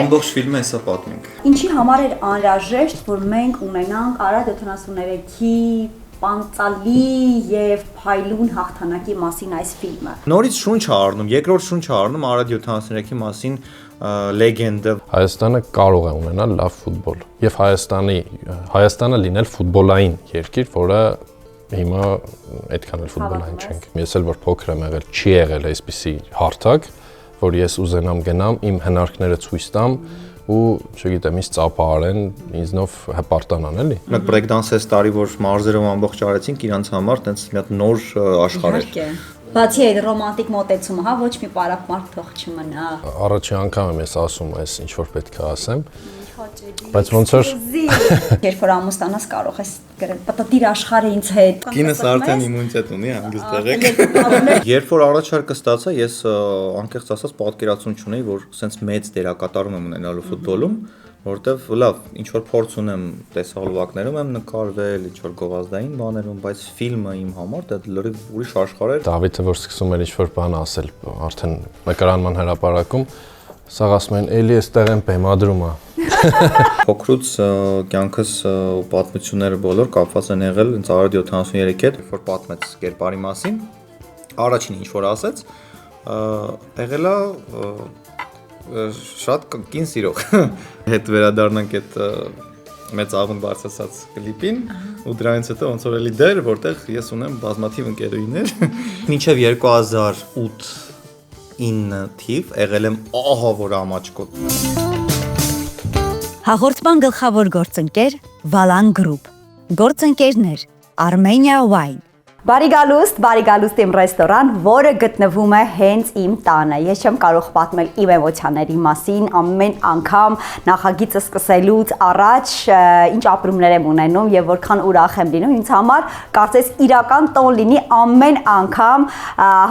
Ամբողջ ֆիլմը հեսա պատմենք։ Ինչի համար էր անհրաժեշտ, որ մենք ունենանք Արա 73-ի պանծալի եւ փայլուն հաղթանակի մասին այս ֆիլմը։ Նորից շունչ է առնում, երկրորդ շունչ է առնում Արա 73-ի մասին լեգենդը։ Հայաստանը կարող է ունենալ լավ ֆուտբոլ եւ Հայաստանը լինել ֆուտբոլային երկիր, որը հիմա այդքան էլ ֆուտբոլային չենք։ Ես էլ որ փոքր եմ եղել, չի եղել այսպիսի հարթակ, որ ես ուզենամ գնամ, իմ հնարքները ցույց տամ ու չգիտեմ, ինձ ծափահարեն, ինձնով հպարտանան էլի։ Մենք բրեյքդանս այս տարի որ մարզերով ամբողջ արեցինք, իրանց համար տենց մի հատ նոր աշխարհ էր։ Բացի այդ ռոմանտիկ մոտեցումը, հա, ոչ մի պարապ մարդ թող չմնա։ Առաջի անգամ եմ ես ասում այս ինչ որ պետք է ասեմ։ Բայց ոնց որ երբ որ ամուսնանաս կարող ես գրել պատտիր աշխարհը ինձ հետ։ Կինս արդեն իմունիտետ ունի, հանգիստ եղեք։ Երբ որ առաջարկը ստացա, ես անկեղծ ասած պատկերացում չունեի, որ սենց մեծ դերակատարում եմ ունենալու ֆուտբոլում, որտեվ լավ, ինչ որ փորձ ունեմ տեսահոլովակներում եմ նկարվել, ինչ որ գովազդային բաներում, բայց ֆիլմը իմ համար դա լրիվ ուրիշ աշխարհ էր։ Դավիթը որ սկսում էր ինչ որ բան ասել, արդեն նկարանման հրապարակում, սաղ ասում են, էլի էստեղ են բեմադրում է։ Փոքրուց կյանքս ու պատմությունները բոլոր կապված են եղել ինձ Արա 73-ի հետ, որ պատմեց կերպարի մասին, առաջին ինչ որ ասեց, եղել է շատ կին սիրող։ Հետ վերադառնանք այդ մեծ աղուն բարձրացած կլիպին ու դրանից հետո ոնց որ էլի դեր, որտեղ ես ունեմ բազմաթիվ ընկերուհիներ։ Մինչև 2008-9 թիվ եղել եմ ահա որ ամաչկոտ։ Հաղորդման գլխավոր գործընկեր Valan Group, գործընկերներ Armenia Wine, Բարի գալուստ իմ ռեստորան, որը գտնվում է հենց իմ տանը։ Ես չեմ կարող պատմել իմ էմոցիաների մասին, ամեն անգամ նախագիծը սկսելուց առաջ ինչ ապրումներ եմ ունենում եւ որքան ուրախ եմ լինում։ Ինձ համար կարծես իրական տոն լինի ամեն անգամ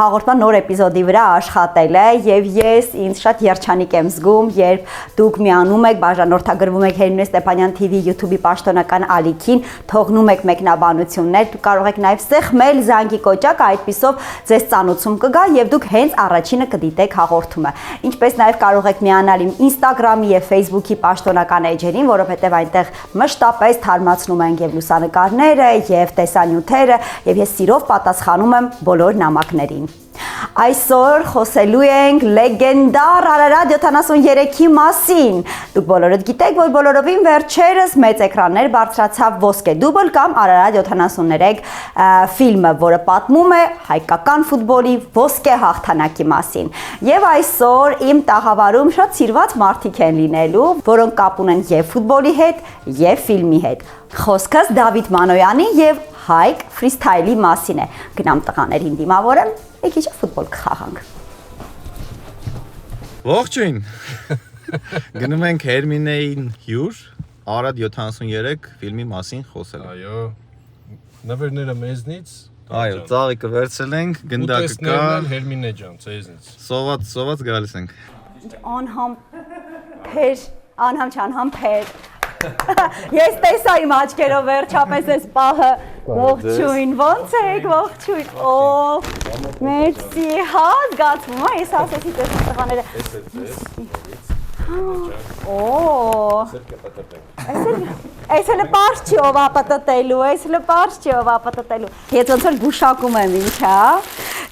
հաղորդման նոր էպիզոդի վրա աշխատելը եւ ես ինձ շատ երջանիկ եմ զգում, երբ դուք միանում եք, բաժանորդագրվում եք Հերմինե Ստեփանյան TV YouTube-ի պաշտոնական ալիքին, թողնում եք մեկնաբանություններ, դուք կարող եք նաեւ մել զանգի կոճակ, այդպիսով ձեզ ծանուցում կգա եւ դուք հենց առաջինը կդիտեք հաղորդումը։ Ինչպես նաեւ կարող եք միանալ իմ Instagram-ի եւ Facebook-ի պաշտոնական էջերին, որովհետեւ այնտեղ մշտապես թարմացնում ենք եւ լուսանկարները եւ տեսանյութերը եւ ես սիրով պատասխանում եմ բոլոր նամակներին։ Այսօր խոսելու ենք լեգենդար Արա 73-ի մասին։ Դուք բոլորդ գիտեք, որ բոլորովին վերջերս մեծ էկրաններ բարձրացավ Ոսկե դուբլ կամ Արա 73 ֆիլմը, որը պատմում է հայկական ֆուտբոլի ոսկե հաղթանակի մասին։ Եվ այսօր իմ տաղավարում շատ սիրված մարդիկ են լինելու, որոնք կապ ունեն եւ ֆուտբոլի հետ, եւ ֆիլմի հետ։ Խոսքս Դավիթ Մանոյանի եւ Հայկ ֆրիստայլի մասին է։ Գնամ տղաներին դիմավորեմ, մի քիչ ֆուտբոլ կխաղանք։ Ողջույն։ Գնում ենք Հերմինեին հյուր, Արա 73 ֆիլմի մասին խոսել։ Այո, նվերները մեզնից։ Այո, ծաղիկը վերցել ենք, գնդակը կա։ Հերմինե ջան, ցեզնից։ Սոված գալիս ենք։ Անհամփեր։ Ես տեսա իմ աչքերով վերջապես այս պահը։ Ողջույն, ոնց եք, ողջույն։ Օ, մերսի, հա, զգացվում է, ես ասեցի տես տղաները։ Օ, այս էլ պարզ չի ով ապտտելու, Ես ոնց որ գուշակում եմ ինչ, հա։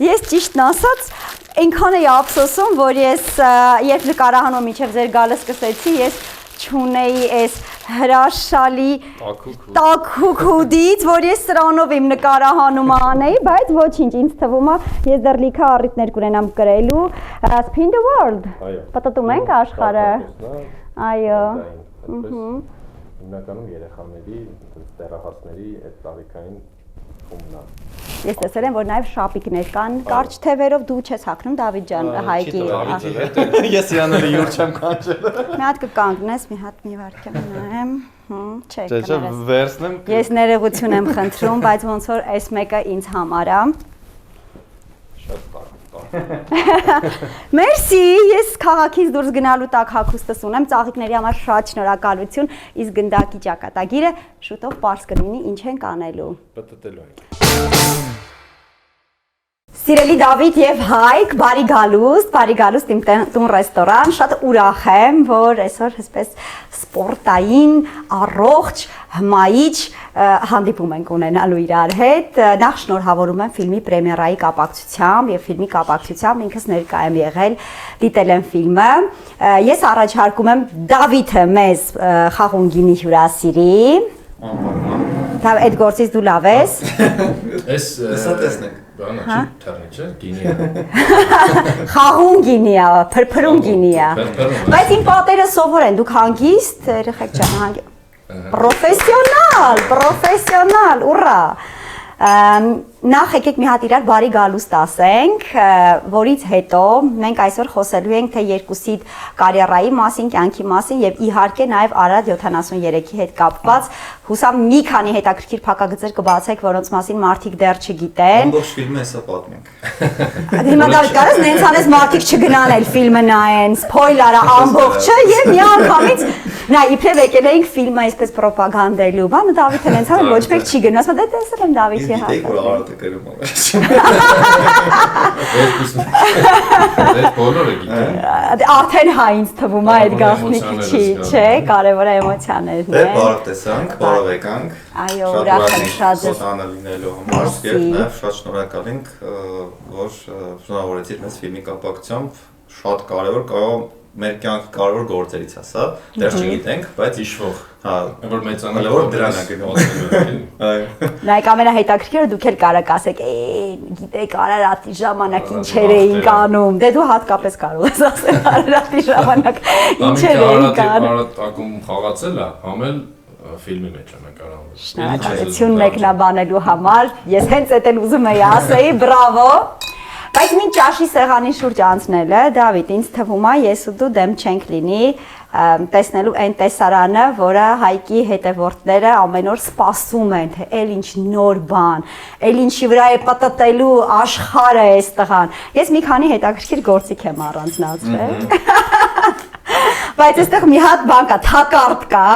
Ես ճիշտն ասած, այնքան էի ափսոսում, որ ես երբ նկարահանում մինչև ձեր գալը սկսեցի, ես չունեի այս հրաշալի տաքուկ հուդից, որ ես սրանով իմ նկարահանումը անեի, բայց ոչինչ, ինձ թվում է, ես դեռ լիքը առիթներ կունենամ կրելու Spin the World, պատտում ենք աշխարհը, այո, հիմնականում երեխաների, տեղահասների այդ տարիքային խումբն է։ Ես տեսել եմ, որ նաև շապիկներ կան, կարճ թևերով դու չես հագնում Դավիթ ջան, Հայկի։ Ես իրանալի յուր չեմ կանչել։ Մի հատ կկանգնես, մի հատ մի վարք եմ նայեմ, չէ, կներես։ Վերցնեմ։ Ես ներողություն եմ խնդրում, բայց ոնց որ այս մեկը ինձ համար է։ Շատ բարդ։ Մերսի, ես քաղաքից դուրս գնալու տակ հագուստս ունեմ, ծաղիկների համար շատ շնորհակալություն, իսկ գնդակի ճակատագիրը շուտով պարզ կլինի ինչ ենք անելու։ Պատտելու ենք։ Սիրելի Դավիթ եւ Հայկ, բարի գալուստ իմ տուն ռեստորան, շատ ուրախ եմ, որ այսօր այսպես սպորտային, առողջ, հմայիչ հանդիպում ենք ունենալու իրար հետ։ Նախ շնորհավորում եմ ֆիլմի պրեմիերայի կապակցությամբ եւ ֆիլմի կապակցությամբ ինքս ներկա եմ եղել, դիտել եմ ֆիլմը։ Ես առաջարկում եմ Դավիթը մեզ խաղուն գինի հյուրասիրի։ Դա այդ գործից դու լավ ես։ Էս տեսնենք։ Բանը չի թարնի չէ, գինի է։ Խաղուն գինի է, փրփրուն գինի է։ Բայց իմ պատերը սովոր են, դուք հանգիստ, երեխեք ջան, հանգիստ։ Պրոֆեսիոնալ, ուռա։ Նախ եկեք մի հատ իրար բարի գալուստ ասենք, որից հետո մենք այսօր խոսելու ենք թե երկուսիդ կարիերայի մասին, կյանքի մասին եւ իհարկե նաեւ Արադ 73-ի հետ կապված հուսամ մի քանի հետաքրքիր փակագծեր կբացեք, որոնց մասին մարդիկ դեռ չգիտեն։ Ամբողջ ֆիլմը հեսա պատմենք։ Հիմա դեռ կարես նենց անես մարդիկ չգնան էլ ֆիլմը նայեն, սփոյլերը ամբողջը եւ մի անգամից նա իբրև եկել էինք ֆիլմը այսպես ռոպագանդելու, բանը Դավիթը նենց անում ոչ մեկ չի գնում, ասում դե տեսել եմ Դավիթի հա։ Գրում Դե բոլորը գիտեն։ Արդեն հա ինձ թվում է այդ գաղտնիքը չի, չէ, կարևորը էմոցիաներն Դե են։ բարով տեսանք, բարով եկանք։ Այո, ուրախ եմ շատ ձեզ Սոսանը լինելու համար եւ նաեւ շատ շնորհակալ ենք, որ շնորհավորեցիք մեզ ֆիլմի կապակցությամբ, շատ կարևոր, կարող մեր կյանքի կարևոր գործերից է սա, դեռ չգիտենք, բայց Իշխող։ հա, Որ մեծանալ որ դրան է գնում։ Այո։ նայեք ամենահետաքրքիրը դուք էլ կարող ասեք, գիտեք Արարատի ժամանակ ինչեր էինք անում։ Դե դու հատկապես կարող ես ասել Արարատի ժամանակ ինչեր էինք անում։ Արարատ ակում խաղացել է, համել ֆիլմի մեջ է նկարահանվել։ Շնորհակալություն մեկնաբանելու համար։ Ես հենց այդ էլ ուզում էի ասեի, բրավո։ Բայց մին ճաշի սեղանի շուրջ անցնելը, Դավիթ, ինձ թվում է, ես ու դու դեմ չենք լինի տեսնելու այն տեսարանը, որը Հայկի հետևորդները ամեն օր սպասում են, թե էլ ինչ նոր բան, էլ ինչի վրա է պատտելու աշխարհը այս տղան։ Ես մի քանի հետաքրքիր գործիք եմ առանձնացրել։ Բայց այստեղ մի հատ բան կա, թակարդ կա։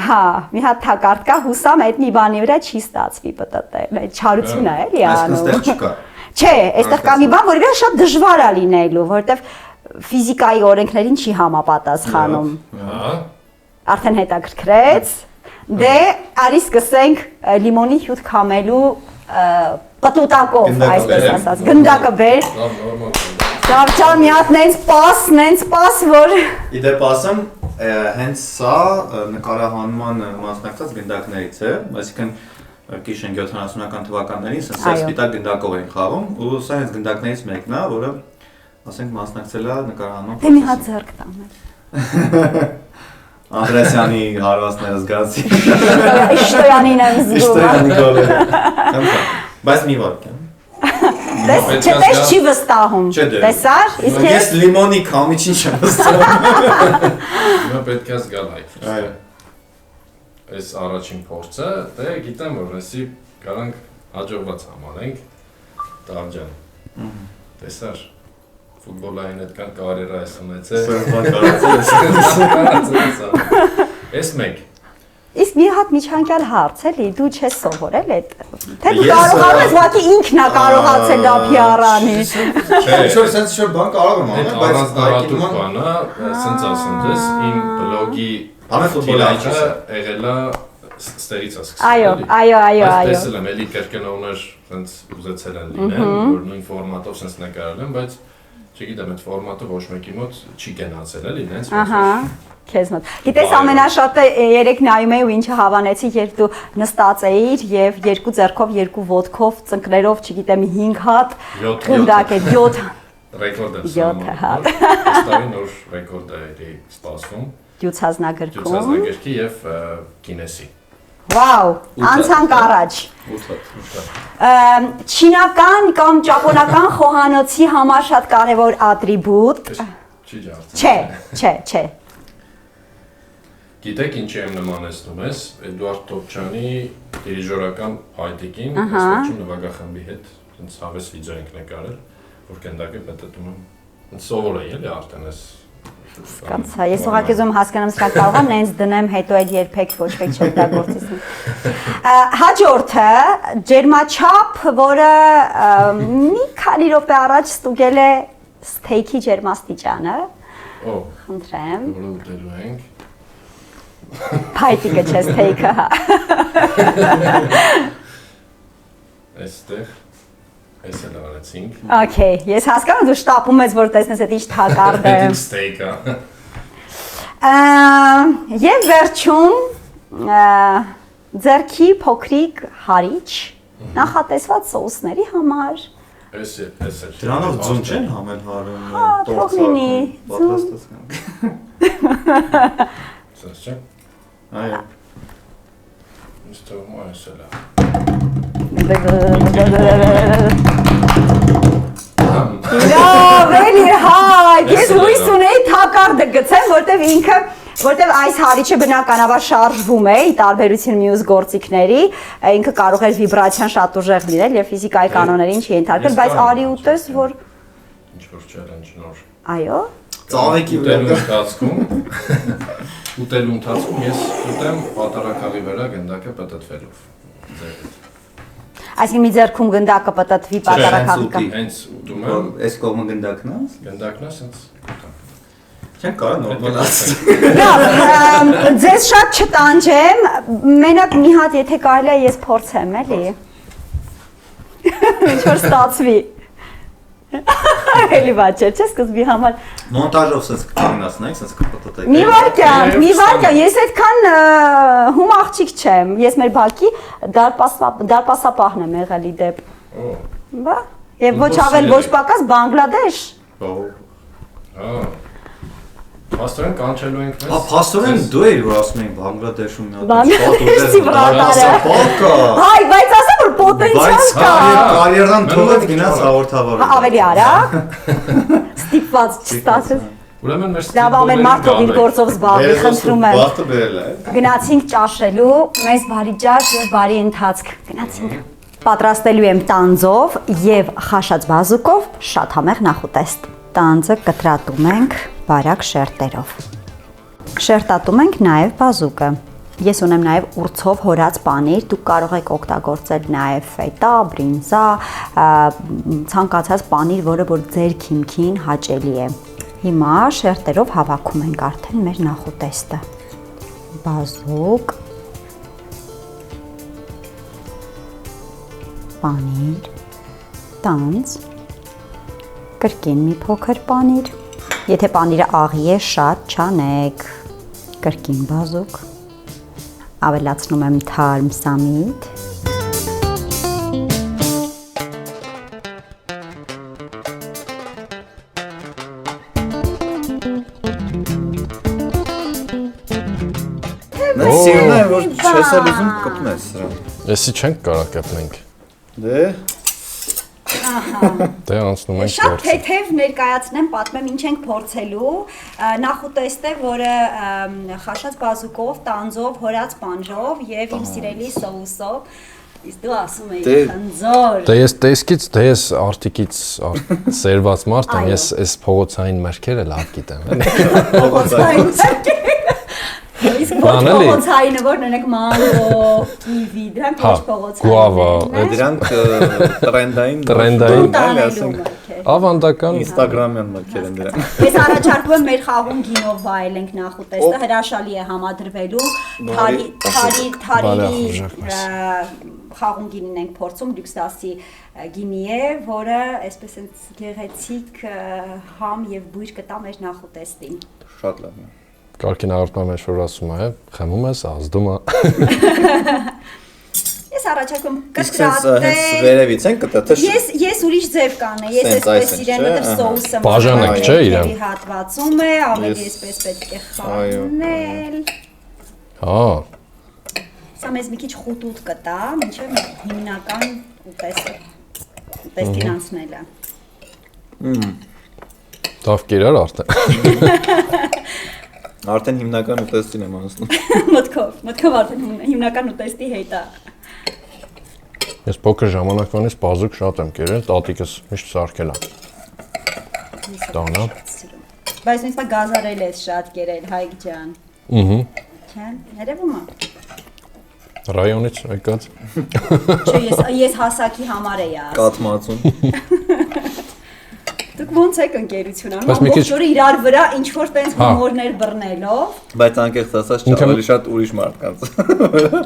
Հա, մի հատ թակարդ կա, հուսամ այդ մի բանի վրա չի ստացվի պատտել, այդ չարություն է էլի անում։ Այստեղ չկա։ Չէ, այստեղ կա մի բան, որը շատ դժվար է լինելու, որովհետև ֆիզիկայի օրենքներին չի համապատասխանում։ Արդեն հետաքրքրեց։ Դե, արի սկսենք լիմոնի հյութ քամելու պտուտակով, այսպես ասած, գնդակը բեր։ Դավիթ, մի հատ նենց պաս, որ Իդեպ ասեմ, հենց սա նկարահանման մասնակցած գնդակներից է, այսինքն Կիշենք 70-ական թվականներին սև սպիտակ գնդակով էին խաղում ու սա հենց գնդակներից մեկն է, որը ասենք մասնակցել է նկարահանման դե մի հատ ձեռք տանել։ Անդրեսյանի հարվածները զգացի։ Իշտոյանին եմ զգում։ Իշտոյանի գոլերը։ Բայց մի վարք եմ։ Չտես չի վստահում։ Տեսար։ Իսկ ես լիմոնի քամիչին չեմ վստահում։ Հիմա պետք է զգալ Հայկ։ Այո։ Այս առաջին փորձը, դե գիտեմ որ էսի կարանք հաջողված համարենք Դավջան։ Տեսար ֆուտբոլային այդքան կարիերա էս ունեցել։ Էս մեկ։ Իսկ մի հատ միջանկյալ հարց էլի, դու չես սովորել այդ։ Թե դու կարողանում ես ուղղակի ինքն է կարողացել դա PR-անի։ Չէ, sense շուտ բան կարող եմ անել, բայց առանձնահատուկ բան է, ասենց ասեմ դες, իմ բլոգի ֆուտբոլայինը եղել է ստերից է սկսել։ Այո։ Տեսել եմ, էլի կրկնողներ sense ուզեցել են լինեն, որ նույն ֆորմատով sense նկարել են, բայց չգիտեմ, այդ ֆորմատը ոչ մեկի մոտ չի գնացել էլի, նենց։ Ահա, քեզ մոտ։ Գիտես ամենաշատը երեք նայում էի ու ինչը հավանեցի, երբ դու նստած էիր եւ երկու ձեռքով, երկու ոտքով, ծնկներով, չգիտեմ, 5 հատ գնդակ է 7 ռեկորդ է։ 7 հատ։ Ստարի նոր ռեկորդ է էլի սպասվում։ Դյուցազնագրքում։ Դյուցազնագրքի եւ Գինեսի։ Վաու, անցանք առաջ։ Չինական կամ ճապոնական խոհանոցի համար շատ կարևոր ատրիբուտ։ Չի ջարդել։ Չէ։ Գիտեք ինչի եմ նմանեցնում ես Էդուարդ Տոպչյանի դիրիժորական փայտիկին, ասում նվագախմբի հետ, այնց հավես վիդեո ենք նկարել, որ գնդակը պետտում եմ։ Սովոր է էլի արդեն էս Կանցա, ես ուղղակի ուզում հասկանամ, սրանք կարող եմ նենց դնեմ, հետո էլ երբեք ոչ մեկ չօգտագործի։ Հաջորդը ջերմաչափ, որը մի քանի րոպե առաջ ստուգել է սթեյքի ջերմաստիճանը։ Օ, Խնդրեմ։ որը ուտելու ենք։ Փայտիկը չէ սթեյքը, հա։ Այստեղ այս էլ արեցինք։ Okay, ես հասկանում դու շտապում ես, որ տեսնես այդ ինչ թակարդ է։ Այդ ստեյկա։ Եվ վերջում ձերքի փոքրիկ հարիչ նախատեսված սոուսների համար։ Այս է։ Դրանով ձուն չեն համել հարում, թող լինի, պատրաստած կան։ Սենց չէ։ Այո։ Ինձ թվում է այս էլ է։ Իրավելի հայ, ես հույս ունեի թակարդը գցեմ, որտեվ այս հարիչը բնականաբար շարժվում է, ի տարբերություն մյուս գործիքների, ինքը կարող է վիբրացիան շատ ուժեղ լինել եւ ֆիզիկայի կանոններին չի ենթարկվել, բայց արի ուտես, որ Ինչ որ challenge նոր։ այո, Ծաղիկի Ուտելու ընթացքում ես ուտեմ պատարակալի վրա գնդակը պտտվելով։ այսինքն մի ձեռքում գնդակը պտտվի պատարակալի։ Հենց ուտում եմ, Այս կողմը գնդակն է։ գնդակն է սենց։ Չեն կարող նորմալ ասել։ Լավ, ձեզ շատ չտանջեմ, մենակ մի հատ եթե կարելի է ես փորձեմ, էլի։ Ինչ որ ստացվի։ Էլի բաճեր, չէ՞ սկզբի համար։ Մոնտաժով սենց կգնացնենք, սենց կպտտենք։ Մի վարքյան, ես այդքան հում աղջիկ չեմ, ես մեր բակի դարպասապահն եմ եղել ի դեպ։ Բա, եւ ոչ ավել ոչ պակաս Բանգլադեշ։ Փաստորեն կանչելու ենք մեզ։ Փաստորեն դու ես որ ասում ենք Բանգլադեշում մի հատ Բանգլադեշի վրատարը։ Հայ, բայց ասա որ պոտենցիալ կա։ Կարիերան թողած գնաց հաղորդավար։ Ավելի արագ։ Ստիպված չստացես։ Ուրեմն մեր Լավ, ամեն մարդ ով իր գործով զբաղվի, խնդրում եմ։ Բախտը բերել է։ Գնացինք ճաշելու, մեզ բարի ճաշ եւ բարի ընթացք։ Գնացինք։ Պատրաստելու եմ տանձով եւ խաշած բազուկով շատ համեղ նախուտեստ։ Տանձը կտրատում ենք բարակ շերտերով։ Շերտատում ենք նաեւ բազուկը։ Ես ունեմ նաեւ ուրցով հորած պանիր, դուք կարող եք օգտագործել նաեւ ֆետա, բրինզա, ցանկացած պանիր, որը որ ձեր քիմքին հաճելի է։ Հիմա շերտերով հավաքում ենք արդեն մեր նախուտեստը։ Բազուկ, պանիր, տանձ, կրկին մի փոքր պանիր, եթե պանիրը աղի է, շատ չանեք, կրկին բազուկ, ավելացնում եմ թարմ սամիտ, Սիրուն է որ չես լուզում կպնես սրան։ Էսի չենք կարող կպնենք։ Դե Դե անցնում ենք շատ գործը։ թեթև ներկայացնեմ, պատմեմ ինչ ենք փորձելու, նախուտեստ է, որը խաշած բազուկով, տանձով, հորած պանջով եւ իմ սիրելի սոուսով, իսկ դու ասում էի խնձոր։ Դե ես տեսքից, դե ես արտիկից սերված մարդ եմ, ես այս փողոցային մերքերը լավ գիտեմ։ Իսկ ոչ փողոցայինը որ ունենք մանգո, կիվի, դրանք ոչ փողոցային։ Գուավա, դրանք տրենդային, ասենք ավանդական Instagram-յան մտքեր են դրանք։ Ես առաջարկում եմ մեր խաղում գինով վայելենք նախուտեստը, հրաշալի է համադրվելու, թարի խաղում գինին ենք փորձում, լյուքսասի գինի է, որը այսպես գեղեցիկ համ եւ բույր կտա մեր նախուտեստին։ Շատ լավ է։ Կարգին հաղորդման մեջ որ ասում է, խմում ես, ազդում է։ Ես առաջարկում Իսկ կտրատել։ հենց վերևից են կտրատել։ Ես ուրիշ ձև կանեի, ես այսպես իրեն դեռ սոուսը Բաժանեք, չէ՞ իրեն։ հատվածում է, ավելի այսպես պետք է խառնել։ Հա։ Սա մեզ մի քիչ խուտուտ կտա, մինչև հիմնական ուտեստին անցնելը։ Դավ կերար արդեն։ Արդեն հիմնական ուտեստին եմ անցնում։ Մտքով արդեն հիմնական ուտեստի հետ է։ Ես փոքր ժամանակվանից բազուկ շատ եմ կերել, տատիկս միշտ սարքել է։ Տանա։ Բայց ինձ գազարել ես շատ կերել, Հայկ ջան։ Ահա։ Չէ՞, ներևում է։ Ռայոնից եկած։ Չէ, ես հասակի համար էի ասում։ Կաթմացուն։ Դուք ոնց եք ընկերություն անում, Բայց մի քիչ- ամբողջ օրը իրար վրա ինչ որ տենց հումորներ բռնելով։ Բայց անկեղծ ասած ավելի շատ ուրիշ մարդկանց։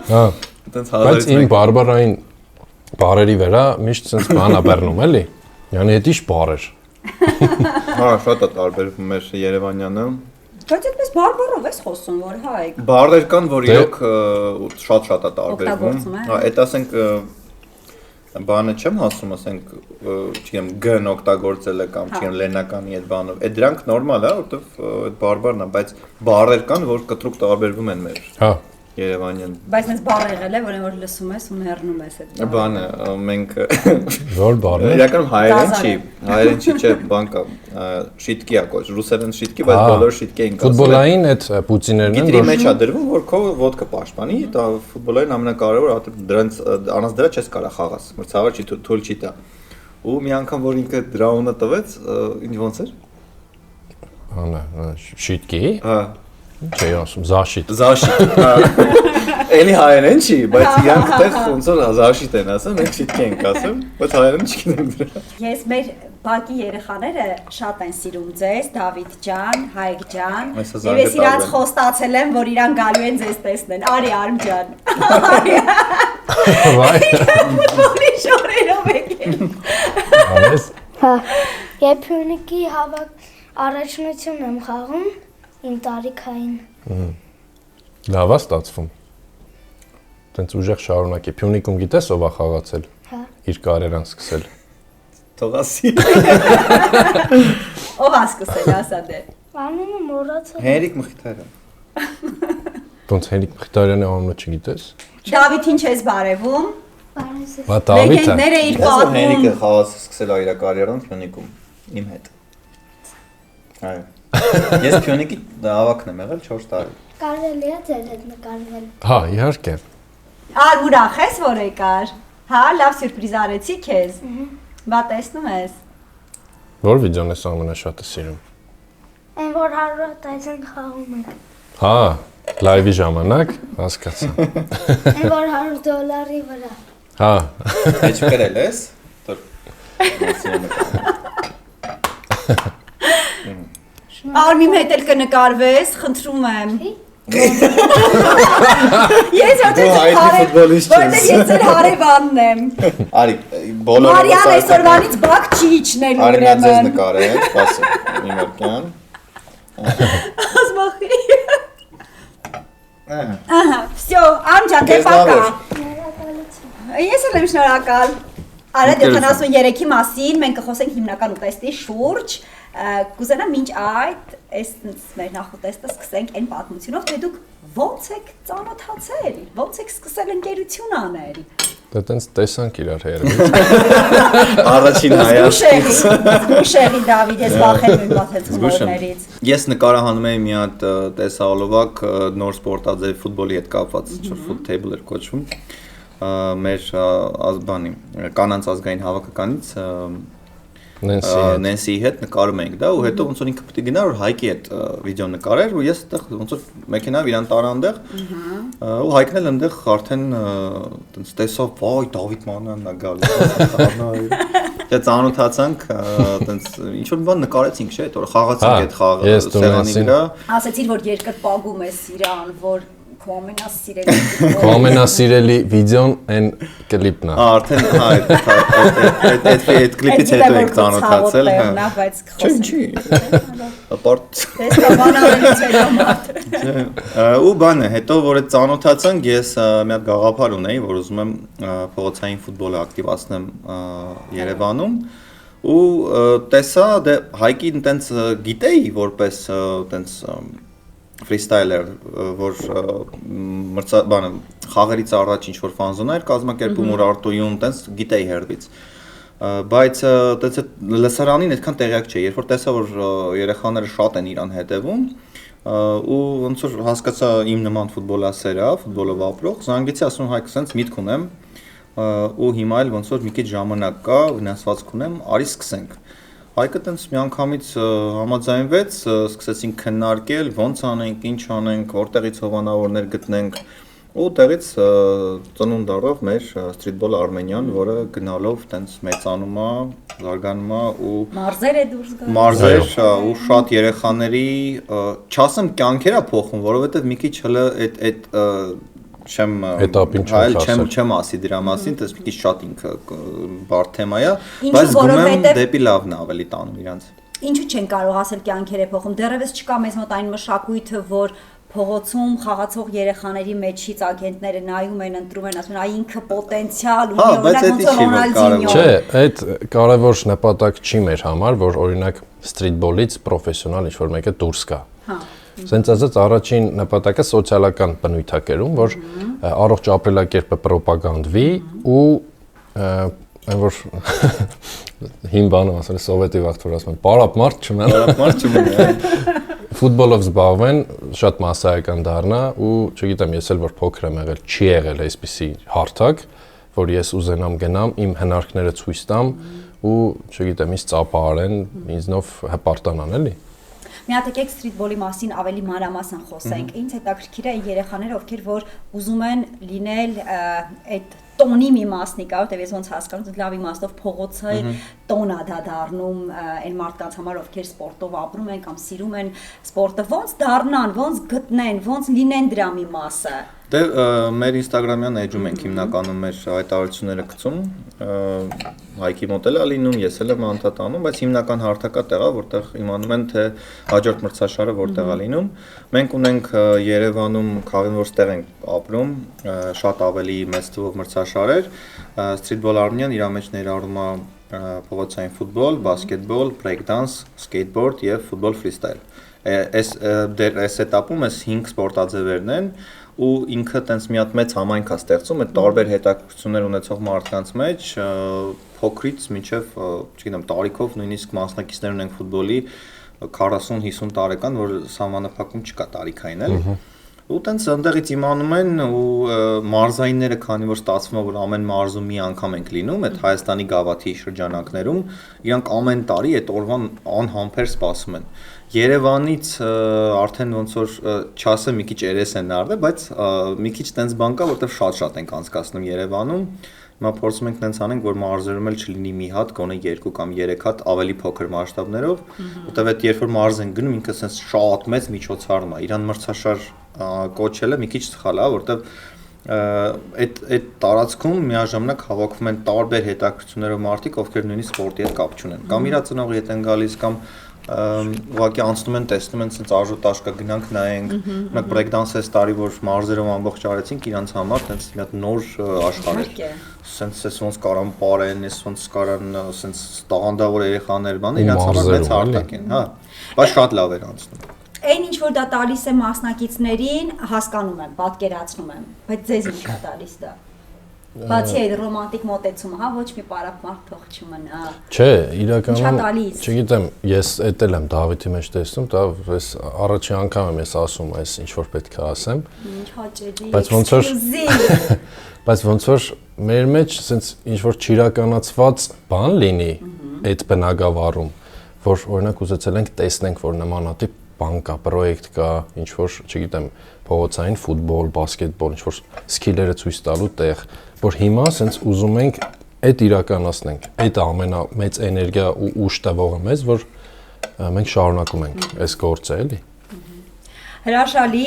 Հա։ Այդպես Բայց իմ բարբարային բարերի վրա միշտ sense բան ա բեռնում էլի։ Յանի հետ իշ բարեր։ Հա, շատ է տարբերվում մեր Երևանյանը։ Բայց այդպես բարբարով ես խոսում, որ հայ։ Բարեր կան, որ իրոք շատ է տարբերվում։ Օգտագործում է։ Հա, այդ ասենք բանը չեմ ասում, ասենք, չգիտեմ, գն օգտագործելը կամ չգիտեմ, լեննականի այդ բանով։ Այդ դրանք նորմալ է, որովհետև այդ բարբարն է, բայց բարեր կան, որ կտրուկ տարբերվում են մեր Հա։ Երևանյան։ Բայց ինձ բառ եղել է, որ լսում ես ու մեռնում ես այդ բառը։ Բանը մենք Որ բարեր։ իրականում հայերեն չի, չէ, բան կա, շիտկի է կոչ, ռուսերեն շիտկի, բայց բոլորը շիտկի են կասել։ Ֆուտբոլային այդ պուծիներն են, Գիտրի մեջ է դրվում, որ քո ոդկը պաշտպանի, դա ֆուտբոլային ամենակարևոր, դրանց առանց դրա չես կարող խաղաս, մրցավար չի թույլ չի տա։ Ու մի անգամ որ ինքը դրա ունը տվեց, ինչ ոնց էր։ Անա, շիտկի։ Հա, Չէ, ասում զաշիտ։ Զաշիտ։ Էլի հայերեն չի, բայց իրանք տեղ ոնց որ զաշիտ են ասում, մենք շիտկի ենք ասում, բայց հայերեն չգիտեմ դրա։ Ես մեր բակի երեխաները շատ են սիրում ձեզ, Դավիթ ջան, Հայկ ջան։ Այսօր Եվ ես զանգը իրանց տալու եմ։ խոստացել եմ, որ իրան գալու են ձեզ տեսնեն։ Արի Արմ ջան։ Վայ։ Ֆուտբոլի շորերով եկել։ Անես։ Հա, երբ Փյունիկի հավաք առաջնություն եմ խաղում իմ տարիքային։ Լավ է ստացվում։ Տենց ուժեղ շարունակի։ Փյունիկում գիտես ով է խաղացել։ Հա։ Իր կարիերան սկսել։ Թողասի։ Ով է սկսել ասա դե։ Անունը մոռացա։ Հենրիկ Մխիթարյան։ Ոնց Հենրիկ Մխիթարյանի անունը չգիտես։ Դավիթին չես բարևում։ Բարեզես։ Բա Դավիթը։ Լեգենդները իր Ես որ Հենրիկը պատմում։ խաղաց սկսել է իր կարիերան Փյունիկում իմ հետ։ Այո։ Ես Փյունիկի հավաքն եմ եղել 4 տարի։ Կարելի է ձեր հետ նկարվել։ Հա, իհարկե։ Ար ուրախ ես որ եկար։ Հա, լավ սյուրպրիզ արեցի քեզ։ Բա տեսնում ես։ Որ վիդեոն ես ամենաշատը սիրում։ Այն որ 100 տայսեն խաղում ենք։ Հա, լայվի ժամանակ, հասկացա։ Այն որ $100 վրա։ Հա, Ինչ գրել ես։ Արմիմ հետ էլ կնկարվես, խնդրում եմ։ Ես Դու հայտնի ֆուտբոլիստ ես։ Որտե ես էլ հարևանն եմ։ Արի, բոլորը Մարիան այսօրվանից բակ չի իջնել Արի նա ձեզ ուրեմն։ նկարել, սպասի։ Իմարկյան։ Ասմախի։ Ահա, всё, Անջան, դե Քեզ պակա։ լավ էր։ Ես էլ եմ շնորհակալ։ Արա 73-ի մասին մենք կխոսենք հիմնական ուտեստի շուրջ։ Կուզենամ մինչ այդ այս մեր նախուտեստը սկսենք այն պատմությունով, թե դուք ո՞նց եք ծանոթացել, ո՞նց եք սկսել ընկերություն անել։ դա տենց տեսանք իրար հերվից։ Առաջին հայացքից։ Զգուշեղի Դավիթ, ես վախենում եմ բացել հումորներից։ Ես նկարահանում եմ մի հատ տեսահոլովակ նոր սպորտաձև ֆուտբոլի հետ կապված, foot table էր կոչվում։ Մեր ազգանի կանանց ազգային հավաքականից Նենսիի հետ նկարում էինք դա ու հետո ոնց որ ինքը պետք է գնար որ Հայկի հետ վիդեո նկարեր ու ես այդտեղ ոնց որ մեքենայով իրան տարա այնտեղ ու Հայկն էլ այնտեղ արդեն տենց տեսավ վայ Դավիթ մանանն է գալու Դե ծանոթացանք տենց ինչ որ բան նկարեցինք չէ այդ օրը խաղացինք այդ խաղը սեղանի վրա Ասացիր որ երկրպագում ես իրան որ քո ամենասիրելի Քո ամենասիրելի վիդեոն այն կլիպն է։ Արդեն հա այդ կլիպից հետո ենք ծանոթացել հա բայց Չի ապարտ Տեսա բանալից հետո մարդ ու բանը հետո որ այդ ծանոթացանք ես մի հատ գաղափար ունեի որ ուզում եմ փողոցային ֆուտբոլը ակտիվացնեմ Երևանում ու տեսա դե Հայկին տենց գիտեի որպես տենց freestyler որ բանը խաղերից առաջ ինչ որ ֆանզոնա էր կազմակերպում որ Արտոյում տենց գիտեի հերվից բայց տենց լսարանին այդքան տեղյակ չէի երբ որ տեսա որ երեխաները շատ են իրան հետևում ու ոնց որ հասկացա իմ նման ֆուտբոլասեր է ֆուտբոլով ապրող զանգեցի ասում Հայկ սենց միտք ունեմ ու հիմա էլ ոնց որ մի քիչ ժամանակ կա վնասվածք ունեմ արի սկսենք Հայկը տենց մի անգամից համաձայնվեց, սկսեցինք քննարկել, ոնց անենք, ինչ անենք, որտեղից հովանավորներ գտնենք ու դեղից ծնունդ առավ մեր Streetball Armenian, որը գնալով տենց մեծանում է, զարգանում է ու մարզեր է դուրս գալիս։ Մարզեր ու շատ երեխաների, չասեմ կյանքերա փոխում, որովհետև մի քիչ հələ այդ չեմ ասի դրա մասին, դες մի քիչ շատ ինքը բարդ թեմա է, բայց զգում եմ դեպի լավն է ավելի տանում իրանց։ Ինչու չեն կարող ասել կյանքեր է փոխում, դեռևս չկա մեզ մոտ այն մշակույթը, որ փողոցում խաղացող երեխաների մեջից ագենտները նայում են, ընտրում են, ասում են, այ ինքը պոտենցիալ ունի, օրինակ ոնց որ Ռոնալդինյո։ Չէ, այդ կարևոր նպատակ չի մեր համար, որ օրինակ սթրիթբոլից պրոֆեսիոնալ ինչ-որ մեկը դուրս գա։ Սենց ասած առաջին նպատակը սոցիալական բնույթ է կերում, որ առողջ ապրելակերպը պրոպագանդվի ու այն որ հին բանը ասել սովետի վաղ որ ասում են պարապ մարդ չմեն ֆուտբոլով զբաղվեն շատ մասսայական դառնա ու չգիտեմ ես էլ որ փոքր եմ եղել չի եղել այսպիսի հարթակ որ ես ուզենամ գնամ իմ հնարքները ցույց տամ ու չգիտեմ ինձ ծափարեն ինձնով հպարտանան էլի Մի հատ եկեք սթրիթբոլի մասին ավելի մանրամասն խոսենք։ Ինձ հետաքրքիր է այն երեխաները, ովքեր որ ուզում են լինել այդ տոնի մի մասնիկա, որտեղ ես ոնց հասկանում, լավ իմաստով փողոցը տոնա դա դառնում այն մարդկանց համար, ովքեր սպորտով ապրում են կամ սիրում են սպորտը, ոնց դառնան, ոնց գտնեն, ոնց լինեն դրա մի մասը։ Դե մեր Instagram-յան էջում ենք հիմնականում մեր հայտարարությունները գցում, Հայկի մոտ էլ է լինում, ես էլ եմ անդադ անում, բայց հիմնական հարթակա տեղա, որտեղ իմանում են թե հաջորդ մրցաշարը որտեղ է լինում։ Մենք ունենք Երևանում քաղաքին որտեղ ենք ապրում, շատ ավելի մեծ թվով մրցաշարեր, Streetball Armenian իր մեջ ներառում է փողոցային ֆուտբոլ, բասկետբոլ, բրեյք-դանս, սկեյթբորդ եւ ֆուտբոլ ֆրիստայլ։ Այս սետափում այս 5 սպորտաձևերն են ու ինքը տենց մի հատ մեծ համայնք է ստեղծում այդ տարբեր հետաքրքրություններ ունեցող մարդկանց մեջ փոքրից մինչև չգիտեմ տարիքով նույնիսկ մասնակիցներ ունենք ֆուտբոլի 40-50 տարեկան որ սահմանափակում չկա տարիքային էլ ու տենց այնտեղից իմանում են ու մարզայինները քանի որ ստացվում է որ ամեն մարզում մի անգամ ենք լինում այդ Հայաստանի գավաթի շրջանակներում իրանք ամեն տարի այդ օրվան անհամբեր սպասում են Երևանից արդեն ոնց որ չասեմ մի քիչ երես են նարդը, բայց մի քիչ տենց բան կա, որտեղ շատ ենք անցկացնում Երևանում։ Հիմա փորձում ենք տենց անենք, որ մարզերում էլ չլինի մի հատ, գոնե 2 կամ 3 հատ ավելի փոքր մասշտաբներով, որտեղ այդ երբ որ մարզ են գնում, ինքը sense շատ մեծ միջոցառում է։ Իրան մրցաշար կոչելը մի քիչ սխալ է, որտեղ այդ տարածքում միաժամանակ հավաքվում են տարբեր հետաքրքրություններով մարդիկ, ովքեր նույնիսկ սպորտի հետ կապ չունեն։ Կամ իրա ծնողի հետ են գալիս, կամ ուղղակի անցնում են, տեսնում են, sense արժութաշ կա, գնանք նայենք։ Մենք բրեյք-դանս այս տարի որ մարզերով ամբողջ արեցինք, իրանց համար sense մի հատ նոր աշխարհ էր։ Sense ոնց կարան պարեն, ոնց կարան sense տաղանդավոր երեխաներ բան, իրանց համար մեծ հարթակ են, հա։ Բայց շատ լավ էր անցնում։ Այն ինչ որ դա տալիս է մասնակիցներին, հասկանում եմ, պատկերացնում եմ, բայց ձեզ ինչ է տալիս դա։ Բացի այդ ռոմանտիկ մոտեցումը, հա, ոչ մի պարապ մարդ թող չմնա։ Չէ, իրականում, չգիտեմ, ես էդ եմ Դավիթի մեջ տեսնում, դա ես առաջին անգամ եմ ես ասում այս ինչ որ պետք է ասեմ։ Ինչ հաճելի։ Բայց ոնց որ մեր մեջ sense ինչ որ չիրականացված բան լինի այդ բնակավարում, որ օրինակ ուզեցել ենք տեսնենք, որ նմանատիպ բան կա, պրոյեկտ կա, ինչ որ, չգիտեմ, փողոցային ֆուտբոլ, բասկետբոլ, ինչ որ սկիլերը ցույց տալու տեղ, որ հիմա sense ուզում ենք այդ իրականացնենք։ Այդ ամենամեծ էներգիա ու ուժ տվողը մեզ, որ մենք շարունակում ենք այս գործը, էլի։ Հրաշալի,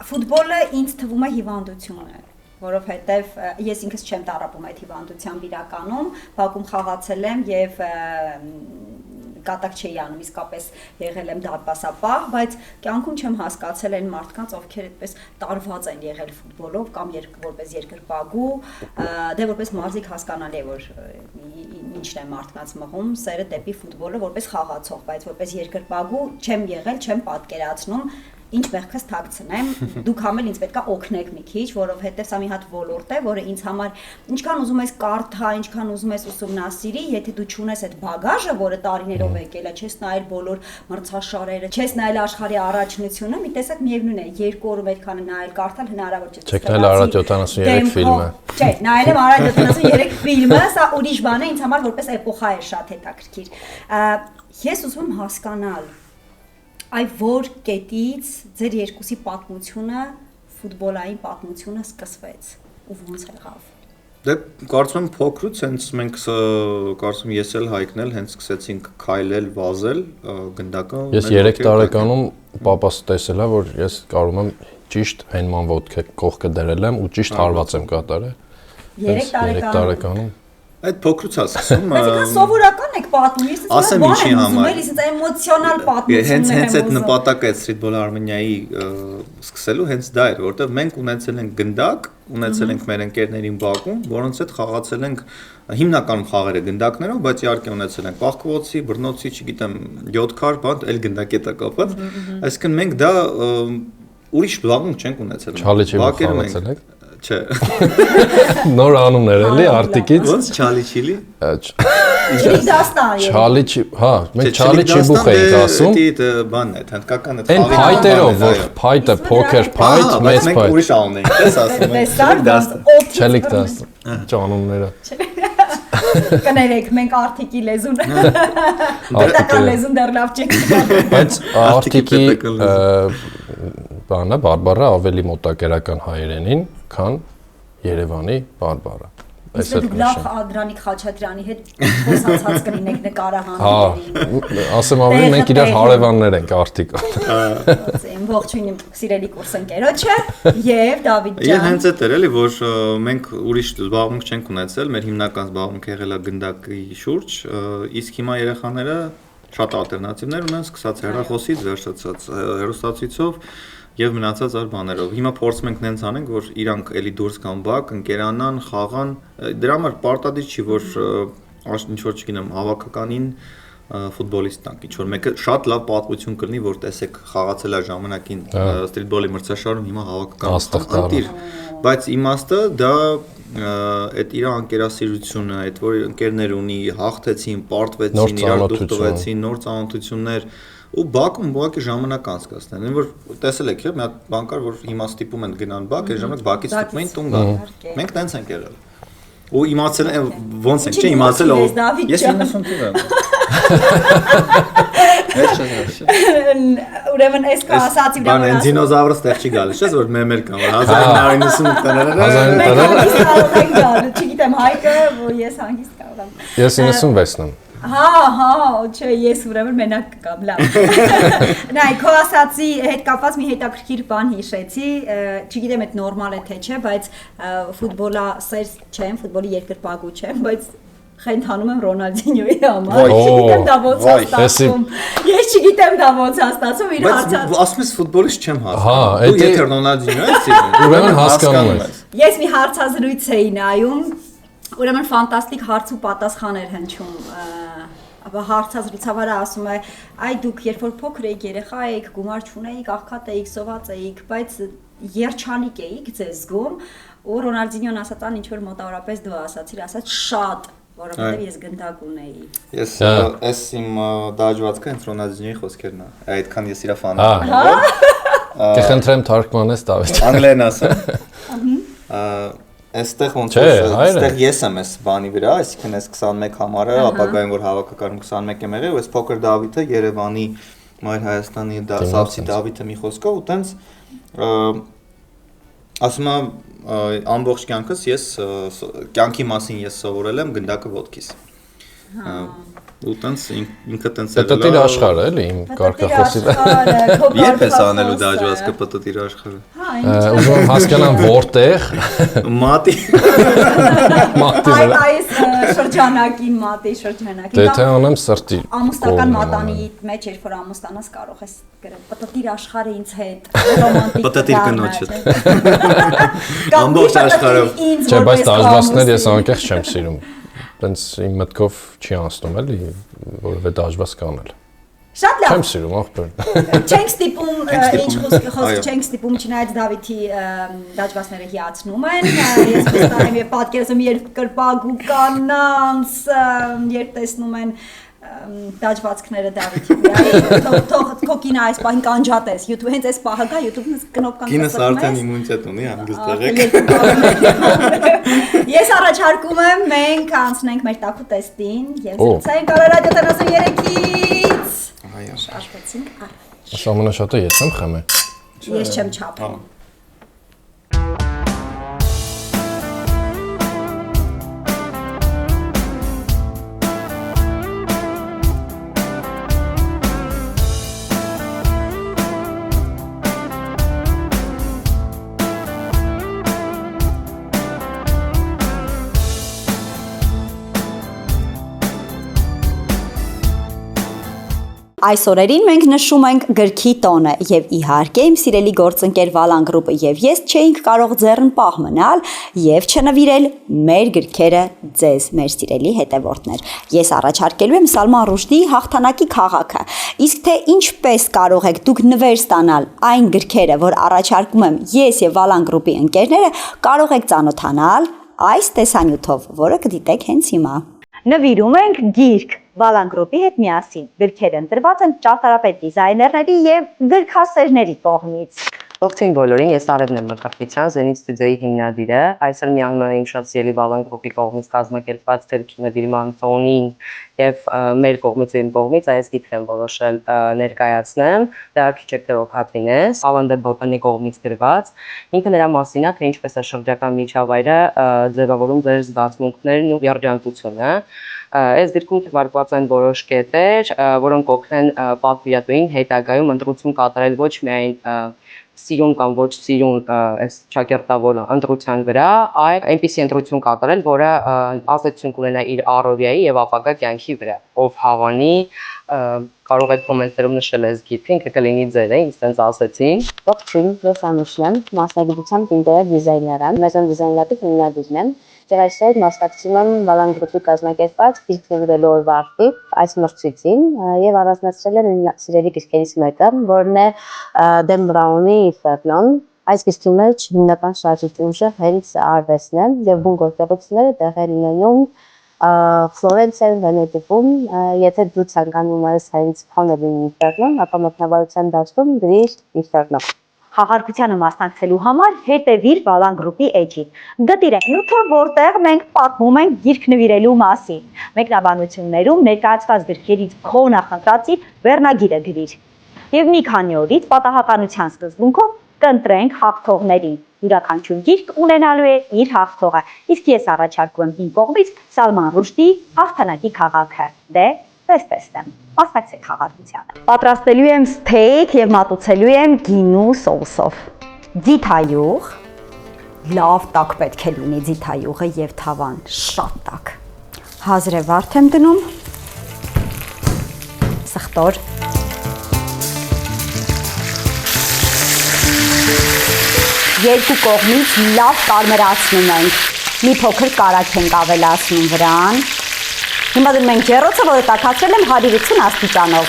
ֆուտբոլը ինձ թվում է հիվանդություն է, որովհետև ես ինքս չեմ տառապում այդ հիվանդությամբ իրականում, Բաքվում խաղացել եմ եւ կատակ չի անում, իսկապես եղել եմ դարպասապահ, բայց կյանքում չեմ հասկացել այն մարդկանց, ովքեր այդպես տարված են եղել ֆուտբոլով կամ որպես երկրպագու, դե որպես մարզիկ հասկանալի է, որ ինչն է մարդկանց մղում, սերը դեպի ֆուտբոլը որպես խաղացող, բայց որպես երկրպագու չեմ եղել, չեմ պատկերացնում ինչ մեղքս թաքցնեմ, դուք համել ինձ պետքա օգնեք մի քիչ, որովհետև սա մի հատ ոլորտ է, որը ինձ համար ինչքան ուզում ես կարդա, ինչքան ուզում ես ուսումնասիրի, եթե դու չունես այդ բագաժը, որը տարիներով եկել է, չես նայել բոլոր մրցաշարերը, չես նայել աշխարհի առաջնությունը, մի տեսակ միևնույն է, 2 օրում այդքան նայել, կարդալ հնարավոր չէ։ Չեք նայել Արարատ 73 ֆիլմը։ Չէ, նայել եմ Արարատ 73 ֆիլմը, սա ուրիշ բան է, ինձ համար որպես էպոխա է շատ հետաքրքիր։ Ես ուզում եմ հասկանալ այ որ կետից ձեր երկուսի պատմությունը ֆուտբոլային պատմությունը սկսվեց ու ոնց եղավ։ Դե կարծում եմ փոքրուց հենց մենք կարծում ես էլ Հայկն էլ հենց սկսեցինք քայլել, վազել գնդակը։ Ես 3 տարեկանում պապաս տեսել եմ, որ ես կարող եմ ճիշտ հենման ոտքը կողքը դրել եմ ու ճիշտ հարված եմ կատարել։ 3 տարեկանում։ Այդ փոքրուց է սկսում։ Բայց ինքն սովորական եք պատմում, ես ասեմ ինչի համար։ Ես էմոցիոնալ պատմություն Հենց այդ նպատակը այդ Streetball Armenia-ի սկսելու հենց դա էր, որովհետև մենք ունեցել ենք գնդակ, ունեցել ենք մեր ընկերներին Բաքվում, որոնց հետ խաղացել ենք հիմնականում խաղերը գնդակներով, բայց իհարկե ունեցել ենք պահկվոցի, բռնոցի, չգիտեմ, 7 քար, բան, էլ գնդակի հետ կապված։ Այսինքն մենք դա ուրիշ զբաղմունք չենք ունեցել։ Չալիչի խաղացել եք։ Չէ։ Նոր անուններ էլի արտիկից։ Ոնց չալիչիլի։ Չալիչի, հա, մենք չալիչի բուխ էինք ասում։ Դա բանն է, հնդկական է։ Այն փայտերով, որ փայտը փոքր փայտ, մեծ Մենք փայտ։ ուրիշ անուն ենք, ես ասում եմ։ Չելիք դաս։ Ճանունները։ Կներեք, մենք արտիկի լեզուն։ Պետական լեզուն դեռ լավ չենք։ Բայց արտիկի բանը բարբառը ավելի մոտակերական հայերենին, քան Երևանի բարբառը։ Այս դուք լավ Ադրանիկ Խաչատրյանի հետ խոսացած կլինեք նկարահանումներին։ Հա, ասեմ ավելի մենք իրար հարևաններ ենք արտիկը։ Իմ ողջույն իմ սիրելի կուրսընկերոջը եւ Դավիթ ջան։ Եվ հենց այդ էր էլի, որ մենք ուրիշ զբաղմունք չենք ունեցել, մեր հիմնական զբաղմունքը եղել է գնդակի շուրջ, իսկ հիմա երեխաները շատ ալտերնատիվներ ունեն, սկսած հեռախոսից, վերջացած հեռուստացույցով եւ մնացած այլ բաներով։ Հիմա փորձում ենք նենց անենք, որ իրանք էլի դուրս գան բակ, ընկերանան, խաղան։ Դրա համար պարտադիր չի, որ ինչ որ չգիտեմ, հավաքականին ֆուտբոլիստ տանք, ինչ որ մեկը շատ լավ պատմություն կլինի, որ տեսեք խաղացել է ժամանակին ստրիթբոլի մրցաշարում, հիմա հավաքական անտիր։ Բայց իմաստը դա այդ իր անկերասիրությունը, այդ որ ընկերներ ունի, հաղթեցին, պարտվեցին, իրար դուխ տվեցին, նոր ծանոթություններ ու Բաքում ուղղակի ժամանակ անցկացնել։ Այն որ տեսել եք, մի հատ բան կար, որ հիմա ստիպում են գնան Բաք, այդ ժամանակ Բաքից ստիպում էին տուն գան։ Մենք տենց ենք եղել։ Ու իմացել են ոնց ենք, չէ, իմացել ով։ Ես 90 թիվ եմ։ Ուրեմն այս կա ասացի վրա։ Բան դինոզավրը ստեղ չի գալիս, չէ՞, որ մեմեր կան, 1998 տները։ Չգիտեմ, Հայկը, որ ես հանգիստ կարող եմ։ Ես 96-ն եմ։ Հա, չէ, ես ուրեմն մենակ կգամ, լավ։ Նայ, քո ասացի հետ կապված մի հետաքրքիր բան հիշեցի, չգիտեմ այդ նորմալ է թե չէ, բայց ֆուտբոլա սեր չեմ, ֆուտբոլի երկրպագու չեմ, բայց խենթանում եմ Ռոնալդինյոյի համար։ Չգիտեմ դա ոնց է ստացվում։ Ես չգիտեմ դա ոնց է ստացվում, իր հարցած։ Բայց ասում ես ֆուտբոլիստ չեմ հասկանում։ Հա, դու եթե Ռոնալդինյո ես, ուրեմն հասկանում ես։ Ես մի հարցազրույց էի նայում, ուրեմն ֆանտաստիկ հարց ու պատասխան էր հնչում։ Ապա հարցազրույցավարը ասում է, այ դուք երբ որ փոքր էիք երեխա էիք, գումար չունեիք, աղքատ էիք, սոված էիք, բայց երջանիկ էիք ձեզ զգում, ու Ռոնալդինյոն ասաց, ինչ որ մոտավորապես դու ասացիր, ասաց շատ, որովհետև ես գնդակ ունեի։ Ես այս իմ դաջվածքը հենց Ռոնալդինյոյի խոսքերն է։ Այդքան ես իր ֆան եմ։ Կխնդրեմ թարգմանես Դավիթ։ Անգլերեն ասեմ։ Այստեղ ոնց այստեղ ես եմ այս բանի վրա, այսինքն այս 21 համարը, ապագայում որ հավաքականում 21 եմ եղել, ու այս փոքր Դավիթը Երևանի Մայր Հայաստանի Սավսի Դավիթը մի խոսքով ու տենց ասում եմ ամբողջ կյանքս ես կյանքի մասին ես սովորել եմ գնդակը ոտքիս։ Ու տենց ինքը տենց եղել է։ Պտտիր աշխարհը էլի իմ կարգախոսի։ Երբ ես անելու դաջվածքը պտտիր աշխարհը։ Ուզում եմ հասկանամ որտեղ։ Մատի։ Այս շրջանակին մատի շրջանակին։ Դե թե անեմ սրտի։ Ամուսնական մատանի մեջ երբ որ ամուսնանաս կարող ես գրել պտտիր աշխարհը ինձ հետ ռոմանտիկ։ Պտտիր կնոջը։ Ամբողջ աշխարհով։ Չէ, բայց դաջվածքներ ես անկեղծ չեմ սիրում։ Տենց իմ մտքով չի անցնում էլի, որովհետեւ դաջված կանել։ Շատ լավ։ Չեմ սիրում ախպեր։ Չենք ստիպում, ինչ խոսք չենք ստիպում, չնայած Դավիթի դաջվածները հիացնում են։ Ես վստահ եմ եւ պատկերացնում երկրպագու կանանց, երբ տեսնում են դաջվածքները Դավիթի վրա։ Թող քո կինը այս պահին կանջատես, YouTube հենց այս պահը գա, YouTube-ն կնոպկան կինս արդեն իմունիտետ ունի, հանգիստ եղեք։ Ես առաջարկում եմ մենք անցնենք մեր տաքու տեստին եւ զրուցենք Արարատ 73-ից։ Այո, շարժվեցինք առաջ։ Ամենաշատը ես եմ խմե։ Ես չեմ չափում։ Այս օրերին մենք նշում ենք գրքի տոնը եւ իհարկե իմ սիրելի գործընկեր Վալան գրուպը եւ ես չէինք կարող ձեռն պահ մնալ եւ չնվիրել մեր գրքերը ձեզ, մեր սիրելի հետևորդներ։ Ես առաջարկելու եմ Սալման Ռուշդիի Հաղթանակի քաղաքը։ Իսկ թե ինչպես կարող եք դուք նվեր ստանալ այն գրքերը, որ առաջարկում եմ ես եւ Վալան գրուպի ընկերները, կարող եք ծանոթանալ այս տեսանյութով, որը կդիտեք հենց հիմա։ Նվիրում ենք գիրք Վալան գրուպի հետ միասին։ Գրքերը ընտրված են ճարտարապետ դիզայներների եւ գրքասերների կողմից։ Ողջույն բոլորին, ես Արևն եմ Մկրտիչյան, Zenit Studio-ի հիմնադիրը։ Այսօր միանում եմ շատ սիրելի Վալան գրուպի կողմից կազմակերպված թերքիմների մանթոնին եւ մեր կողմից իմ կողմից այս գիրքն եմ որոշել ներկայացնեմ։ Դա Architecture of Happiness, Ավանդե Բոտանի կողմից գրված։ Ինքը նրա մասին է, թե ինչպես է շրջակա միջավայրը ձևավորում ձեր զգացմունքներն ու երջանկությունը։ Այս դեպքում թվարկված են որոշ կետեր, որոնք օգնեն պատվիրատուին հետագայում ընտրություն կատարել ոչ միայն սիրուն կամ ոչ սիրուն այս ճակերտավոր ընտրության վրա, այլ այնպիսի ընտրություն կատարել, որը ազդեցություն կունենա իր առօրյայի եւ ապագա կյանքի վրա։ Ով հավանի, կարող եք կոմենտներում նշել այս գիրքը, ինքը կլինի ձեր, ինձ ասեցին։ Ողջույն, ես Անուշն եմ, մասնագիտությամբ ինտերիեր դիզայներ եմ, մեծ դիզայներատիվ հիմնադիրն եմ։ Դեռ այսօր մասնակցում եմ Վալան գրուպի կազմակերպած գիրք նվիրելու օրվա այս մրցույթին եւ առանձնացրել եմ իմ սիրելի գրքերից մեկը, որն է Դեն Բրաունի Ինֆերնոն։ Այս գրքի մեջ հիմնական շարժիչը հենց արվեստն է եւ բուն գործողությունները տեղի ունենում Ֆլորենցիայում, Վենետիկում, եթե դու ցանկանում ես հենց փոնել Ինֆերնոն, ապա մեկնաբանության դաշտում գրիր Ինֆերնո։ Խաղարկությանը մասնակցելու համար հետևիր Վալան գրուպի էջին։ Դիտիրեք նյութը, որտեղ մենք պատմում ենք գիրք նվիրելու մասին։ Մեկնաբանություններում ներկայացված գրքերից քո նախընտրածի վերնագիրը գրիր։ Եվ մի քանի օրից պատահականության սկզբունքով կընտրենք հաղթողներին։ Յուրաքանչյուր գիրք ունենալու է իր հաղթողը։ Իսկ ես առաջարկում եմ իմ կողմից Սալման Ռուշդիի Հաղթանակի քաղաքը։ Դե տեսնեմ։ Մասնակցեք խաղարկությանը։ Պատրաստելու եմ սթեյք եւ մատուցելու եմ գինու սոուսով։ Ձիթայուղ, լավ տաք պետք է լինի ձիթայուղը եւ թավան շատ տաք։ Հազրե վարդ եմ դնում։ Սխտոր։ Երկու կողմից լավ կարմրացնում ենք։ Մի փոքր կարագ ենք ավելացնում վրան։ Հիմա դնում ենք ջեռոցը, որը տաքացրել եմ 180 աստիճանով։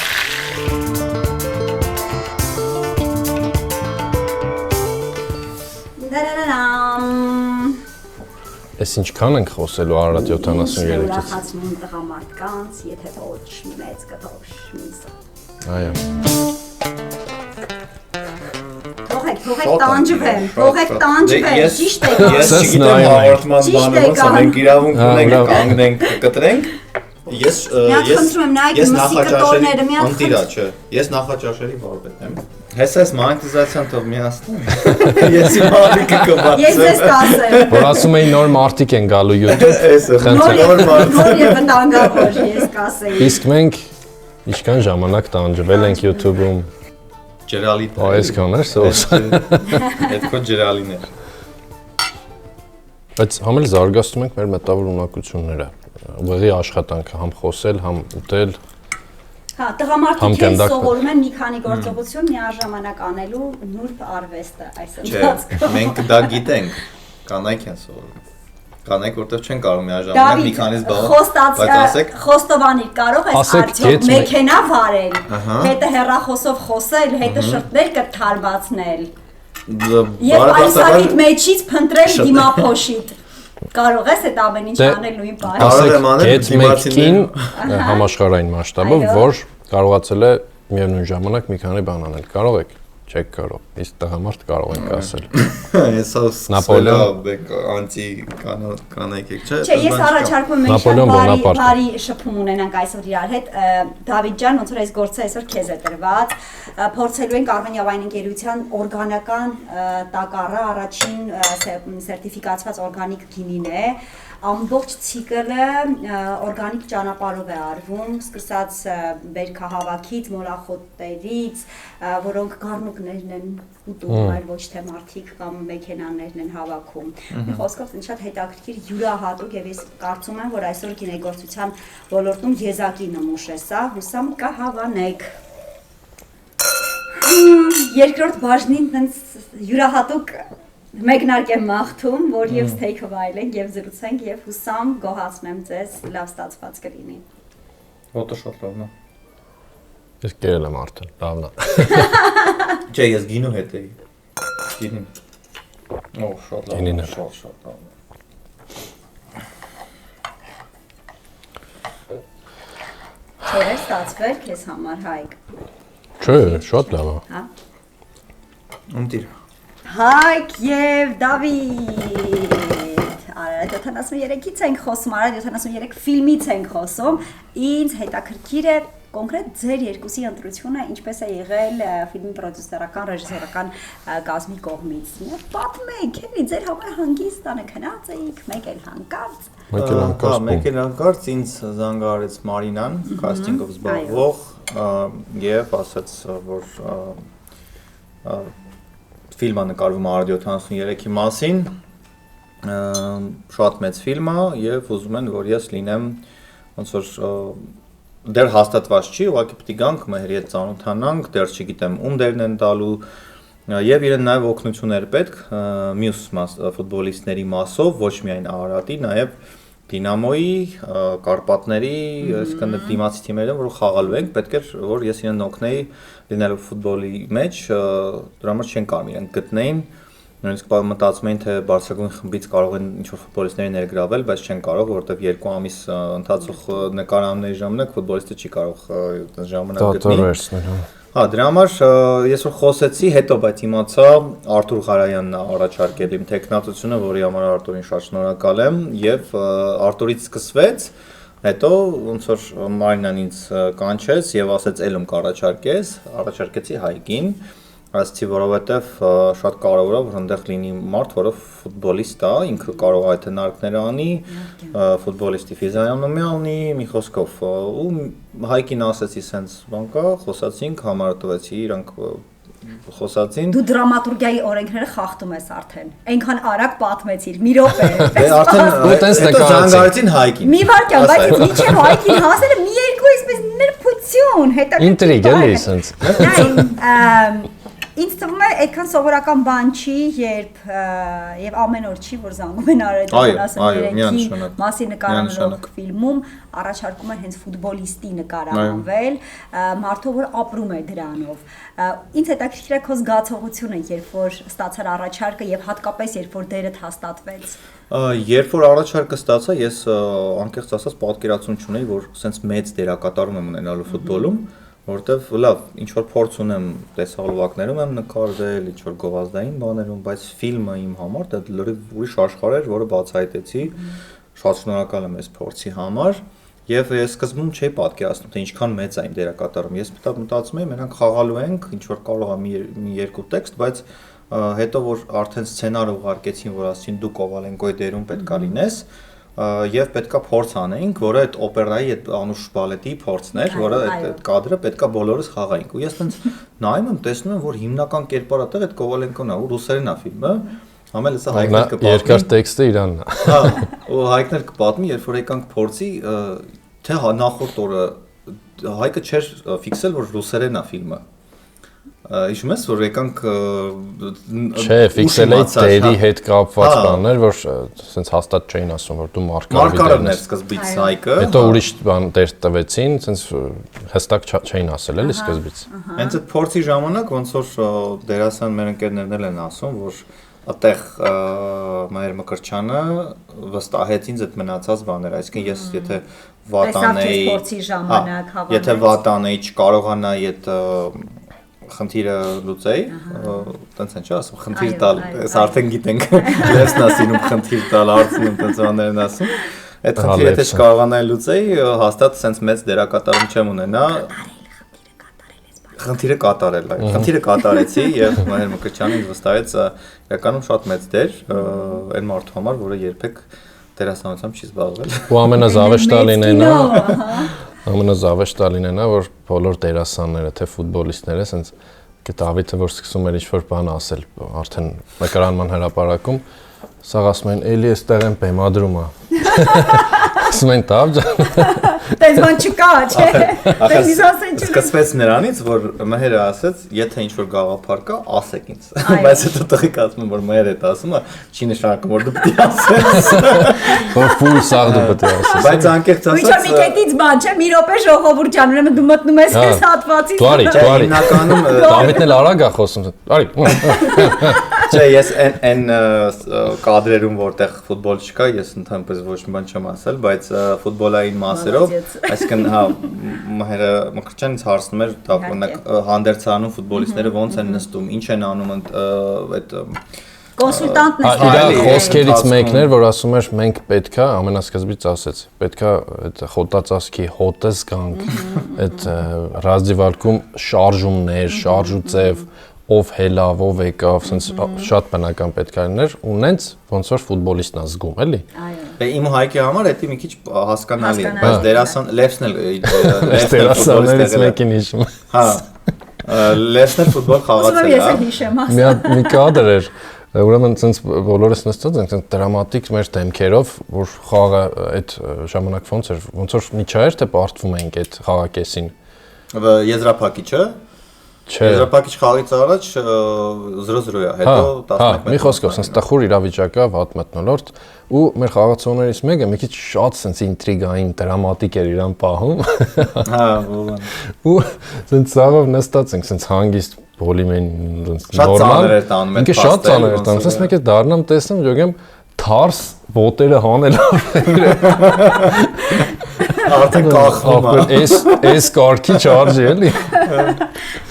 Այս ինչքան ենք խոսելու Արարատ 73-ից։ Ուրախացնում տղամարդկանց, եթե ոչ մեծ կտոր միսը։ Այո։ Թողեք տանջվեմ, թողեք տանջվեմ, ճիշտ եք։ Ես չգիտեմ հաղորդման բանը ոնց է, մենք իրավունք ունենք կանգնենք, կտրենք։ Ես նախաճաշերի անտիրա չէ։ Ես նախաճաշերի վարպետն եմ։ Հեսես մոնետիզացիան թող միացնեմ։ Ես իմ ալիքը կբացեմ։ Ես ես կասեմ։ Որ ասում էին նոր մարտիկ են գալու YouTube։ Նոր եւ վտանգավոր ես կասեի։ Իսկ մենք ինչքան ժամանակ տանջվել ենք YouTube-ում։ Ջրալի։ Այսքան էր սոս։ Այդ քո ջրալին էր։ Բայց համ էլ զարգացնում ենք մեր մտավոր ունակությունները։ Ուղղի աշխատանքը, համ խոսել, համ ուտել։ Հա, տղամարդիկ ես սովորում են մի քանի գործողություն միաժամանակ անելու նուրբ արվեստը այս ընթացքում։ Մենք դա գիտենք, կանայք են սովորում։ Կանայք որտեղ չեն կարող միաժամանակ մի քանից բաղ, խոստովանիր, կարող ես արդյոք մեքենա վարել, հետը հեռախոսով խոսել, հետը շրթներ կթարմացնել։ Եվ այսակիդ մեջից փնտրել դիմափոշիտ։ Կարող ես այդ ամեն ինչ անել նույն բանը։ Կարող եմ անել դիմացին համաշխարհային մասշտաբով, որ կարողացել է միևնույն ժամանակ մի քանի բան անել։ Կարող եք, չեք կարող։ Իսկ տղամարդ կարող ենք ասել։ Ես Նապոլեոն անտի կանայք եք, չէ՞։ Չէ, ես առաջարկում եմ մենք բարի շփում ունենանք այսօր իրար հետ։ Դավիթ ջան, ոնց որ այս գործը այսօր քեզ է տրված։ Փորձելու ենք Արմենիա վայն ընկերության օրգանական տակառը առաջին սերտիֆիկացված օրգանիկ գինին է։ Ամբողջ ցիկլը օրգանիկ ճանապարհով է արվում, սկսած բերքահավաքից, մոլախոտերից, որոնք գառնուկներն են ուտում, այլ ոչ թե մարդիկ կամ մեքենաներն են հավաքում։ Մի խոսքով շատ հետաքրքիր յուրահատուկ եւ ես կարծում եմ, որ այսօր գինեգործության ոլորտում եզակի նմուշ է սա, հուսամ կհավանեք։ Երկրորդ բաժնին տենց յուրահատուկ մեկնարկ եմ մաղթում, որ եւ steak-ը վայելենք եւ զրուցենք եւ հուսամ գոհացնեմ ձեզ լավ ստացված կլինի։ Ոտը շատ լավն է։ Ես կերել եմ արդեն, լավն է։ Չէ, ես գինու հետ էի։ Գինին։ Օ, շատ լավ։ Շատ լավ։ Չէ, ստացվել քեզ համար Հայկ։ Չէ, շատ լավ է։ Հա։ Ընտիր։ Հայկ եւ Դավիթ։ Արա 73-ից ենք խոսում, արա 73 ֆիլմից ենք խոսում։ Ինձ հետաքրքիր է կոնկրետ ձեր երկուսի ընտրությունը ինչպես է եղել ֆիլմի պրոդյուսերական, ռեժիսորական կազմի կողմից։ Պատմեք, էլի ձեր համար հանգիստ տանը քնած էիք, մեկ էլ հանկարծ։ Մեկ էլ հանկարծ ինձ զանգահարեց Մարինան, կաստինգով զբաղվող, եւ ասաց, որ ֆիլմը նկարվում է Արդիո 73-ի մասին, շատ մեծ ֆիլմ է եւ ուզում են, որ ես լինեմ ոնց որ դեռ հաստատված չի, ուղղակի պիտի գանք մեր հետ ծանոթանանք, դեռ չգիտեմ ում դերն են տալու եւ իրեն նաեւ օգնություններ պետք մյուս ֆուտբոլիստների մասով, ոչ միայն Արարատի, նաեւ Դինամոյի, Կարպատների, այսինքն դիմացի թիմերին, որ խաղալու ենք, պետք էր որ ես իրեն օգնեի լինելու ֆուտբոլի մեջ, դրա համար չեն կարող իրեն գտնեին, նույնիսկ մտածում էին թե բարձրագույն խմբից կարող են ինչ-որ ֆուտբոլիստների ներգրավել, բայց չեն կարող, որովհետև 2 ամիս ընթացող նկարանների ժամանակ ֆուտբոլիստը չի կարող ժամանակ գտնի։ Հա, դրա համար ես որ խոսեցի, հետո բայց իմացա Արթուր Ղարայանն առաջարկել իմ տեխնատությունը, որի համար Արթուրին շատ շնորհակալ եմ, եւ Արթուրից սկսվեց, հետո ոնց որ Մարինան ինձ կանչեց եւ ասեց ելում կառաջարկես, առաջարկեցի Հայկին, ասացի, որովհետեւ շատ կարեւոր է, որ այնտեղ լինի մարդ, որը ֆուտբոլիստ է, ինքը կարող է այդ հնարքները անի, ֆուտբոլիստի ֆիզիոնոմիա ունի, մի խոսքով, ու Հայկին ասեցի սենց բան կա, խոսացինք, համարը տվեցի, իրանք խոսացին։ Դու դրամատուրգիայի օրենքները խախտում ես արդեն։ Այնքան արագ պատմեցիր, մի րոպե։ Դե արդեն հետո զանգարեցին Հայկին։ Մի վարքյան, բայց ես միջև Հայկին հասել եմ մի երկու այսպես նրբություն, հետաքրքիր։ Ինտրիգ էլի սենց։ Ինձ թվում է այդքան սովորական բան չի, երբ եւ ամեն օր չի, որ զանգում են Արարատի մասի նկարանալով ֆիլմում առաջարկում են հենց ֆուտբոլիստի նկարանվել, մարդը որ ապրում է դրանով։ Ինձ հետաքրքիր է քո զգացողությունը, երբ որ ստացար առաջարկը եւ հատկապես երբ որ դերդ հաստատվեց։ Երբ որ առաջարկը ստացա, ես անկեղծ ասած պատկերացում չունեի, որ սենց մեծ դերակատարում եմ ունենալու ֆուտբոլում, որտեվ լավ, ինչ որ փորձ ունեմ տեսահոլովակներում եմ նկարվել, ինչ որ գովազդային բաներում, բայց ֆիլմը իմ համար դա լրիվ ուրիշ աշխարհ էր, որը բացահայտեցի, շատ շնորհակալ եմ այս փորձի համար, եւ ես սկզբում չէի պատկերացնում, թե ինչքան մեծ է իմ դերակատարում, ես մտածում էի, մենակ խաղալու ենք, ինչ որ կարող է մի երկու տեքստ, բայց հետո որ արդեն սցենարը ուղարկեցին, որ ասին դու Կովալենկոյի դերում պետքա լինես, եւ պետքա փորձ անեինք, որը այդ օպերայի այդ Անուշ Բալետի փորձն էր, որը այդ կադրը պետքա բոլորս խաղայինք։ Ու ես տենց նայում եմ, տեսնում եմ, որ հիմնական կերպարը տեղ այդ Կովալենկոն է, ու ռուսերեն է ֆիլմը, համել էսա Հայկներ կպատմի։ Երկար տեքստը իրանն է։ Հա, ու Հայկներ կպատմի, երբ որ եկանք փորձի, թե նախորդ օրը Հայկը չէր ֆիքսել, որ ռուսերեն է ֆիլմը։ Իշում ես, որ եկանք չէ, ֆիքսել էի դերի հետ կապված բաներ, որ սենց հաստատ չէին ասում, որ դու Մարկարովն էր սկզբից Հայկը։ Հետո ուրիշ բան դեր տվեցին, սենց հստակ չէին ասել էլի սկզբից։ Հենց այդ փորձի ժամանակ ոնց որ դերասան մեր ընկերներն են ասում, որ այդտեղ Մայր Մկրչյանը վստահեց ինձ այդ մնացած բաները, այսինքն ես եթե վատանեի, եթե վատանեի չկարողանայի այդ խնդիրը լուծեի, տենց են չէ ասում, խնդիր տալ, ես արդեն գիտենք, լեսն ասինում խնդիր տալ, հարցնում տենց բաներն ասում, այդ խնդիրը եթե չկարողանայի լուծեի, հաստատ սենց մեծ դերակատարում չեմ ունենա, խնդիրը կատարել, խնդիրը կատարեցի եւ Մայր Մկրչյանը ինձ վստահեց իրականում շատ մեծ դեր այն մարդու համար, որը երբեք դերասանությամբ չի զբաղվել։ Ու ամենազավեշտա լինենա, որ բոլոր դերասանները, թե ֆուտբոլիստները, սենց Դավիթը որ սկսում էր ինչ-որ բան ասել, արդեն նկարանման հրապարակում, սաղ ասում են, էլի էստեղ են բեմադրում է։ Ասում են տավ ջան։ Դες բան չկա, չէ։ Դες ասեն չէ։ Սկսվեց նրանից, որ մհերը ասեց, եթե ինչ-որ գաղափար կա, ասեք ինձ։ Բայց հետո տղիկ ասում են, որ մհերը դա ասում է, չի նշանակում, որ դու պետք է ասես։ Որ ֆուլ սաղ դու պետք է ասես։ Բայց անկեղծ ասած, Ույչա մի կետից բան չէ, մի րոպե ժողովուրդ ջան, ուրեմն դու մտնում ես այս հատվածից։ Դարի։ հիմնականում Դավիթն էլ արագ է խոսում։ Արի։ Չէ, ես այն կադրերում, որտեղ ֆուտբոլ չկա, ես ընդհանրապես ոչ մի բան չեմ ասել, բայց ֆուտբոլային մասերով, այսինքն հա մհերը մկրտչյանից հարցնում էր, դա օրինակ հանդերձանում ֆուտբոլիստները ոնց են նստում, ինչ են անում այդ Կոնսուլտանտն է։ Իր խոսքերից մեկն էր, որ ասում էր մենք պետքա ամենասկզբից ասեց, պետքա այդ խոտածածկի հոտը զգանք, այդ ռազդիվալքում շարժումներ, շարժուծև, ով հելավ, ով եկավ, ասենց շատ բնական պետք է լիներ, ու նենց ոնց որ ֆուտբոլիստն է զգում, էլի։ Իմ հայկի համար դա մի քիչ հասկանալի է, բայց դերասան Լևսն էլ Դերասաններից մեկին հիշում։ Հա։ Լևսն էլ ֆուտբոլ խաղացել է։ Ես էլ հիշեմ, հա։ Մի կադր էր, ուրեմն ցենց բոլորս նստած ենք, ցենց դրամատիկ մեր դեմքերով, որ խաղը այդ ժամանակ ոնց որ միջա էր, թե պարտվում ենք այդ խաղակեսին։ Եզրափակի, չէ։ Չէ։ Եզրափակիչ խաղից առաջ 0-0 է, հետո 11 Հա, մի խոսքով, ցենց տխուր իրավիճակ է, վատ մթնոլորտ, ու մեր խաղացողներից մեկը մի քիչ շատ ցենց ինտրիգային, դրամատիկ էր իրան պահում։ Հա, ո՞վ։ Ու ցենց ցավով նստած ենք, ցենց հանգիստ բոլիմեն Շատ ծանր էր տանում այդ փաստերը։ Ինքը շատ ծանր էր տանում, ցենց մեկ է դառնամ տեսնում, յոգեմ թարս ոտերը հանել արդեն կախվում է։ Էս կարգի չարժի էլի։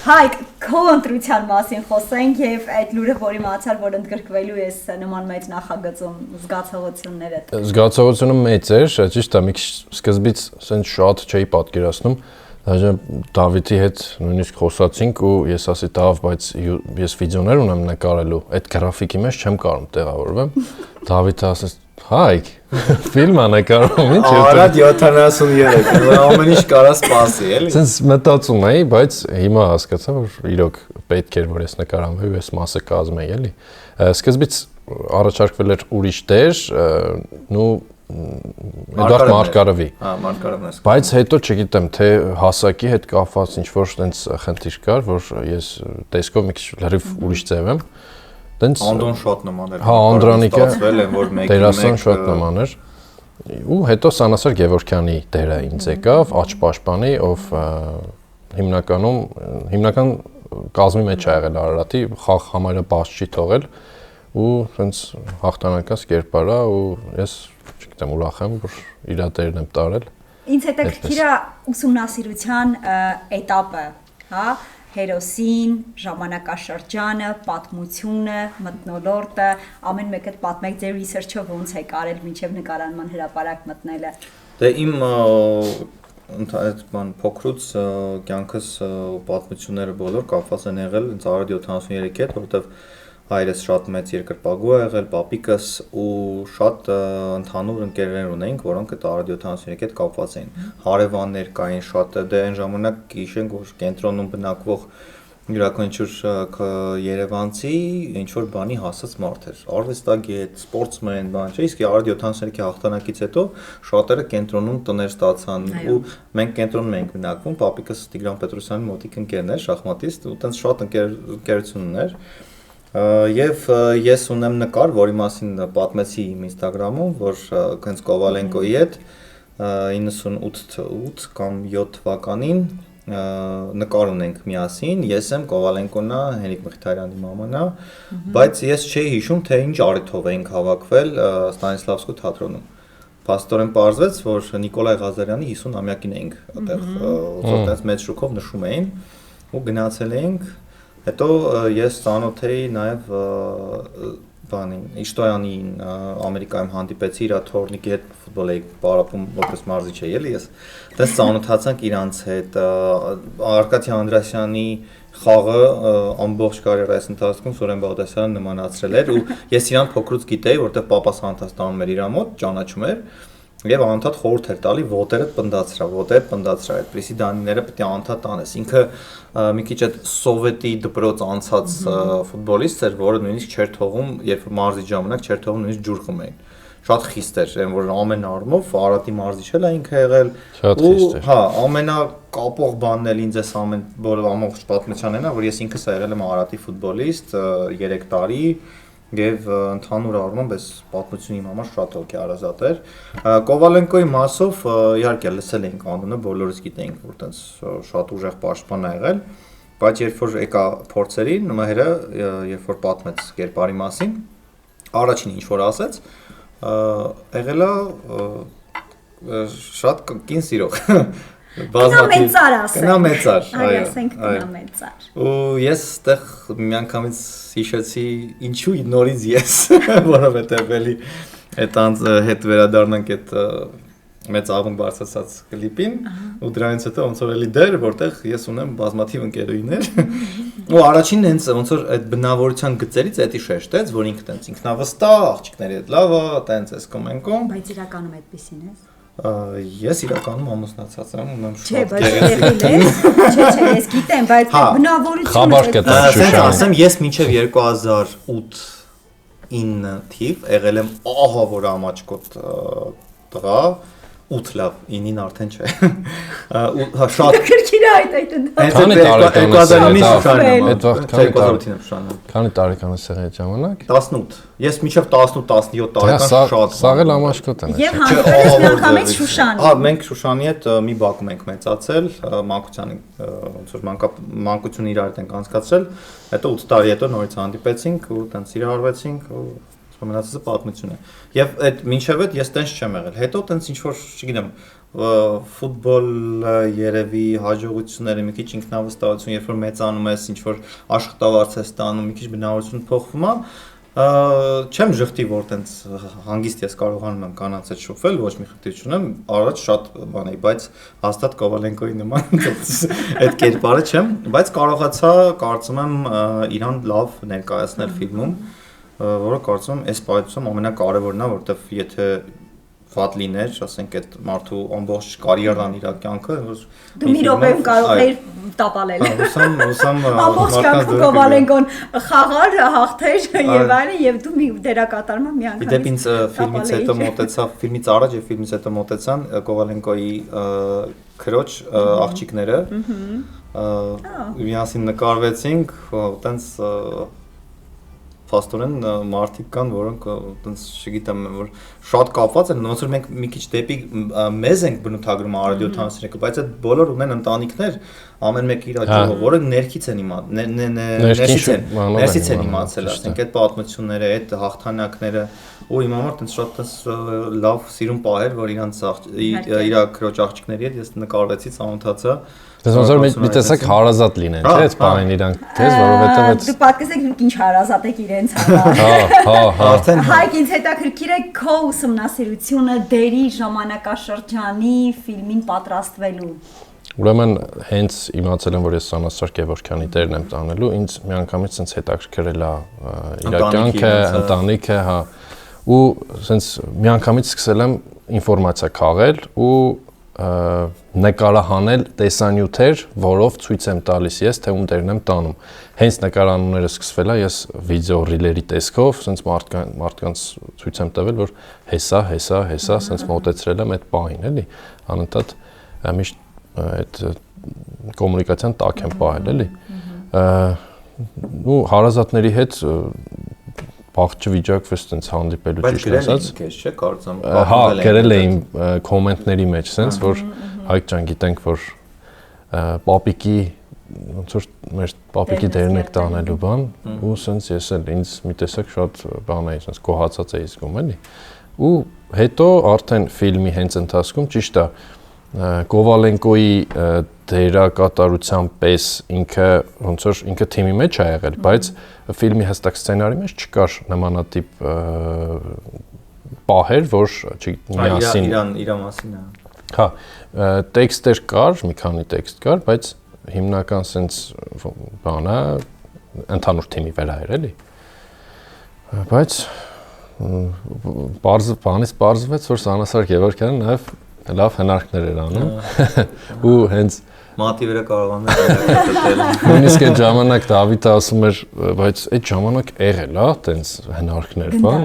Հայկ, քո ընտրության մասին խոսենք եւ այդ լուրը, որի մացար, որ ընդգրկվելու ես նման մեծ նախագծում զգացողությունները։ Զգացողությունը մեծ էր, ճիշտ է, մի քիչ սկզբից ասեն շատ չէի պատկերացնում։ Դաժե Դավիթի հետ նույնիսկ խոսացինք ու ես ասի տավ, բայց ես վիդեոներ ունեմ նկարելու, այդ գրաֆիկի մեջ չեմ կարող տեղավորվեմ։ Դավիթը ասեց. «Հայք, ֆիլմ է նկարում, ինչ է»։ Արադ 73, ամեն ինչ կարա սպասի, էլի։ Սենց մտածում էի, բայց հիմա հասկացա, որ իրոք պետք էր, որ ես նկարանվեի ու ես մասը կազմեի, էլի։ Սկզբից առաջարկվել էր ուրիշ դեր, նու Էդվարդ Մարկարովի։ Հա, Մարկարովն է։ Բայց հետո չգիտեմ, թե հասակի հետ կապված ինչ-որ տենց խնդիր կար, որ ես տեսքով մի քիչ լրիվ ուրիշ ձև եմ։ Տենց Անդոն շատ նման էր։ Հա, Անդրանիկը ստացվել է, որ մեկի դերասան շատ նման էր։ Ու հետո Սանասար Գևորգյանի դերը ինձ եկավ, աչպաշտպանի, ով հիմնական կազմի մեջ ա եղել Արարատի, խաղ համարը բաց չի թողել ու տենց հաղթանակած կերպարա ու ես չգիտեմ ուրախ եմ, որ իր դերն եմ տարել։ Ինձ հետաքրքիր է ուսումնասիրության էտապը, հա, հերոսին, ժամանակաշրջանը, պատմությունը, մթնոլորտը, ամեն մեկը պատմեք ձեր research-ը ոնց եք արել մինչև նկարանման հրապարակ մտնելը։ Դե իմ այդ բան փոքրուց կյանքս պատմությունները բոլոր կապված են եղել ինձ Արարատ 73 հետ, որովհետև հայրս շատ մեծ երկրպագու է եղել, պապիկս ու շատ ընդհանուր ընկերներ ունեինք, որոնք այդ Արարատ 73 հետ կապված էին։ Հարևաններ կային շատ, դե այն ժամանակ գիշենք, որ կենտրոնում բնակվող յուրաքանչյուր երևանցի ինչ-որ բանի հասած մարդ էր, արվեստագետ, սպորտսմեն, բան չէ, իսկ Արարատ 73-ի հաղթանակից հետո շատերը կենտրոնում տներ ստացան ու մենք կենտրոնում էինք բնակվում, պապիկս Տիգրան Պետրոսյանի մոտիկ ընկերն էր, շախմատիստ, ու տենց շատ ընկերություն ուներ։ Եվ ես ունեմ նկար, որի մասին պատմեցի իմ Instagram-ում, որ հենց Կովալենկոյի հետ 98 կամ 7 թվականին նկար ունենք միասին, ես եմ Կովալենկոն է, Հենրիկ Մխիթարյանի մաման է, բայց ես չէի հիշում, թե ինչ առիթով էինք հավաքվել Ստանիսլավսկու թատրոնում։ Փաստորեն պարզվեց, որ Նիկոլայ Ղազարյանի 50-ամյակին էինք այդտեղ, որտեղ մեծ շուկով նշում էին ու գնացել էինք։ Հետո ես ծանոթ էի նաև բանին, Իշտոյանին Ամերիկայում հանդիպեցի իր թորնիկի հետ ֆուտբոլ էի պարապում, որպես մարզիչ էի, էլի ես։ Դες ծանոթացանք իրանց հետ, Արկադի Անդրասյանի խաղը ամբողջ կարիերայիս ընթացքում Սուրեն Բաղդասարյանը նմանացրել էր ու ես իրան փոքրուց գիտեի, որտեղ պապաս հանդաստանում էր իր մոտ, ճանաչում էր եւ անընդհատ խորհուրդ էր տալի ոտերը պնդացրա, այդպիսի դանիները պետք է անընդհատ անես։ Ինքը մի քիչ այդ սովետի դպրոց անցած ֆուտբոլիստ էր, որը նույնիսկ չէր թողում, երբ մարզի ժամանակ չէր թողում նույնիսկ ջուր խմեին։ շատ խիստ էր, այն որ ամեն առումով Արարատի մարզիչ էլ է ինքը եղել։ Շատ խիստ էր։ Հա, ամենակապող բանն էլ ինձ էս բոլոր ամբողջ պատմությանն է, որ ես ինքս եղել եմ Արարատի ֆուտբոլիստ 3 տարի եւ ընդհանուր առումով այս պատմությունը իմ համար շատ օքի հարազատ էր։ Կովալենկոյի մասով իհարկե լսել էինք անունը, բոլորս գիտեինք, որ տենց շատ ուժեղ պաշտպան է եղել, բայց երբ որ եկա փորձերին, մհերը երբ որ պատմեց կերպարի մասին, առաջին ինչ որ ասեց, եղել է շատ կին սիրող։ Կնամեծար ասենք։ Կնամեծար, այո, ասենք կնամեծար։ Ու ես այդտեղ միանգամից հիշեցի ինչու նորից ես, որովհետև էլի այդ հետ վերադառնանք այդ մեծ աղմուկ բարձրացած կլիպին ու դրանից հետո ոնց որ էլի դեր, որտեղ ես ունեմ բազմաթիվ ընկերուհիներ ու առաջին հենց ոնց որ այդ բնավորության գծերից էդի շեշտեց, որ ինքը տենց ինքնավստահ, աղջիկների հետ լավ է, տենց էս կոմենկոմ։ Բայց իրականում այդպեսին է։ Ես իրականում ամուսնացած եմ, ունեմ Չէ, շատ բայց եղել է։ Չէ, ես գիտեմ, բայց բնավորությունը Խաբար կտա Շուշան։ ասեմ, ես մինչև 2008-9 թիվ եղել եմ ահա որ ամաչկոտ տղա, 8 լավ, 9-ին արդեն չէ։ Հա շատ քրքիր այդ Քանի տարեկան ես այդ Քանի տարեկան ես եղել այդ ժամանակ։ 18։ Ես մինչև 18-17 տարեկան շատ Սաղ էլ ամաչկոտ են։ Եվ հանդիպել միանգամից Շուշանի։ Հա, մենք Շուշանի հետ մի բակում ենք մեծացել, մանկության ոնց որ մանկությունը իրար հետ ենք անցկացրել, հետո 8 տարի հետո նորից հանդիպեցինք ու տենց իրարվեցինք ու մնացածը պատմություն է։ Եվ այդ մինչև այդ ես տենց չեմ եղել։ Հետո տենց ինչ որ, չգիտեմ, ֆուտբոլը երևի հաջողությունները մի քիչ ինքնավստահություն, երբ որ մեծանում ես, ինչ որ աշխատավարձ ես ստանում, մի քիչ բնավորությունը փոխվում է, չեմ ժխտի, որ տենց հանգիստ ես կարողանում եմ կանանց հետ շփվել, ոչ մի խնդիր չունեմ, առաջ շատ բան էի, բայց հաստատ Կովալենկոյի նման այդ կերպարը չեմ, բայց կարողացա, կարծում եմ, իրան լավ ներկայացնել ֆիլմում, որը կարծում եմ այս պայծում ամենակարևորն է, որովհետև եթե վատ լիներ, ասենք այդ մարդու ամբողջ կարիերան իր կյանքը, դու մի րոպեում կարող ես տապալել։ Ուսամ ամբողջ կյանքը Կովալենկոն խաղար, հաղթեր եւ այլն եւ դու մի դերակատարում մի անգամ։ Դեպ ինձ ֆիլմից հետո մոտեցավ, ֆիլմից առաջ եւ ֆիլմից հետո մոտեցան Կովալենկոյի քրոջ աղջիկները։ Միասին նկարվեցինք, տենց Փաստորեն մարդիկ կան, որոնք այտենց չգիտեմ, որ շատ կապված են, ոնց որ մենք մի քիչ դեպի մեզ ենք բնութագրում Արարատի 73-ը, բայց այդ բոլոր ունեն ընտանիքներ, ամեն մեկը իր աջողը, որը ներքից են ներսից են իմացել, ասենք այդ պատմությունները, այդ հաղթանակները, ու իմ համար այտենց շատ լավ սիրուն պահ էր, որ իր քրոջ աղջիկների հետ ես նկարվեցի, ծանոթացա։ Դες ոնց որ մի տեսակ հարազատ լինեն, չէ՞, այդ բանին իրանք, քեզ, որովհետև այդ Դու պատկերացեք դուք ինչ հարազատ եք իրենց համար։ Հա։ Հայք ինձ հետաքրքիր է քո ուսումնասիրությունը դերի ժամանակաշրջանի ֆիլմին պատրաստվելու։ Ուրեմն հենց իմացել եմ, որ ես Սանասար Գևորգյանի դերն եմ տանելու, ինձ միանգամից sense հետաքրքրել է իր կյանքը, ընտանիքը, հա։ Ու sense միանգամից սկսել եմ ինֆորմացիա քաղել ու նկարահանել տեսանյութեր, որով ցույց եմ տալիս ես, թե ում դերն եմ տանում։ Հենց նկարանունները սկսվել է, ես վիդեո ռիլերի տեսքով, sense մարդկանց ցույց եմ տվել, որ հեսա, sense մոտեցրել եմ այդ պահին, էլի, անընդհատ միշտ այդ կոմունիկացիան տակ եմ պահել, էլի։ Ու հարազատների հետ բաղ չվիճակվեց տենց հանդիպելու ճիշտ ասած։ Բայց գրել չէ, կարծեմ։ Հա, գրել էին կոմենտների մեջ, sense որ Հայկ ջան, գիտենք, որ պապիկի ոնց որ մեր պապիկի դերն եք տանելու բան, ու sense ես էլ ինձ մի տեսակ շատ բան էի, sense գոհացած էի զգում, էլի։ Ու հետո արդեն ֆիլմի հենց ընթացքում ճիշտ է Կովալենկոյի դերակատարության պես ինքը ոնց որ ինքը թիմի մեջ է եղել, բայց ֆիլմի հստակ սցենարի մեջ չկար նմանատիպ պահեր, որ միասին իր մասին է։ Հա, տեքստեր կար, մի քանի տեքստ կար, բայց հիմնական sense բանը ընդհանուր թիմի վրա էր, էլի։ Բայց բանից պարզվեց, որ Սանասար Գևորգյանը նաև լավ հնարքներ էր անում ու հենց մատի վրա կարողանում էր նույնիսկ այդ ժամանակ Դավիթը ասում էր, բայց այդ ժամանակ եղել է տենց հնարքներ, բան,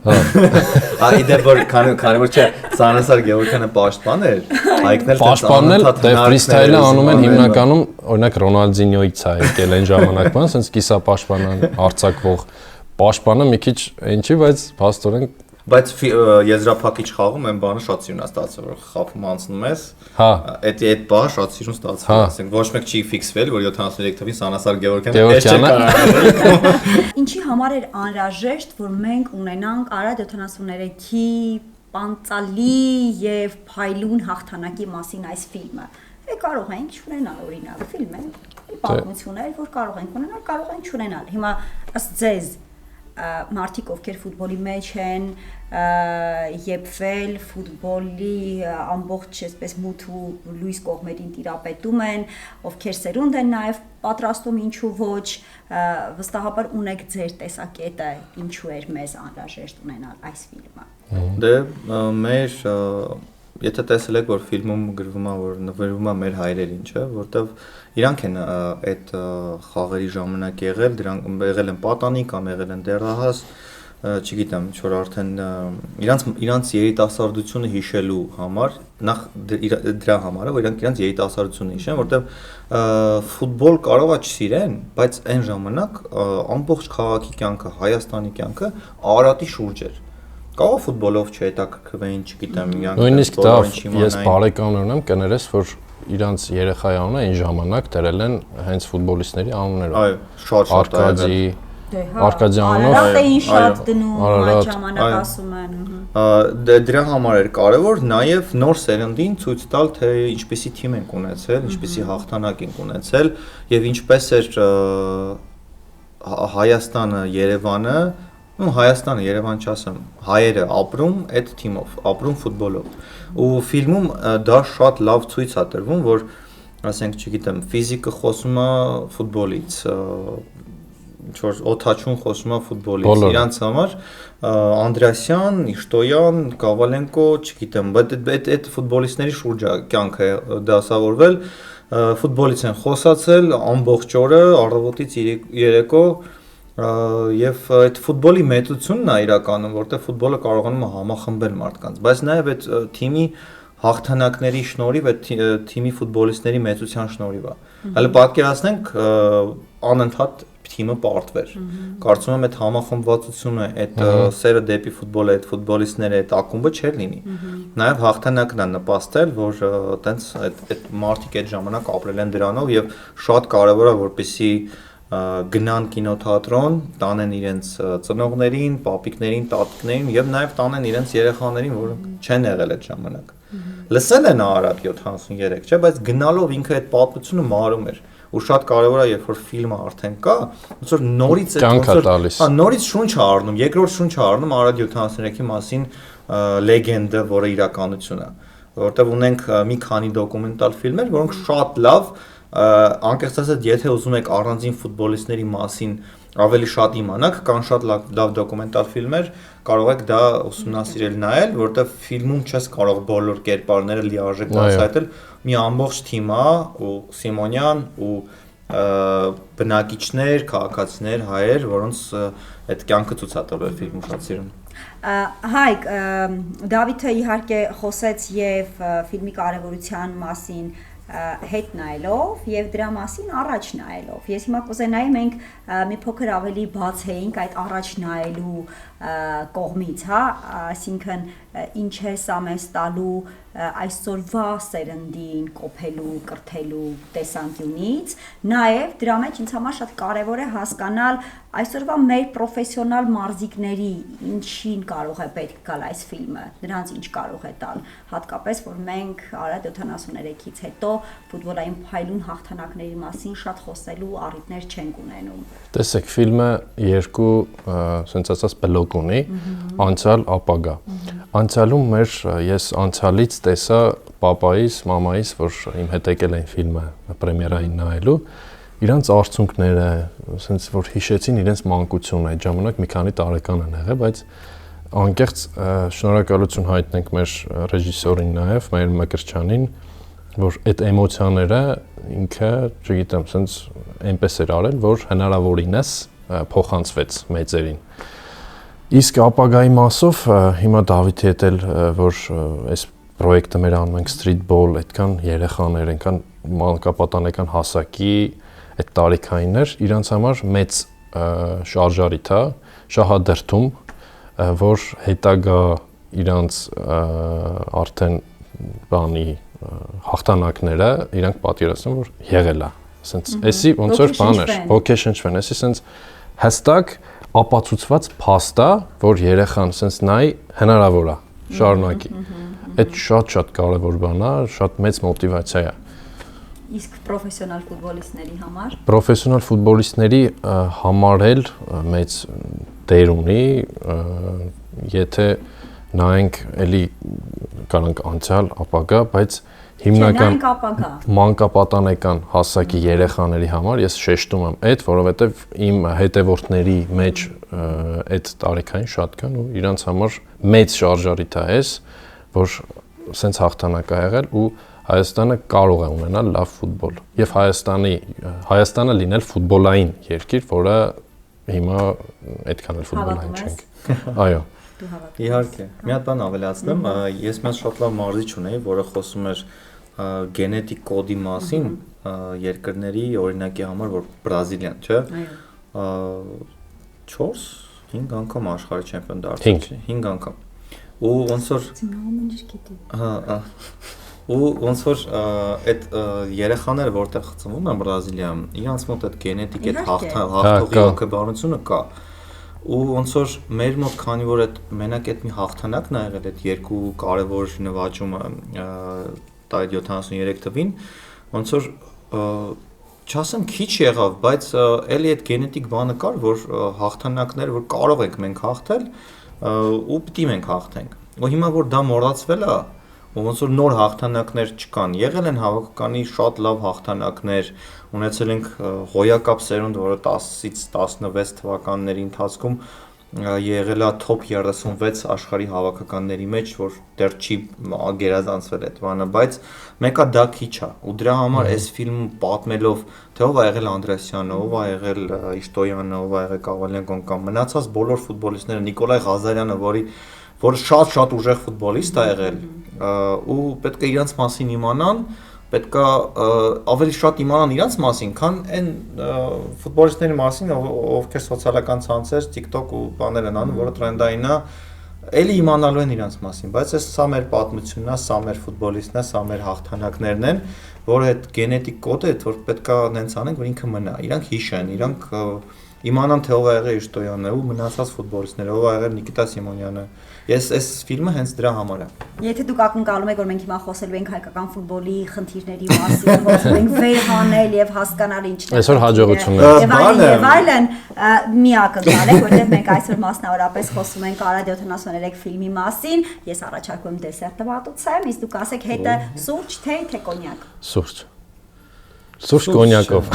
Այդե որ քանի որ չէ, Սանասար Գևորգյանը պաշտպան էր, Հայկն էլ Պաշտպանն էլ դե ֆրիստայլը անում են հիմնականում, օրինակ Ռոնալդինյոից է եկել այն ժամանակվան, ասենց կիսապաշտպանան արձակվող պաշտպանը մի քիչ ինչի, բայց փաստորեն բայց եզրափակիչ խաղում են բանը շատ սիրուն է ստացվում, որ խափում անցնում ես։ Հա, այդ բանը շատ սիրուն ստացվում է, ասենք ոչ մեկ չի ֆիքսվել, որ 73 թվին Սանասար Գևորգյանը Ինչի համար էր անհրաժեշտ, որ մենք ունենանք Արա 73-ի պանծալի եւ փայլուն հաղթանակի մասին այս ֆիլմը։ Կարող ենք չունենալ օրինակ ֆիլմ է, պատմություններ, որ կարող ենք ունենալ, կարող ենք չունենալ։ Հիմա ըստ ձեզ մարդիկ ովքեր ֆուտբոլի մեջ են եփվել ֆուտբոլի ամբողջ այսպես մութ ու լույս կողմերին տիրապետում են, ովքեր սերունդ են նաև պատրաստում ինչու ոչ, վստահաբար ունեք ձեր տեսակետը ինչու էր մեզ անհրաժեշտ ունենալ այս ֆիլմը։ Դե մեր եթե տեսել եք որ ֆիլմում գրվում է որ նվիրվում է մեր հայրերին, չէ, որտեվ իրանք են այդ խաղերի ժամանակ եղել, դրանք եղել են պատանի կամ եղել են դեռահաս, չգիտեմ, ինչ որ արդեն իրանց երիտասարդությունը հիշելու համար, նախ դրա համար է, որ իրանք երիտասարդությունը հիշեն, որտեվ ֆուտբոլ կարող է չսիրեն, բայց այն ժամանակ ամբողջ քաղաքի կյանքը, Հայաստանի կյանքը Արարատի շուրջ էր։ Կարող ֆուտբոլով չհետաքրքրվեին, չգիտեմ, նույնիսկ դա ես բարեկամներ ունեմ, կներես, որ իրանց երեխայի անունը այն ժամանակ դրել են հենց ֆուտբոլիստների անուններով։ Այո, շատ Արկադի Արկադյանով Արարատին շատ դնում այդ ժամանակ ասում են։ Դրա համար էր կարևոր նաև նոր սերնդին ցույց տալ, թե ինչպեսի թիմ ենք ունեցել, ինչպեսի հաղթանակ ենք ունեցել եւ ինչպես էր Հայաստանը, Երևանը Հայաստանը, Երևան չասեմ, հայերը ապրում այդ թիմով, ապրում ֆուտբոլով։ Ու ֆիլմում դա շատ լավ ցույց է տրվում, որ ասենք, չգիտեմ, ֆիզիկը խոսում է ֆուտբոլից, ինչ որ օթաչուն խոսում է ֆուտբոլից, իրանց համար Անդրեասյան, Իշտոյան, Կավալենկո, չգիտեմ, բայց այդ ֆուտբոլիստների շուրջ է կյանքը դասավորվել, ֆուտբոլից են խոսացել ամբողջ օրը, առավոտից երեկո եւ այդ ֆուտբոլի մեծությունն է իրականում, որտեղ ֆուտբոլը կարողանում է համախմբել մարդկանց, բայց նաեւ այդ թիմի հաղթանակների շնորհիվ, այդ թիմի ֆուտբոլիստների մեծության շնորհիվ է։ Հələ պատկերացնենք անընդհատ թիմը պարտվեր։ Կարծում եմ այդ համախմբվածությունը, այդ սերը դեպի ֆուտբոլը, այդ ֆուտբոլիստները, այդ ակումբը չէր լինի։ Նաեւ հաղթանակն է նպաստել, որ այտենց այդ մարդիկ այդ ժամանակ ապրել են դրանով եւ շատ կարեւոր է որպեսզի գնան կինոթատրոն, տանեն իրենց ծնողներին, պապիկներին, տատիկներին եւ նաեւ տանեն իրենց երեխաներին, որոնք չեն եղել այդ ժամանակ։ Լսել են Արարատ 73, չէ, բայց գնալով ինքը այդ պատմությունը մարում էր։ Ու շատ կարևոր է, երբ որ ֆիլմը արդեն կա, ոնց որ նորից նորից շունչ է առնում, երկրորդ շունչ է առնում Արարատ 73-ի մասին լեգենդը, որը իրականություն է, որտեղ ունենք մի քանի դոկումենտալ ֆիլմեր, որոնք շատ լավ անկեղծ ասած, եթե ուզում եք առանձին ֆուտբոլիստների մասին ավելի շատ իմանաք, կան շատ լավ դոկումենտալ ֆիլմեր, կարող եք դա ուսումնասիրել նայել, որտեղ ֆիլմում չես կարող բոլոր կերպարները լիարժեք բացահայտել, մի ամբողջ թիմ է ու Սիմոնյան ու բնակիչներ, քաղաքացիներ, հայեր, որոնց այդ կյանքը ցույց է տվել ֆիլմում շատ սիրուն։ Հայկ, Դավիթը իհարկե խոսեց եւ ֆիլմի կարեւորության մասին հետ նայելով եւ դրա մասին առաջ նայելով։ Ես հիմա կուզենայի մենք մի փոքր ավելի բացեինք այդ առաջ նայելու կողմից, հա, այսինքն ինչ է սա մեզ տալու այսօրվա սերնդին կոփելու, կրթելու տեսանկյունից, նաեւ դրա մեջ ինձ համար շատ կարեւոր է հասկանալ այսօրվա մեր պրոֆեսիոնալ մարզիկների ինչին կարող է պետք գալ այս ֆիլմը, նրանց ինչ կարող է տալ, հատկապես որ մենք Արարատ 73-ից հետո ֆուտբոլային փայլուն հաղթանակների մասին շատ խոսելու առիթներ չենք ունենում։ Տեսեք, ֆիլմը երկու, ասենց ասած, բլոկ ունի, անցյալ, ապագա։ Անցյալում ես անցյալից տեսա պապայիս, մամայիս, որ իմ հետ եկել են ֆիլմը պրեմիերային նայելու, իրանց արցունքները, ասենց որ հիշեցին իրենց մանկությունը, այդ ժամանակ մի քանի տարեկան են եղել, բայց անկեղծ շնորհակալություն հայտնենք մեր ռեժիսորին նաև, Մայր Մկրտչյանին, որ այդ էմոցիաները ինքը, չգիտեմ, ասենց այնպես էր արել, որ հնարավորինս փոխանցվեց մեծերին։ Իսկ ապագայի մասով հիմա Դավիթի հետ էլ որ այս պրոյեկտը մեր անում ենք streetball, այդքան երեխաներ, այնքան մանկապատանեկան հասակի այդ տարիքայիններ, իրանց համար մեծ շարժարիթ է, շահադրթում, որ հետագա իրանց արդեն բանի հաղթանակները իրանք պատկերացնում որ եղել է, ասենց էսի ոնց որ բան էր, ոգեշնչվեն, էսի ասենց հստակ ապացուցված փաստ է, որ երեխան ասենց նայ հնարավոր է, շարունակի։ Այդ շատ կարևոր բան է, շատ մեծ մոտիվացիա է։ Իսկ պրոֆեսիոնալ ֆուտբոլիստների համար։ Պրոֆեսիոնալ ֆուտբոլիստների համար էլ մեծ դեր ունի, եթե նայենք էլի կանանք անցյալ ապագա, բայց հիմնական մանկապատանեկան հասակի երեխաների համար ես շեշտում եմ այդ, որովհետև իմ հետևորդների մեջ այդ տարիքային շատ կան ու իրանց համար մեծ շարժարիթ է էս, որ սենց հաղթանակ է եղել ու Հայաստանը կարող է ունենալ լավ ֆուտբոլ եւ Հայաստանը լինել ֆուտբոլային երկիր, որը հիմա այդքան էլ ֆուտբոլային չենք։ Այո։ Իհարկե։ Մի հատ բան ավելացնեմ, ես մեզ շատ լավ մարզիչ ունեի, որը խոսում էր գենետիկ կոդի մասին երկրների օրինակի համար, որ Բրազիլիան, չէ՞։ 4-5 անգամ աշխարհի չեմպիոն դարձել, 5 անգամ։ Ու ոնց որ ու ոնց որ այդ երեխաները որտեղ ծնվում են Բրազիլիայում, իրանց մոտ այդ գենետիկ այդ հաղթողի հոգեբանությունը կա։ Ու ոնց որ մեր մոտ քանի որ այդ մենակ այդ մի հաղթանակն ա եղել այդ երկու կարևոր նվաճումը այդ 73 թվին, ոնց որ չասեմ քիչ եղավ, բայց էլի այդ գենետիկ բանը կար, որ հաղթանակներ, որ կարող ենք մենք հաղթել ու պիտի մենք հաղթենք։ Ու հիմա որ դա մոռացվել է, ոնց որ նոր հաղթանակներ չկան, եղել են հավաքականի շատ լավ հաղթանակներ, ունեցել ենք հոյակապ սերունդ, որը 10-ից 16 թվականների ընթացքում եղել է top 36 աշխարհի հավաքականների մեջ, որ դեռ չի գերազանցվել այդ բանը, բայց մեկը դա քիչ է, ու դրա համար այս ֆիլմը պատմելով, թե ով ա եղել Անդրեսյանը, ով ա եղել Իշտոյանը, ով ա եղել Կավալենկոն կամ մնացած բոլոր ֆուտբոլիստները, Նիկոլայ Ղազարյանը, որը շատ ուժեղ ֆուտբոլիստ է եղել, ու պետք է իրանց մասին իմանան, պետք է ավելի շատ իմանան իրանց մասին, քան այն ֆուտբոլիստների մասին, ովքեր սոցիալական ցանցեր, TikTok ու բաներ են անում, որը տրենդային է, էլի իմանալու են իրանց մասին, բայց սա մեր պատմությունն է, սա մեր ֆուտբոլիստն է, սա մեր հաղթանակներն են, որ այդ գենետիկ կոդը է, որ պետք է նենց անենք, որ ինքը մնա, իրանք հիշեն, իրանք իմանան թե ով ա եղել Իշտոյանը ու մնացած ֆուտբոլիստները, ով ա եղել Նիկիտա Սիմոնյանը։ Ես այս ֆիլմը հենց դրա համար է։ Եթե դուք ակնկալում եք, որ մենք հիմա խոսելու ենք հայկական ֆուտբոլի խնդիրների մասին, խոսում ենք վեր հանել եւ հասկանալ ինչն է։ Այսօր հաջողություններ։ Եվ այլն, մի ակնկալ եք, որտեղ մենք այսօր մասնավորապես խոսում ենք Արա 73 ֆիլմի մասին, ես առաջարկում եմ դեսերտը մատուցեմ, իսկ դուք ասեք հետը սուրճ, թե կոնյակ։ Սուրճ։ Սուրճ կոնյակով։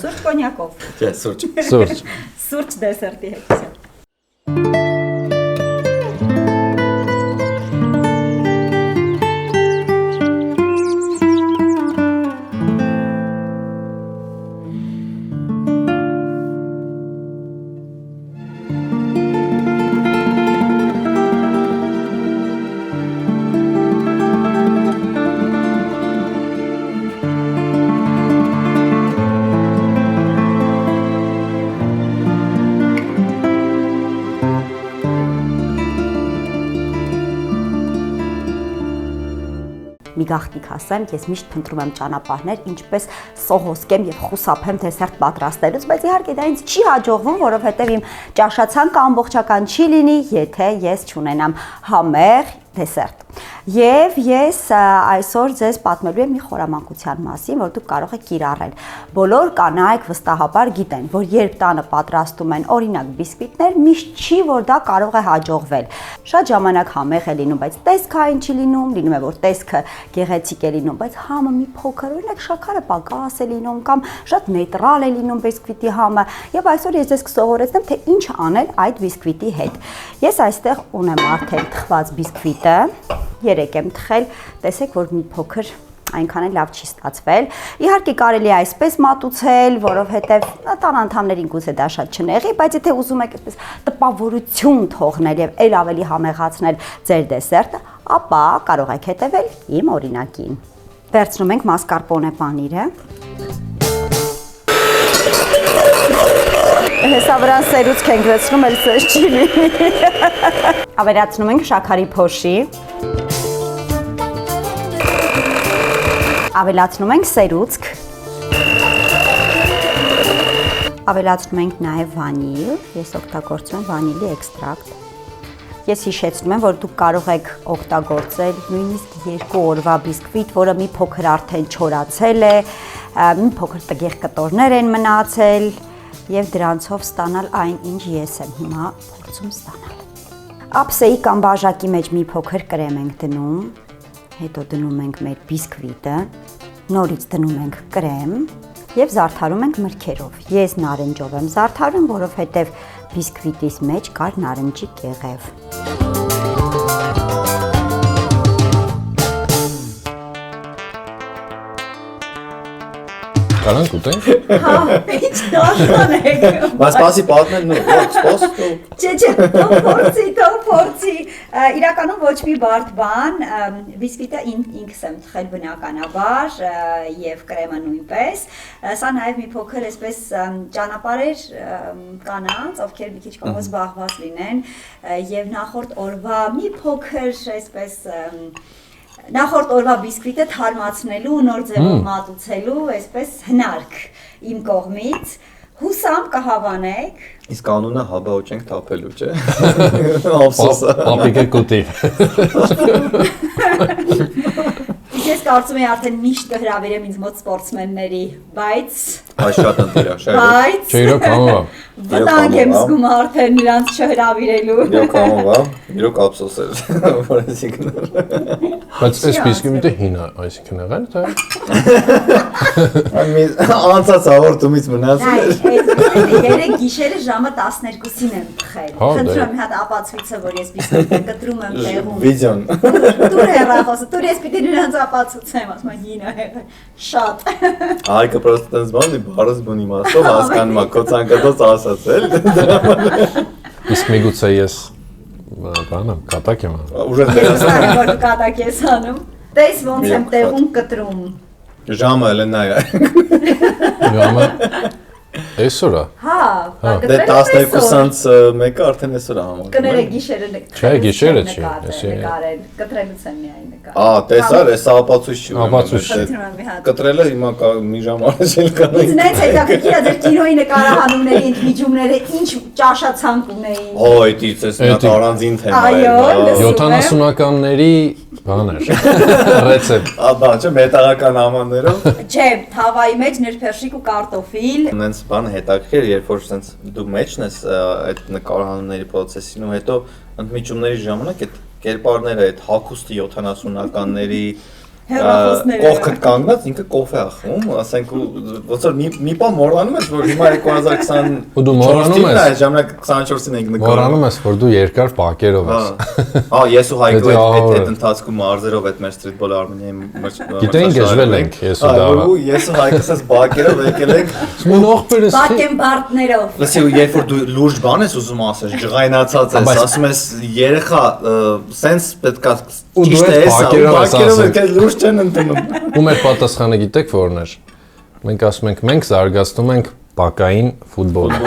Սուրճ կոնյակով։ Չէ, սուրճ։ Սուրճ։ Սուրճ դեսերտի հետ։ Մի գաղտնիք ասեմ, ես միշտ փնտրում եմ ճանապարհներ, ինչպես սողոսկեմ եւ խուսափեմ դեսերտ պատրաստելուց, բայց իհարկե դա ինձ չի հաջողվում, որովհետեւ իմ ճաշացանկը ամբողջական չի լինի, եթե ես չունենամ համեղ դեսերտ։ Եվ ես այսօր ձեզ պատմելու եմ մի խորամանկության մասին, որ դուք կարող եք կիրառել։ Բոլոր կանայք վստահաբար գիտեն, որ երբ տանը պատրաստում են օրինակ բիսկվիտներ, միշտ չի, որ դա կարող է հաջողվել։ Շատ ժամանակ համեղ է լինում, բայց տեսքային չի լինում է, որ տեսքը գեղեցիկ է լինում, բայց համը մի փոքր, օրինակ շաքարը պակաս է լինում կամ շատ նեյտրալ է լինում բիսկվիտի համը, եւ այսօր ես ձեզ կսովորեցնեմ, թե ինչ անել այդ բիսկվիտի հետ։ Ես այստեղ ունեմ արդեն թխված բիսկվիտը, 3 եմ թխել, տեսեք, որ մի փոքր այնքան էլ լավ չի ստացվել։ Իհարկե կարելի է այսպես մատուցել, որովհետև տան անդամներին գուցե դա շատ չնեղի, բայց եթե ուզում եք այսպես տպավորություն թողնել եւ ել ավելի համեղացնել ձեր դեսերտը, ապա կարող եք հետևել իմ օրինակին։ Վերցնում ենք մասկարպոնե պանիրը։ Հեսա վրան սերուցք ենք վերցնում, էլ սեզ չի լինի։ Ավելացնում ենք շաքարի փոշի։ Ավելացնում ենք սերուցք։ Ավելացնում ենք նաև վանիլ, ես օգտագործում եմ վանիլի էքստրակտ։ Ես հիշեցնում եմ, որ դուք կարող եք օգտագործել նույնիսկ 2 օրվա բիսկվիտ, որը մի փոքր արդեն չորացել է, մի փոքր տգեղ կտորներ են մնացել եւ դրանցով ստանալ այն, ինչ ես եմ հիմա փորձում ստանալ։ Ափսեի կամ բաժակի մեջ մի փոքր կրեմ ենք դնում, հետո դնում ենք մեր բիսկվիտը, նորից դնում ենք կրեմ եւ զարդարում ենք մրգերով։ Ես նարնջով եմ զարդարում, որովհետեւ բիսկվիտիս մեջ կար նարնջի կեղև։ Կարանք ուտենք։ Հա, ինչ դաշնանեք։ Բայց սպասի պատմեն նո, սպաս։ Չէ, թող փորձի։ Իրականում ոչ մի բարդ բան, բիսկվիտը ինքս եմ թխել բնականաբար եւ կրեմը նույնպես։ Սա նաեւ մի փոքր այսպես ճանապարհեր կանանց, ովքեր մի քիչ կողմից զբաղված լինեն եւ նախորդ օրվա մի փոքր այսպես նախորդ օրվա բիսկվիտը թարմացնելու, նոր ձևով մատուցելու, այսպես հնարք իմ կողմից, հուսամ կհավանեք։ Իսկ անունը հաբաուչ ենք թափելու, չէ։ Ափսոսը։ Ապիկե կուտի։ Ես կարծում եմ արդեն միշտ կհրավիրեմ ինձ մոտ սպորտսմենների, բայց Այս շատ ընտիրա, շատ։ բայց Չէ, իրոք համով։ վտանգ եմ զգում արդեն նրանց չհրավիրելու։ Իրոք համով, իրոք ափսոս էր, որ էսի գնալ։ Բայց այս բիսկվիտը հին է, այսինքն եղել թե։ Անցած հաղորդումից մնացել էր։ Երեք գիշերը ժամը 12-ին եմ թխել։ Խնդրում եմ մի հատ ապացույցը, որ ես բիսկվիտը կտրում եմ տեղում։ Վիդեոն։ Դուր հեռախոսը, դուր ես պիտի նրանց ապացուցեմ, ասում եմ հին է եղել։ Շատ։ Այկը պրոստը տենց բան, բարս բուն իմաստով հասկանում ա, քո ցանկացած ասած էլ։ Իսկ միգուցե ես բանամ, կատակ եմ անում։ Ուժը Ես դերասան։ ստանում որ կատակ ես անում։ Տես ոնց եմ տեղում կտրում։ Ժամը էլ նա է։ Ժամը այսօր է։ Հա, Դե 12:01-ը արդեն այսօր է համարվում։ կները գիշերը Չէ, գիշերը չի, էսի։ նկարել, կտրելուց եմ միայն նկարել։ Ա, տեսար, էս ապացույց չի։ Ապացույց չի։ Խնդրում եմ մի հատ։ Կտրելը հիմա մի ժամ առաջ էլ Ինձ կանենք։ նայց հետաքրքիր է ձեր կինոյի նկարահանումների ընդմիջումները ինչ ճաշացանկ ունեին։ Օй, դից էս նա առանձին թեմա է։ Այո, լսում եմ։ 70-ականների բաներ։ Ռեցեպտ։ Աբա, չէ, մետաղական ամաններով։ Չէ, թավայի մեջ նրբերշիկ ու կարտոֆիլ։ Նենց բան հետաքրքիր, երբ որ սենց դու մեջն ես այդ նկարահանումների process-ին ու հետո ընդմիջումների ժամանակ այդ կերպարները, այդ հագուստի 70-ականների Հեռախոսները։ կողքդ կանգնած ինքը կոֆե ա խմում, ասենք ու ոնց որ մի բան մոռանում ես, որ հիմա 2020 Ու դու մոռանում ես։ Այդ ժամանակ 24-ին ենք նկարում։ Մոռանում ես, որ դու երկար պակերով ես։ Հա, ես ու Հայկո Պետք է այդ ընթացքում մարզերով այդ մեր սթրիթբոլ Արմենիայի Գիտեին գժվել ենք ես ու դա։ Ու ես ու Հայկոս այս բակերով եկել ենք։ Մնողբերս։ Բակեն բարտներով։ Լսի, ու երբ որ դու լուրջ բան ես ուզում ասես, ջղայնացած ես, ասում ես երեխա, սենց պետքա Ու դու ճիշտ այդ է էս, ու բակերով ես բակերով ասում։ էլ լուրջ չեն ընդունում։ Ու մեր պատասխանը գիտեք որն էր։ Մենք ասում ենք, մենք զարգացնում ենք բակային ֆուտբոլը։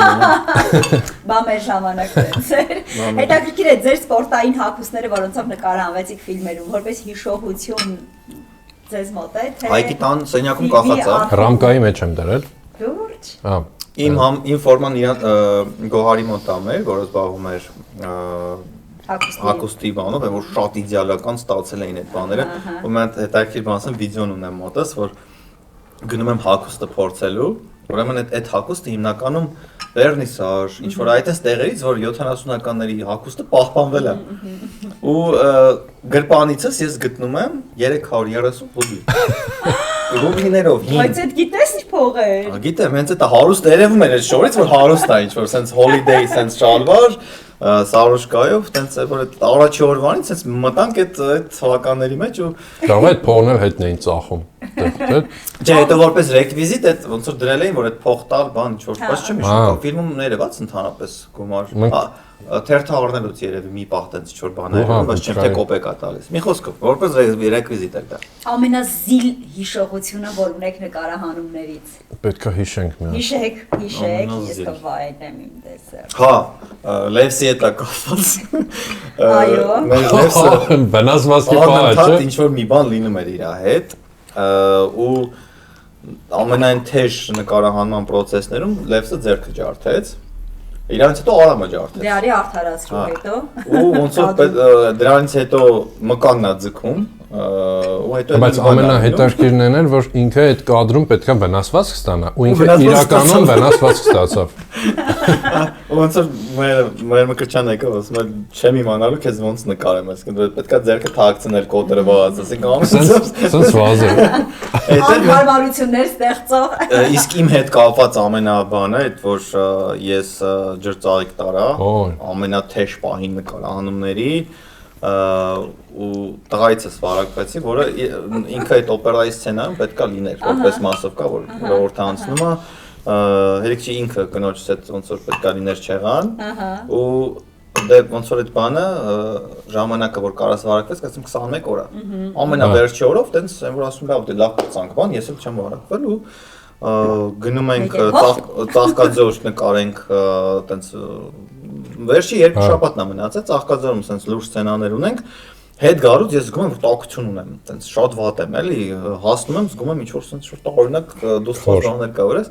Բա մեր ժամանակը էր։ Հետաքրքիր է ձեր սպորտային հագուստները, որոնցով նկարահանվեցիք ֆիլմերում, որպես հիշողություն ձեզ մոտ է, թե Հայկի տան սենյակում կախած է։ Ռամկայի մեջ եմ դրել։ Լուրջ։ Հա։ Իմ ֆորման Գոհարի մոտ է մեր, որը զբաղվում էր հագուստի բանով, որ շատ իդեալական ստացել էին այդ բաները։ Ու մենք հետաքրքիր բան ասեմ, վիդեոն ունեմ մոտս, որ գնում եմ հագուստը փորձելու, ուրեմն այդ հագուստը հիմնականում վերնիսաժ, ինչ որ այդպես տեղերից, որ 70-ականների հագուստը պահպանվել է։ Ու գրպանիցս ես գտնում եմ 330 ռուբլի։ Ռուբլիներով հին։ Բայց այդ գիտես իր փողեր։ Գիտեմ, հենց այդ հարուստ երևում էր այդ շորից, որ հարուստ է, ինչ որ sense holiday sense շալվար, Սարոշկայով, տենց որ այդ առաջի օրվանից տենց մտանք այդ թվականների մեջ ու Կարող է այդ փողն էլ հետն էին ծախում։ Չէ, հետո որպես ռեկվիզիտ այդ ոնց որ դրել էին, որ այդ փող տալ բան ինչ-որ, բայց չեմ հիշում, ֆիլմում ներված ընդհանրապես գումար թերթաղարնելուց երևի մի պահ տենց ինչ-որ բաներ, բայց չեմ թե կոպեկ է տալիս։ Մի խոսքով, որպես ռեկվիզիտ է դա։ Ամենազիլ հիշողությունը, որ ունեք նկարահանումներից։ Պետք է հիշենք մի հատ։ Հիշեք, ես կվայելեմ իմ դեսեր։ Հա, Լևսի հետ է կապված։ Այո։ Մեր Լևսը Վնասվածքի պահը, չէ՞։ ինչ որ մի բան լինում էր իր հետ ու ամենայն թեժ նկարահանման process-ներում Լևսը ձեռքը ջարդեց։ Իրանից հետո Արամը ջարդեց։ Դե արի արդարացրու հետո։ Ու ոնց որ դրանից հետո մկանն է ձգում, ու հետո Բայց ամենահետաքրքիրն էր, որ ինքը այդ կադրում պետքա վնասվածք ստանա, ու ինքը իրականում վնասվածք ստացավ։ Ոնց որ մեր մկրտչան եկավ, ասում էր չեմ իմանալու քեզ ոնց նկարեմ, այսինքն պետքա ձեռքը թաքցնել կոտրված, ասենք ամուսնուց։ Սենց վազը։ Հարմարություններ ստեղծող։ Իսկ իմ հետ կապված ամենաբանը այդ որ ես ջրծաղիկ տարա, ամենաթեժ պահին նկարահանումների ու տղայիցս վարակվեցի, որը ինքը այդ օպերայի սցենայում պետքա լիներ, որպես մասովկա, որ ժողովուրդը անցնում է, հերիք չի ինքը կնոջս հետ ոնց որ պետքա լիներ չեղան, ու դե ոնց որ այդ բանը ժամանակը որ կարաս վարակվեց, ասում 21 օր է։ Ամենավերջի օրով տենց են որ ասում լավ, դե լավ կծանկ բան, ես էլ չեմ վարակվել ու գնում ենք Ծաղկաձոր նկարենք տենց վերջի երկու շաբաթն է մնացել Ծաղկաձորում տենց լուրջ սցենաներ ունենք հետ գալուց ես զգում եմ որ տաքություն ունեմ տենց շատ վատ եմ էլի հասնում եմ զգում եմ ինչ որ տենց շուտ օրինակ դուստրոց բաներ կա որ ես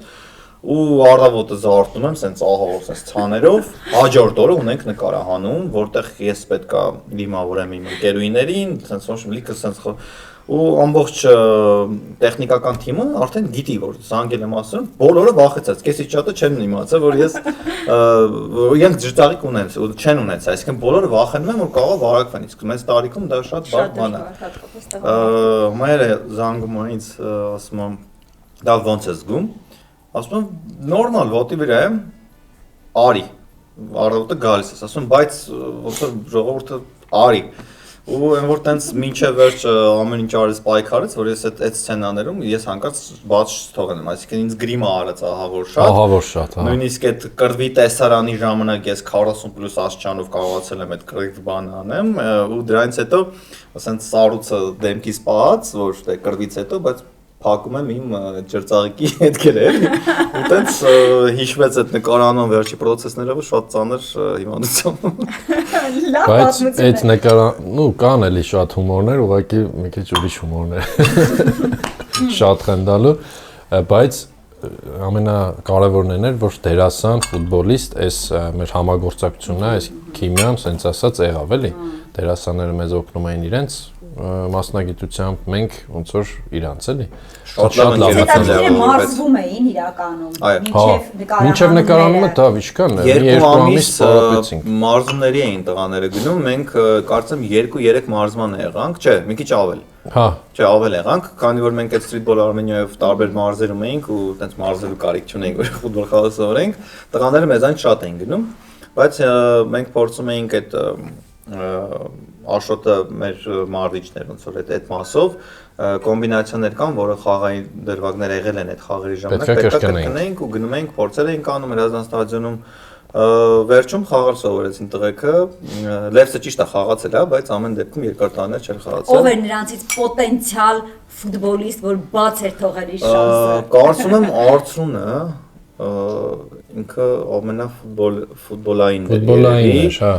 ու առավոտը զարթնում եմ տենց ահավոր տենց ցաներով հաջորդ օրը ունենք նկարահանում որտեղ ես պետքա դիմավորեմ իմ ընկերուհիներին տենց ոչ լիքը տենց ու ամբողջ տեխնիկական թիմը արդեն գիտի որ զանգել եմ ասում բոլորը վախեցած քեսից շատը չեն իմացել որ ես իրենք ջրծաղիկ ունեն ու չեն ունեցել այսինքն բոլորը վախենում են որ կարող վարակվեն իսկ մեծ տարիքում դա շատ բարդ բան է մայրը զանգում է ինձ ասում եմ դա ոնց է զգում ասում եմ նորմալ ոտի վրա եմ արի առավոտը գալիս ես ասում բայց ոնց որ ժողովուրդը արի ու այն որ տենց մինչև վերջ ամեն ինչ արես պայքարեց որ ես այդ սցենաներում ես հանկարծ բաց չթողնեմ այսինքն ինձ գրիմը արեց ահավոր շատ հա նույնիսկ այդ կռվի տեսարանի ժամանակ ես 40+ աստիճանով կարողացել եմ այդ կռիվ բանը անեմ ու դրանից հետո ասենց սառույցը դեմքից պահած որ դե կռվից հետո բայց փակում եմ իմ ջրծաղիկի հետքերը ու տենց հիշվեց այդ նկարահանման վերջի process-ները շատ ծանր հիվանդությամբ Բայց այդ նկարահանումը կան էլի շատ հումորներ, ուղղակի մի քիչ ուրիշ հումորներ շատ խնդալու, բայց ամենակարևորն էր, որ դերասան, ֆուտբոլիստ, այս մեր համագործակցությունն է, այս քիմիան, ասենց ասած եղավ էլի, դերասանները մեզ օգնում էին իրենց մասնագիտությամբ, մենք ոնց որ իրանց էլի շատ լավ է մարզվում էին իրականում մինչև նկարահանումը դա վիշկան է երկու ամիս մարզումների էին տղաները գնում մենք կարծեմ 2-3 մարզման եղանք չէ մի քիչ ավել հա չէ ավել եղանք քանի որ մենք այդ Streetball Armenia-ով տարբեր մարզերում էինք ու տենց մարզելու կարիք չունեինք որ ֆուտբոլ խաղացողենք տղաները մեզանից շատ էին գնում բայց մենք փորձում էինք այդ Աշոտը մեր մարզիչներ ոնց որ այդ մասով կոմբինացիաներ կան, որը խաղային դրվագներ եղել են այդ խաղերի ժամանակ պետք է կրկնեինք ու գնում էինք փորձեր էինք անում Հրազդան ստադիոնում վերջում խաղալ սովորեցին տղեկը Լևսը ճիշտ է խաղացել է, բայց ամեն դեպքում երկար տարիներ չէր խաղացել Ով էր նրանցից պոտենցիալ ֆուտբոլիստ, որ բաց էր թողել իր շանսը Կարծում եմ Արծրունը ինքը ամենաֆուտբոլային էր, հա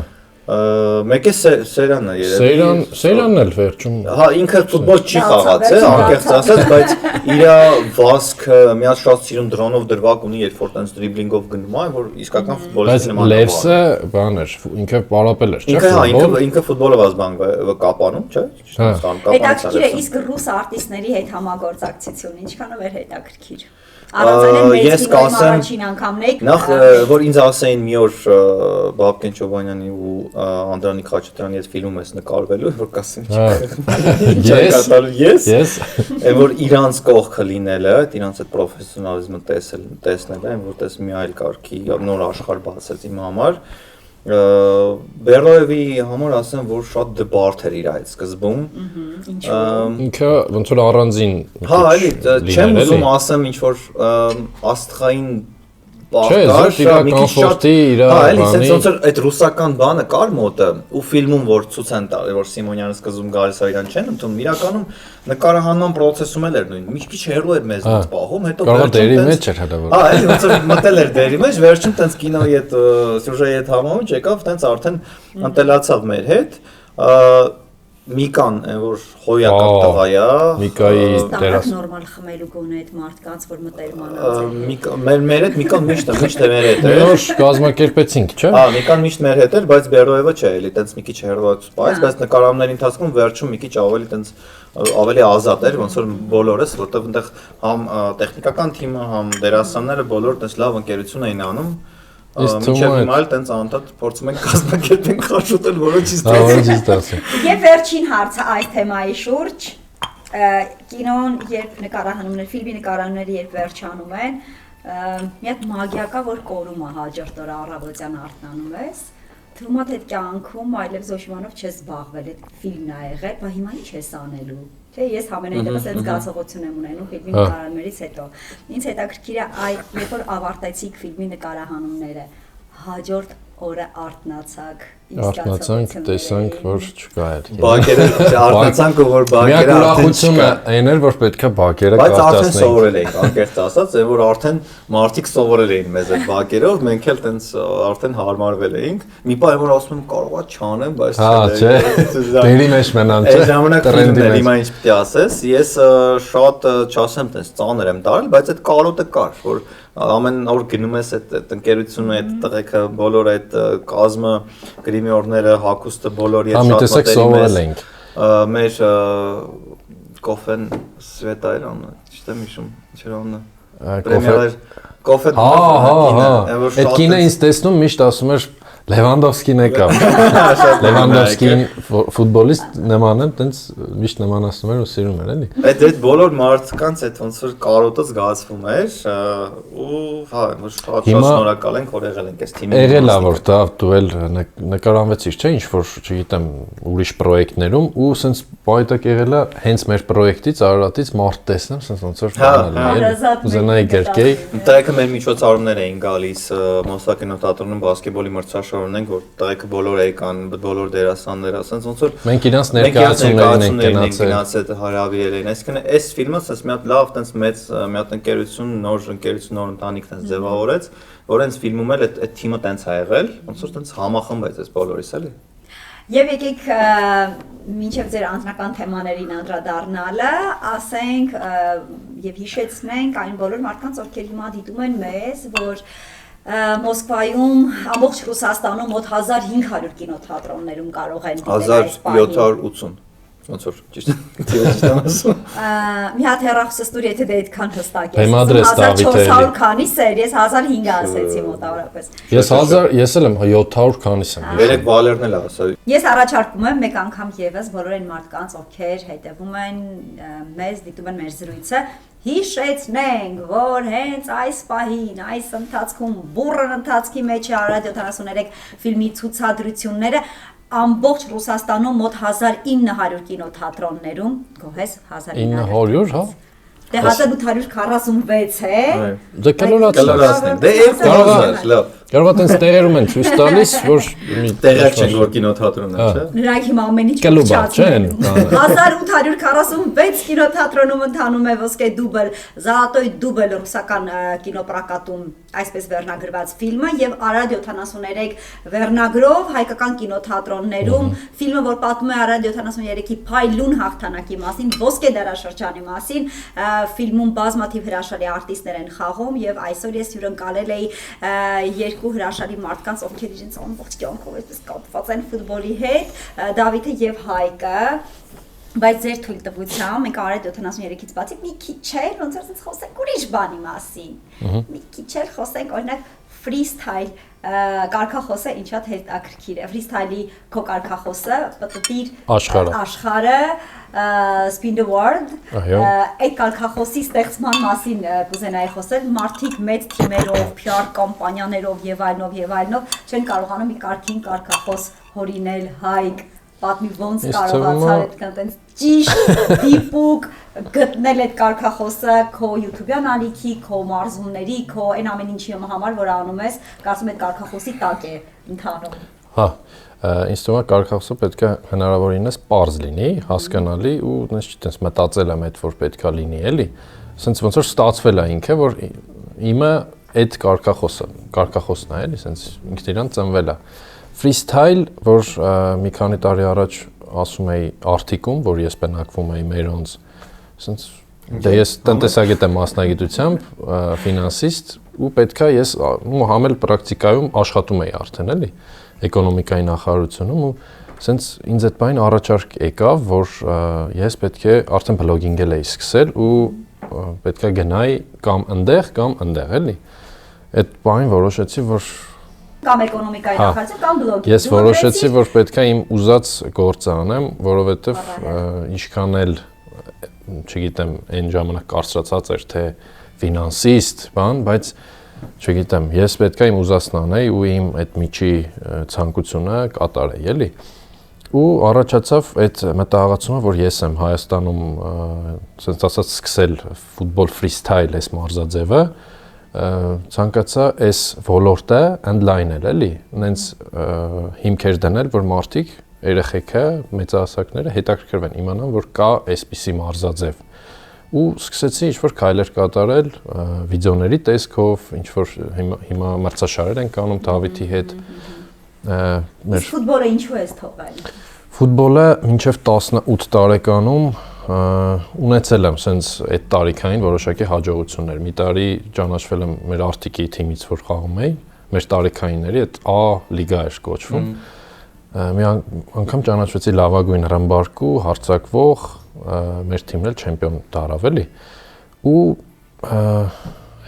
Մեկ է Սերանն է երևի Սերանն էլ վերջում Հա ինքը ֆուտբոլ չի խաղացել անկեղծ ասած բայց իր վազքը մի հատ շատ սիրուն դրոնով դրվագ ունի երբ որ տենց դրիբլինգով գնում է որ իսկական ֆուտբոլիստ նման է Լևսը բան էր ինքը պարապել էր չէ ինքը ֆուտբոլով ազբանգ կապանում չէ հետաքրքիր է իսկ ռուս արտիստների հետ համագործակցությունը ինչքանով էր հետաքրքիր Առանձնයෙන් մեծ կինոյի առաջին անգամն եք Նախ որ ինձ ասեին մի օր Բաբկեն Չոբանյանի ու Անդրանիկ Խաչատրյանի հետ ֆիլմում ես նկարվելու որ կասեմ Ես Այն որ իրանց կողքը լինելը իրանց այդ պրոֆեսիոնալիզմը տեսնելը այն որ տես մի այլ կարգի նոր աշխարհ բացեց իմ համար Բերոևի համար ասեմ, որ շատ դպարտ էր իր այդ սկզբում։ Ինքը ոնց որ առանձին Հա, էլի, չեմ ուզում ասեմ ինչ որ աստղային պարտաշ, մի քիչ շատ հա, էլի, sense ոնց որ այդ ռուսական բանը կար մոտը ու ֆիլմում որ ցույց են տալի, որ Սիմոնյանը սկզբում գալիս է իրան չեն ընդունում, իրականում նկարահանման process-ում էլ էր նույն, մի քիչ հեռու էր մեզ մոտ պահում, հետո կարող դերի մեջ էր հələ որ։ Հա, էլի ոնց որ մտել էր դերի մեջ, վերջում տենց կինոյի այդ սյուժեի հետ համոմիջ եկավ, տենց արդեն ընտելացավ մեր հետ։ Միկան, որ հոյական տղա է, Միկայի դերաս նորմալ խմելու գոնե այդ մարդկանց, որ մտերմանած է։ Մեր հետ Միկան միշտ մեր հետ էր։ Նոր կազմակերպեցինք, չէ՞։ Հա, Միկան միշտ մեր հետ էր, բայց Բերոևը չէ, էլի տենց մի քիչ հեռուց բայց նկարահանումների ընթացքում վերջում մի քիչ ավելի տենց ավելի ազատ էր, ոնց որ բոլորս, որտեղ այնտեղ համ տեխնիկական թիմը, համ դերասանները բոլորը տենց լավ ընկերություն էին անում։ Մինչև հիմա էլ տենց անդադ փորձում ենք կազմակերպենք խաշուտել, որոնցից դասի։ Եվ վերջին հարցը այս թեմայի շուրջ կինոն երբ նկարահանումներ, ֆիլմի նկարահանումները երբ վերջանում են, մի հատ մագիա կա, որ կորում է հաջորդ օրը առավոտյան արթնանում ես, թվում է թե կյանքում այլևս ոչ ոմանով չես զբաղվել, այդ ֆիլմն է եղել, բա հիմա ինչ ես անելու։ Թե ես համենայն դեպս այդ զգացողություն եմ ունենում ֆիլմի նկարահանումներից հետո։ Ինձ հետաքրքիր է այդ երբ որ ավարտեցիք ֆիլմի նկարահանումները, հաջորդ օրը արթնացաք, արթնացանք, տեսանք, որ չկա էլ։ Բակերը արթնացանք ու որ բակերը ուրախությունը այն էր, որ պետքա բակերը բայց արդեն սովորել էինք, անկեղծ ասած, որ արդեն մարդիկ սովորել էին մեզ այդ բակերով, մենք էլ տենց արդեն հարմարվել էինք։ Մի բան որ ասում եմ կարողա չանեմ, բայց հա, չէ։ Դերի մեջ մնամ, չէ։ Այդ ժամանակ ֆիլմներ հիմա ինչ պիտի ասես, ես շատ չասեմ տենց ծանր եմ տարել, բայց այդ կարոտը կար, որ ամեն օր գնում ես այդ ընկերությունը, այդ տղեկը, բոլոր այդ կազմը, գրիմյորները, հագուստը, բոլորի հետ շատ մտերիմ ես։ Մեր կոֆեն Սվետա էր անունը, չեմ հիշում, ինչ էր անունը։ Կոֆե։ Հա, այդ կինը ինձ տեսնում միշտ ասում էր Լևանդովսկին եկավ։ Լևանդովսկին ֆուտբոլիստ նման եմ, տենց միշտ նմանացնում էր ու սիրում էր, էլի։ Այդ բոլոր մարդկանց այդ ոնց որ կարոտը զգացվում էր ու հա, շատ շնորհակալ ենք, որ եղել ենք այս թիմի։ Եղել է որ դա դու էլ նկարահանվեցիր, չէ՞, ինչ որ, չգիտեմ, ուրիշ պրոյեկտներում ու սենց պայտակ եղել է հենց մեր պրոյեկտից Արարատից մարդ տեսնեմ, սենց ոնց որ բանալի է։ Ուզենայի գրկեի։ Տղեկը մեր միջոցառումներ էին գալիս Մոսկվա կինոթատրոնում բասկետբոլի մրցաշարերն ենք, որ տղեկը բոլոր եկան, բոլոր դերասանները, ասենց ոնց որ մենք իրանց ներկայացումներին ենք գնացել, հարավիրել էին։ Այսինքն այս ֆիլմը ասես մի հատ լավ տենց մեծ մի հատ ընկերություն, նոր ընտանիք տենց ձևավորեց, որ հենց ֆիլմում էլ այդ թիմը տենց ա եղել, ոնց որ տենց համախմբեց այս բոլորիս էլի։ Եվ եկեք մինչև ձեր անձնական թեմաներին անդրադառնալը, ասենք եւ հիշեցնենք այն բոլոր մարդկանց, ովքեր հիմա դիտում են մեզ, որ Մոսկվայում, ամբողջ Ռուսաստանում մոտ 1500 կինոթատրոններում կարող են դիտել այս պահին։ 1780 ոնց որ ճիշտ եմ ասում։ Մի հատ հեռախոսստուր եթե դե այդքան հստակ է։ 1400 քանիս էր, ես 1500 ասեցի մոտավորապես։ Ես 1000, ես էլ եմ 700 քանիս եմ։ Երեք Վալերն էլ ասա։ Ես առաջարկում եմ մեկ անգամ եւս բոլոր այն մարդկանց, ովքեր հետևում են մեզ, դիտում են մեր զրույցը, հիշեցնենք, որ հենց այս պահին, այս ընթացքում, բուրըն ընթացքի մեջ է Արարատ 73 ֆիլմի ցուցադրությունները ամբողջ Ռուսաստանում մոտ 1900 կինոթատրոններում, գոհես 1900, հա։ Դե 1846 է։ Դե կլորացնենք։ Դե 2000, լավ։ Կարող է տենց տեղերում են ցույց տալիս, որ տեղակ չեն որ կինոթատրոնն է, չէ՞։ Նրանք հիմա ամեն ինչ չեն։ 1846 կինոթատրոնում ընթանում է ոսկե դուբլ, Զալատոյ դուբլ ռուսական կինոպրակատում այսպես վերնագրված ֆիլմը եւ Արարատ 73 վերնագրով հայկական կինոթատրոններում ֆիլմը, որ պատմում է Արարատ 73-ի փայլուն հաղթանակի մասին, ոսկե դարաշրջանի մասին, ֆիլմում բազմաթիվ հրաշալի արտիստներ են խաղում եւ այսօր ես հյուրընկալել էի երկու հրաշալի մարդկանց, ովքեր իրենց ամբողջ կյանքով այսպես կապված են ֆուտբոլի հետ, Դավիթը եւ Հայկը։ Բայց ձեր թույլտվությամբ մենք Արետ 73-ից բացի մի քիչ էլ ոնց որ խոսենք ուրիշ բանի մասին։ Մի քիչ էլ խոսենք օրինակ freestyle կարգախոսը ինչ շատ հետաքրքիր է։ Freestyle-ի քո կարգախոսը պատտիր աշխարհը spin the world այդ կարգախոսի ստեղծման մասին կուզենայի խոսել մարդիկ մեծ թիմերով, PR կամպանիաներով եւ այլնով չեն կարողանում մի կարգին կարգախոս հորինել հայք պատմի ոնց կարողացար այդքան տենց ճիշտ դիպուկ գտնել այդ կարգախոսը քո YouTube-յան ալիքի, քո մարզումների, քո այն ամեն ինչի համար, որ անում ես, կարծում եմ այդ կարգախոսի տակ է ընթանում։ Հա, ինձ թվում է կարգախոսը պետք է հնարավորինս պարզ լինի, հասկանալի ու նենց չտենց մտածել եմ այդ որ պետքա լինի, էլի։ Սենց ոնց որ ստացվել է ինքը, որ իմը այդ կարգախոսն է, էլի, սենց ինքն իրան ծնվել է։ Freestyle, որ մի քանի տարի առաջ ասում էի արտիկում, որ ես բնակվում էի Մերոնց, ասենց դե ես տնտեսագետ եմ մասնագիտությամբ, ֆինանսիստ ու պետքա ես ու համել պրակտիկայում աշխատում էի արդեն, էլի, էկոնոմիկայի նախարարությունում ու ասենց ինձ այդ բան առաջարկ եկավ, որ ես պետք է արդեն բլոգինգել էի սկսել ու պետքա գնայի կամ ընդեղ, էլի։ Այդ բան որոշեցի, որ կամ էկոնոմիկայի նախարարություն կամ բլոգինգ։ Ես որոշեցի, որ պետք է իմ ուզած գործը անեմ, որովհետև ինչքան էլ, չգիտեմ, այն ժամանակ կարծրացած էր, թե ֆինանսիստ, բայց չգիտեմ, ես պետք է իմ ուզածն անեի ու իմ այդ միջի ցանկությունը կատարեի, էլի։ Ու առաջացավ այդ մտահղացումը, որ ես եմ Հայաստանում, ասենց ասած, սկսել ֆուտբոլ freestyle այս մարզաձևը, ցանկացա այս ոլորտը ընդլայնել, էլի, նենց հիմքեր դնել, որ մարդիկ, երեխեքը, մեծահասակները հետաքրքրվեն, իմանան, որ կա այսպիսի մարզաձև։ Ու սկսեցի ինչ-որ քայլեր կատարել, վիդեոների տեսքով, ինչ-որ հիմա մրցաշարեր են կանում Դավիթի հետ։ Ֆուտբոլը ինչու ես թողել։ Ֆուտբոլը մինչև 18 տարեկանում ունեցել եմ սենց այդ տարիքային որոշակի հաջողություններ։ Մի տարի ճանաչվել եմ մեր արտիկի թիմից, որ խաղում էի, մեր տարիքայինների այդ A լիգա էր կոչվում։ Մի անգամ ճանաչվեցի լավագույն ռմբարկու, հարձակվող, մեր թիմն էլ չեմպիոն դարավ էլի։ Ու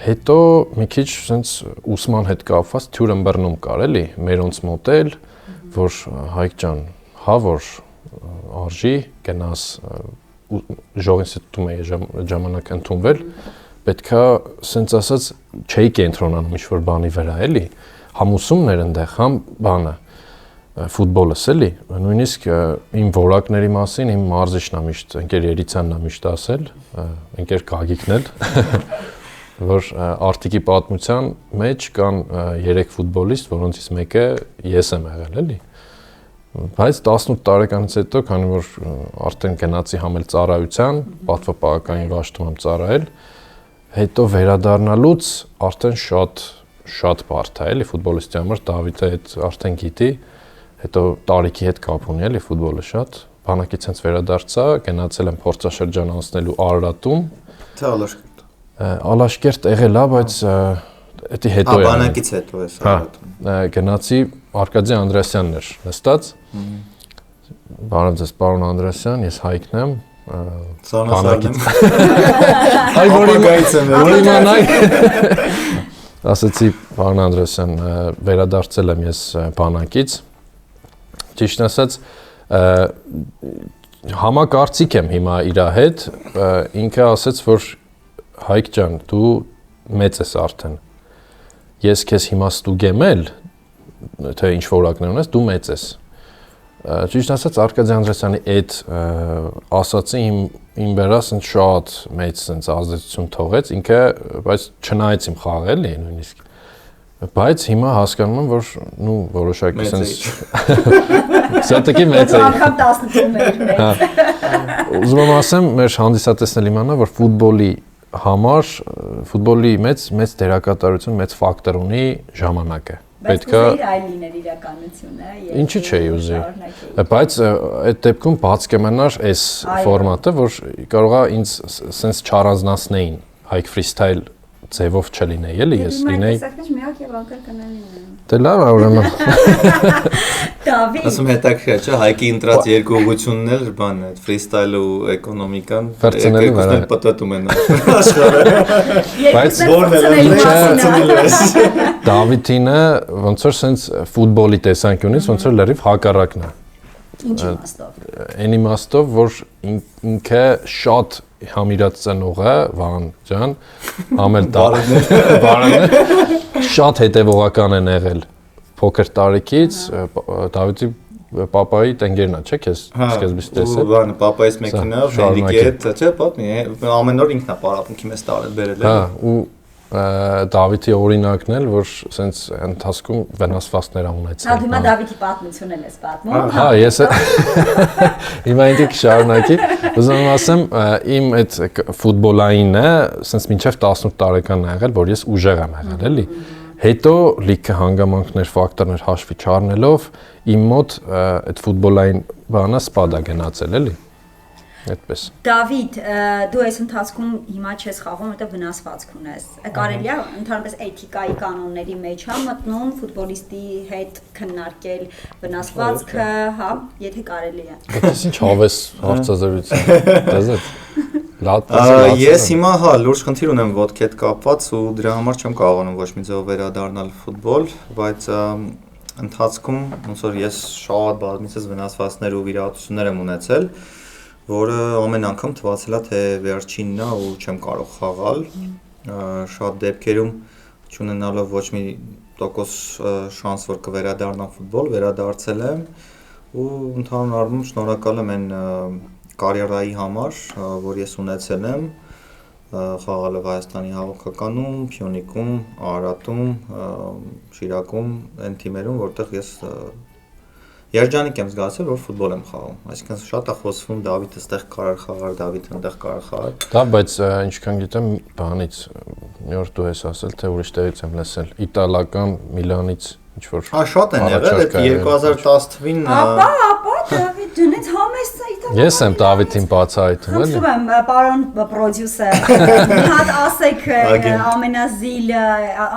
հետո մի քիչ սենց ուսման հետ կապված Թյուրնբեռնում կար էլի, մերոնց մոդել, որ Հայկ ջան, հա որ արժի գնաս ժողինստիտուտում էի ժամանակ ընդունվել, պետքա սենց ասած չէի կենտրոնանում ինչ-որ բանի վրա, էլի, համ ուսումներ ընդեղ, համ բանը, ֆուտբոլս էլի, նույնիսկ իմ որակների մասին իմ մարզիչն է միշտ, ընկեր Երիցյանն է միշտ ասել, ընկեր Գագիկն էլ, որ արտիկի պատմության մեջ կան 3 ֆուտբոլիստ, որոնցից մեկը ես եմ եղել, էլի։ Բայց 18 տարեկանից հետո, քանի որ արդեն գնացի համել ծառայության, պատվապահակային վաշտում եմ ծառայել, հետո վերադառնալուց արդեն շատ բարդ է, էլի ֆուտբոլիստի համար, Դավիթը այդ արդեն գիտի, հետո տարիքի հետ կապ ունի, էլի ֆուտբոլը շատ, բանակից հենց վերադարձա, գնացել եմ փորձաշրջան անցնելու Արարատում։ Թե Ալաշկերտ։ Ալաշկերտ եղել է, բայց Էդի հետո է։ Բանակից հետո էս արարատում։ Գնացի Արկադի Անդրեասյանն էր նստած։ Բարև ձեզ, պարոն Անդրեասյան, ես Հայկն եմ։ Բանակից։ Հայ որի իմանայ։ Ասացի, պարոն Անդրեասյան, վերադարձել եմ ես բանակից։ Ճիշտ ասած, համակարծիք եմ հիմա իր հետ, ինքը ասաց, որ Հայկ ջան, դու մեծ ես արդեն։ Ես քեզ հիմա ստուգեմ էլ, թե ինչ որակներ ունես, դու մեծ ես։ Ճիշտ ասած, Արկադի Անդրեասյանի այդ ասացի իմ վրա շատ մեծ ազդեցություն թողեց, ինքը, բայց չնայեց իմ խաղը էլի նույնիսկ։ Բայց հիմա հասկանում եմ, որ որոշակի սենց Սյատակի մեծ է։ Անգամ 18 էր։ Ուզում եմ ասեմ, մեր հանդիսատեսն էլ իմանա, որ ֆուտբոլի համար ֆուտբոլի մեծ դերակատարություն, մեծ ֆակտոր ունի ժամանակը։ Պետքա այլ լիներ իրականությունը։ Ինչի՞ չէի ուզի։ Բայց այդ դեպքում բաց կմնար այս ֆորմատը, որ կարողա ինձ սենց չառանձնացնեին Հայկ freestyle ձևով չլինեի, էլի ես լինեի։ Միակ եւ անկել կնային։ Դե լավ, ուրեմն։ Դավիթ։ Ասում հետաքրքիր չէ, Հայկի ընտրած երկու ուղղությունն էլ բանն է, ֆրիստայլը ու էկոնոմիկան։ Վերցնելու են պատտում են աշխարհը։ Բայց Դավիթինը ոնց որ sense ֆուտբոլի տեսանկյունից ոնց որ լրիվ հակառակն է։ Ինչ իմաստով։ Այն իմաստով, որ ինքը շատ համիրած ծնող է, Վահան ջան, ամել բարենը շատ հետևողական են եղել փոքր տարիքից, Դավիթի պապայի տնկերն է, չէ՞, քեզ սկզբից տեսել։ Բանը պապայից մեքենայով Հենրիկի հետ, չէ՞, պատմի, ամեն օր ինքն է պարապմունքի մեզ տարել բերել։ Հա, ու Դավիթի օրինակն էլ, որ սենց ընթացքում վնասվածքներ ունեցել։ Հա, դու Դավիթի պատմությունն ես պատմում։ Հա, ես հիմա ինձ շարունակի, ուզում եմ ասեմ, իմ այդ ֆուտբոլայինը սենց մինչև 18 տարեկան ա եղել, որ ես ուժեղ եմ եղել, էլի։ Հետո լիքը հանգամանքներ, ֆակտորներ հաշվի չառնելով, իմ մոտ այդ ֆուտբոլային բանը սպադ է գնացել, էլի։ Այդպես։ Դավիթ, դու այս ընթացքում հիմա չես խաղում, որտեղ վնասվածք ունես։ Կարելի է ընդհանրապես էթիկայի կանոնների մեջ հա մտնում ֆուտբոլիստի հետ քննարկել վնասվածքը, հա, եթե կարելի է։ Այս ինչ հավես հարցազրույց։ Դեզետ։ Ես հիմա հա լուրջ խնդիր ունեմ ոտքի հետ կապված ու դրա համար չեմ կարողանում ոչ մի ձեւով վերադառնալ ֆուտբոլ, բայց ընթացքում ոնց որ ես շատ բազմիցս վնասվածքներ ու վիրահատություններ եմ ունեցել, որը ամեն անգամ թվացել է թե վերջինն է ու չեմ կարող խաղալ, շատ դեպքերում չունենալով ոչ մի տոկոս շանս, որ կվերադառնամ ֆուտբոլ, վերադարձել եմ ու ընդհանուր առմամբ շնորհակալ եմ այն կարիերայի համար, որ ես ունեցել եմ, խաղալով Հայաստանի հավաքականում, Փյունիկում, Արարատում, Շիրակում, այն թիմերում, որտեղ ես երջանիկ եմ զգացել, որ ֆուտբոլ եմ խաղում, այսինքն շատ է խոսվում Դավիթը ստեղ կարար խաղար, Դավիթը այնտեղ կարար խաղար։ Դա, բայց ինչքան գիտեմ, բանից մի օր դու ես ասել, թե ուրիշ տեղից եմ լսել, իտալական Միլանից ինչ որ։ Հա, շատ են եղել, այդ 2010 թվականին։ Ապա, Դավիթ, դնից համեստ է իտալական։ Ես եմ Դավիթին բացահայտում, էլի։ Խնդրում եմ, պարոն պրոդյուսեր, մի հատ ասեք ամենազիլը,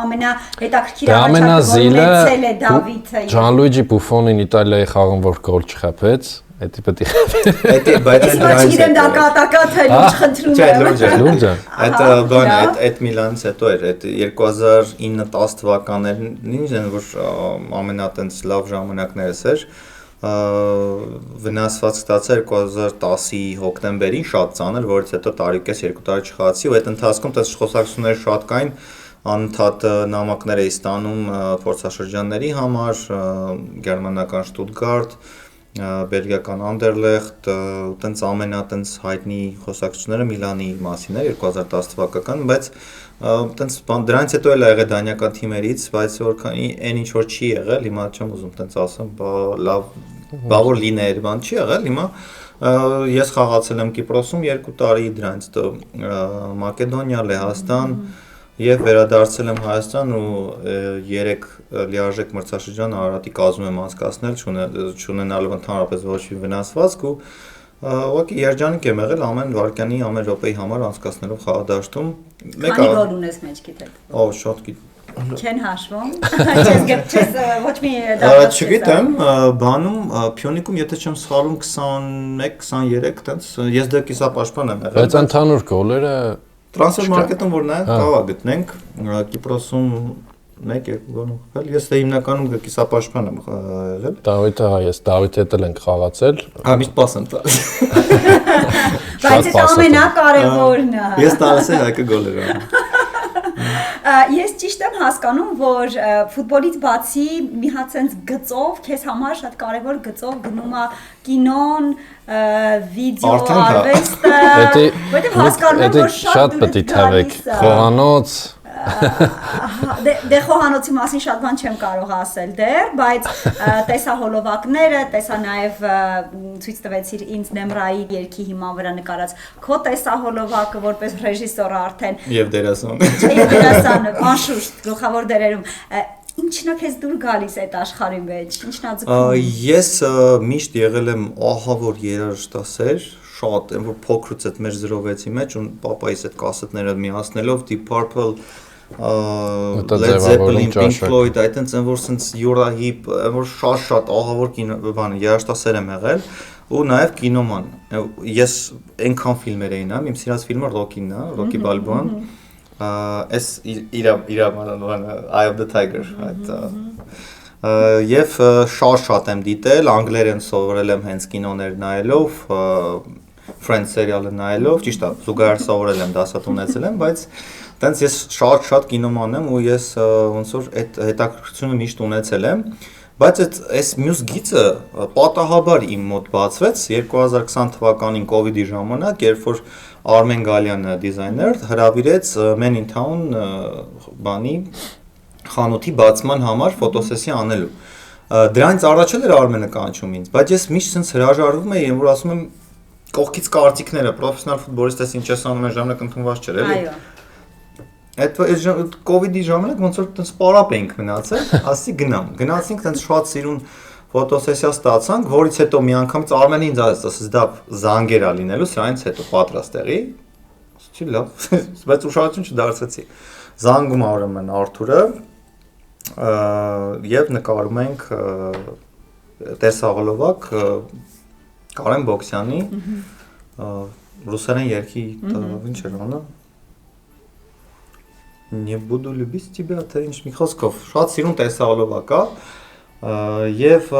ամենահետաքրքիր առաջարկը, որ ունեցել է Դավիթը։ Ժանլուիջի Բուֆոնին Իտալիայի խաղում որ գոլ չխփեց, դա պետք է խփի։ Բայց այդ դրանից դա կատակա թե լուրջ խնդրում եմ։ Լուրջ է։ Այդ բանը այդ Միլանից հետո էր, այդ 2009-10 թվականներին են որ ամենատենց լավ ժամանակներս էր։ Վնասված ստացա 2010-ի հոկտեմբերին շատ ծանր, որից հետո տարիքես 2 տարի չխաղացի ու այդ ընթացքում տես խոսակցություններ շատ կային, անընդհատ նամակներ էի ստանում փորձաշրջանների համար, գերմանական Շտուտգարտ, բելգիական Անդերլեխտ, տենց ամենատենց հայտնի խոսակցությունները Միլանի մասին էր 2010 թվականին, բայց տենց դրանից հետո էլ եղել դանիական թիմերից, բայց որքան այն ինչ որ չի եղել, հիմա չեմ ուզում տենց ասեմ, բա որ լիներ, բան չի եղել, հիմա ես խաղացել եմ Կիպրոսում 2 տարի, դրանից հետո Մակեդոնիա, Լեհաստան եւ վերադարձել եմ Հայաստան ու 3 լիարժեք մրցաշրջան Արարատի կազմում եմ անցկացնել, չունենալով ընդհանրապես ոչ մի վնասվածք ու ուղղակի երջանիկ եմ եղել ամեն վարկյանի, ամեն րոպեի համար անցկացնելով խաղադաշտում։ Քանի գոլ ունես մեջքիդ հետ։ Օ, շատ Չեն հաշվում։ Չես ոչ մի չգիտեմ, բանում Փյունիկում եթե չեմ սխալվում 21-23, տենց ես դե կիսապաշտպան եմ եղել։ Բայց ընդհանուր գոլերը Տրանսֆեր մարքետում որ նայենք կարող է գտնենք Կիպրոսում 1-2 գոլ խփել։ Ես դե հիմնականում կիսապաշտպան եմ եղել։ Դավիթը հա, ես Դավիթի հետ ենք խաղացել։ Հա, միշտ պաս եմ տալիս։ Բայց դա ամենակարևորն է։ Ես տալիս եմ Հայկը գոլերը։ Ես ճիշտ եմ հասկանում, որ ֆուտբոլից բացի մի հատ sense գծով, քեզ համար շատ կարևոր գծով գնում է կինոն, վիդեո արվեստը, որտեղ հասկանում եմ, որ շատ պետք է թվեք խոհանոց Դե խոհանոցի մասին շատ բան չեմ կարող ասել դեռ, բայց տեսա հոլովակները, տեսա նաև ցույց տվեցիր ինձ Նեմրայի երգի հիման վրա նկարած քո տեսա հոլովակը որպես ռեժիսոր արդեն եւ դերասան։ Եվ դերասանը, անշուշտ գլխավոր դերերում Ինչն է քեզ դուր գալիս այդ աշխարհի մեջ, ինչն է ձգում։ Ես միշտ եղել եմ ահավոր երաժշտասեր, շատ, այն որ փոքրուց այդ մեր 06-ի մեջ ու պապայիս այդ կասետները միացնելով Deep Purple, Led Zeppelin, Pink Floyd, այդտենց այն որ sense յուրահիպ, այն որ շատ ահավոր կինո բանը երաժշտասեր եմ եղել ու նաև կինոման։ Ես այնքան ֆիլմեր էին նայում, իմ սիրած ֆիլմը Rocky-ն է, Rocky Balboa-ն։ Այս իր Eye of the Tiger այդ եւ շատ եմ դիտել, անգլերեն սովորել եմ հենց կինոներ նայելով, Friends սերիալը նայելով, ճիշտ է, զուգահեռ սովորել եմ, դասատ ունեցել եմ, բայց տենց ես շատ կինոման եմ ու ես ոնց որ այդ հետաքրքրությունը միշտ ունեցել եմ, բայց այս մյուս գիծը պատահաբար իմ մոտ բացվեց 2020 թվականին կոവിഡ്ի ժամանակ, երբ որ Արմեն Գալյանը դիզայներ հրավիրեց Men in Town բանի խանութի բացման համար ֆոտոսեսիա անելու։ Դրանից առաջ էր Արմենը կանչում ինձ, բայց ես միշտ sense հրաժարվում էի, որ ասում եմ կողքից կարծիքները, պրոֆեսիոնալ ֆուտբոլիստես ինչ ես անում, ժամանակ ընդունված չէր, էլի։ Այդ կոവിഡ്ի ժամանակ ոնց որ տենց պարապ էինք մնացել, ասի գնացինք տենց շատ սիրուն ֆոտոսեսիա ստացանք, որից հետո մի անգամից Արմենը ինձ ասաց, դա զանգեր է լինելու, սրանից հետո պատրաստ եղի։ Ասեցի լավ, բայց ուշադրություն չդարձեցի։ Զանգում ուրեմն Արթուրը եւ նկարում ենք տեսաղոլովակ Կարեն Բոքսյանի ռուսերեն երգի ինչ էր անունը Не буду любить тебя, թե ինչ մի խոսքով, շատ սիրուն տեսաղոլովակ է եւ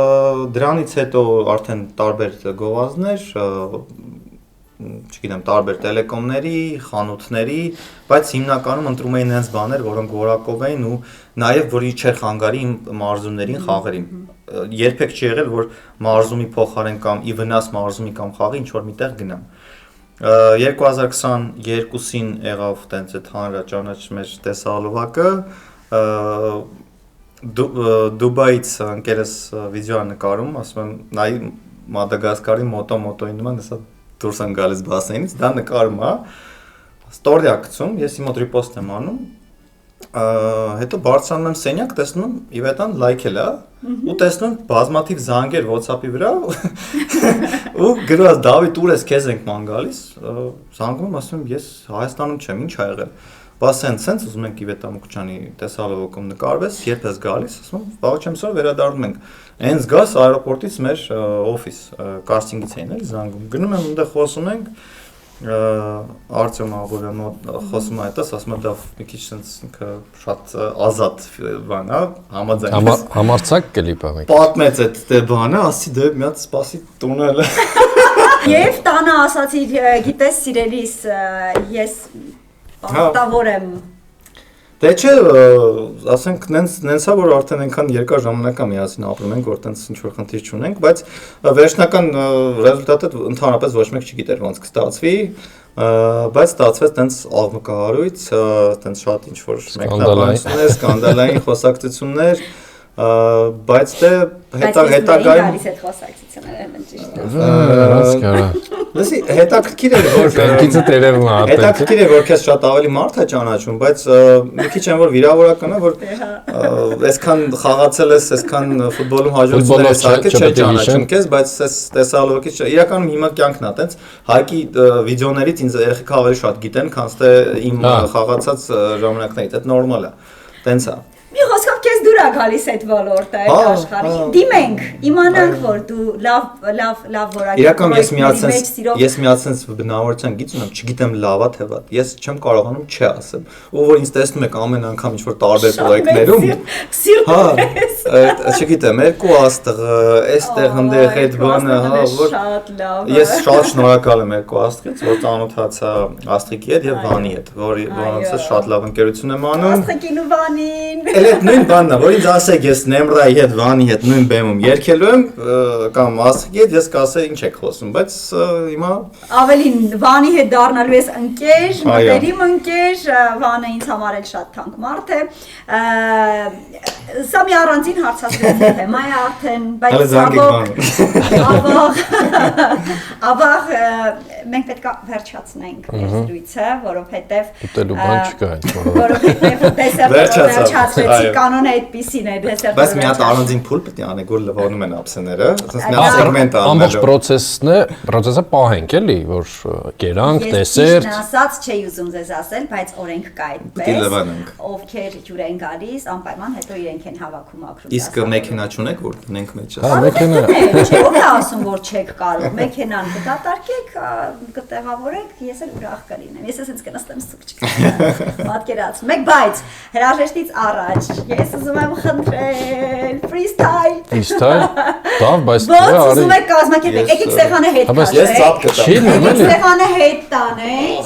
դրանից հետո արդեն տարբեր գովազդներ, չգիտեմ, տարբեր տելեկոմների, խանութների, բայց հիմնականում ընտրում էին հենց բաներ, որոնք որակով էին ու նաեւ որի չէր խանգարի իմ մարզումներին, խաղերին։ Երբեք չի եղել, որ մարզումի փոխարեն կամ ի վնաս մարզումի կամ խաղի ինչ որ միտեղ գնամ։ 2022-ին եղավ տենց այդ հանրաճանաչ մեր տեսահոլովակը, Դուբայից ընկերս վիդեո նկարում, ասում եմ, նայ Մադագասկարի մոտոյին նման, հեսա դուրս եմ գալիս բասեինից, դա նկարում է, ստորիա գցում, ես իմ մոտ ռիպոստ եմ անում, հետո բարձրանում եմ սենյակ, տեսնում եմ Իվետան լայքել է, ու տեսնում եմ բազմաթիվ զանգեր WhatsApp-ի վրա, ու գրված Դավիթ ուր ես քեզ ենք ման գալիս, զանգում եմ, ասում եմ ես Հայաստանում չեմ, ինչ ա եղել։ Բասեն sense ուզում ենք Իվետ Ամուկչյանի տեսահոլովակում նկարվես, երբ ես գալիս, ասում եմ, վաղ չեմ սոր վերադառնում ենք։ Հենց գաս аэроպորտից մեր օֆիս, կաստինգից էին էլի զանգում։ Գնում եմ այնտեղ խոսում ենք, Արտյոմ Աղորյանը խոսում է այդպես, ասում է դա մի քիչ sense ինքը շատ ազատ բան է, համաձայն։ Համարցակ կլիպ է։ Պատմեց այդ բանը, ասի դե մի հատ սպասի տունել։ Եվ տանը ասացի, գիտես սիրելիս, ես պատտավոր եմ։ Դե չէ, ասենք նենցա որ արդեն այնքան երկար ժամանակ է միասին ապրում ենք, որ տենց ինչ որ խնդիր չունենք, բայց վերջնական ռեզուլտատը ընդհանրապես ոչ մեկ չգիտեր ոնց կստացվի, բայց ստացվեց տենց աղմկահարույց, տենց շատ ինչ որ մեկնաբանություններ, սկանդալային խոսակցություններ, բայց դե հետագայում գալիս այդ խոսակցությունները ճիշտ է։ Լսի, հետաքրքիր է որ Կյանքիցը տերևում է արդեն։ Հետաքրքիր է որ քեզ շատ ավելի մարդ է ճանաչում, բայց մի քիչ այն որ վիրավորական է որ այսքան խաղացել ես, այսքան ֆուտբոլում հաջողություններ ես արկել, չէ ճանաչում քեզ, բայց այս տեսահոլովակից իրականում հիմա կյանքն է, տենց Հայկի վիդեոներից ինձ երեխեք ավելի շատ գիտեն, քան թե իմ խաղացած ժամանակներից, դա նորմալ է։ Տենց է։ Մի խոսքով քեզ դուր է գալիս այդ ոլորտը, այդ աշխարհի։ Դիմենք, իմանանք որ դու լավ որակի։ Իրական ես միացած բնավորության գիծ ունեմ, չգիտեմ լավա թե վատ։ Ես չեմ կարողանում չասեմ։ Ու որ ինձ տեսնում եք ամեն անգամ ինչ որ տարբեր պրոյեկտներում։ Չգիտեմ, երկու աստղ, այստեղ հնդեղ այդ բանը, որ ես շատ շնորհակալ եմ երկու աստղից, որ ծանոթացա Աստղիկի հետ եւ Վանի հետ, որոնց հետ շատ լավ ընկերություն եմ անում։ Աստղիկին ու Վանին։ Այդ նույն բանն է, որ ինձ ասեք ես Նեմրայի հետ, Վանի հետ նույն բեմում երգելու եմ կամ Աստղիկի հետ, ես կասեի ինչ եք խոսում, բայց հիմա ավելին Վանի հետ դառնալու ես ընկեր, մտերիմ ընկեր, Վանը ինձ համար էլ շատ թանկ մարդ է։ Սա մի առանձին հարցազրույց է, մայ արդեն, բայց ավաղ մենք պետք է վերջացնենք մեր զրույցը, որովհետև Ուտելու բան չկա ինչ որ։ որովհետև դեսերտը վերջացվեցի, կանոնը այդպեսին է, դեսերտը։ Բայց մի հատ առանձին փուլ պետք է անենք, որ լվանում են ափսեները, ասես մի հատ սեգմենտ Ամբողջ process-ը պահենք էլի, որ կերանք, դեսերտ։ Ես ասած չէի ուզում ձեզ ասել, բայց օրենք կա այդպես։ Ովքեր ջուր են գալիս, անպայման հետո իրենք են հավաքում ակրում։ Իսկ մեքենա չունեք, որ գնենք մեջը։ Հա, մեքենա։ Չէ, ով է ասում, որ չեք կարող։ Մեքենան կդատարկեք, կտեղավորեք, ես էլ ուրախ կլինեմ։ Ես ասենց կնստեմ սուկ չկա։ Պատկերացնում եք, բայց հրաժեշտից առաջ ես ուզում եմ խնդրել freestyle։ Freestyle։ Դավ, բայց Ոնց ուզում եք կազմակերպեք, եկեք սեղանը հետ Բայց ես ծափ կտամ։ Չի լինում էլի։ Սեղանը հետ տանենք։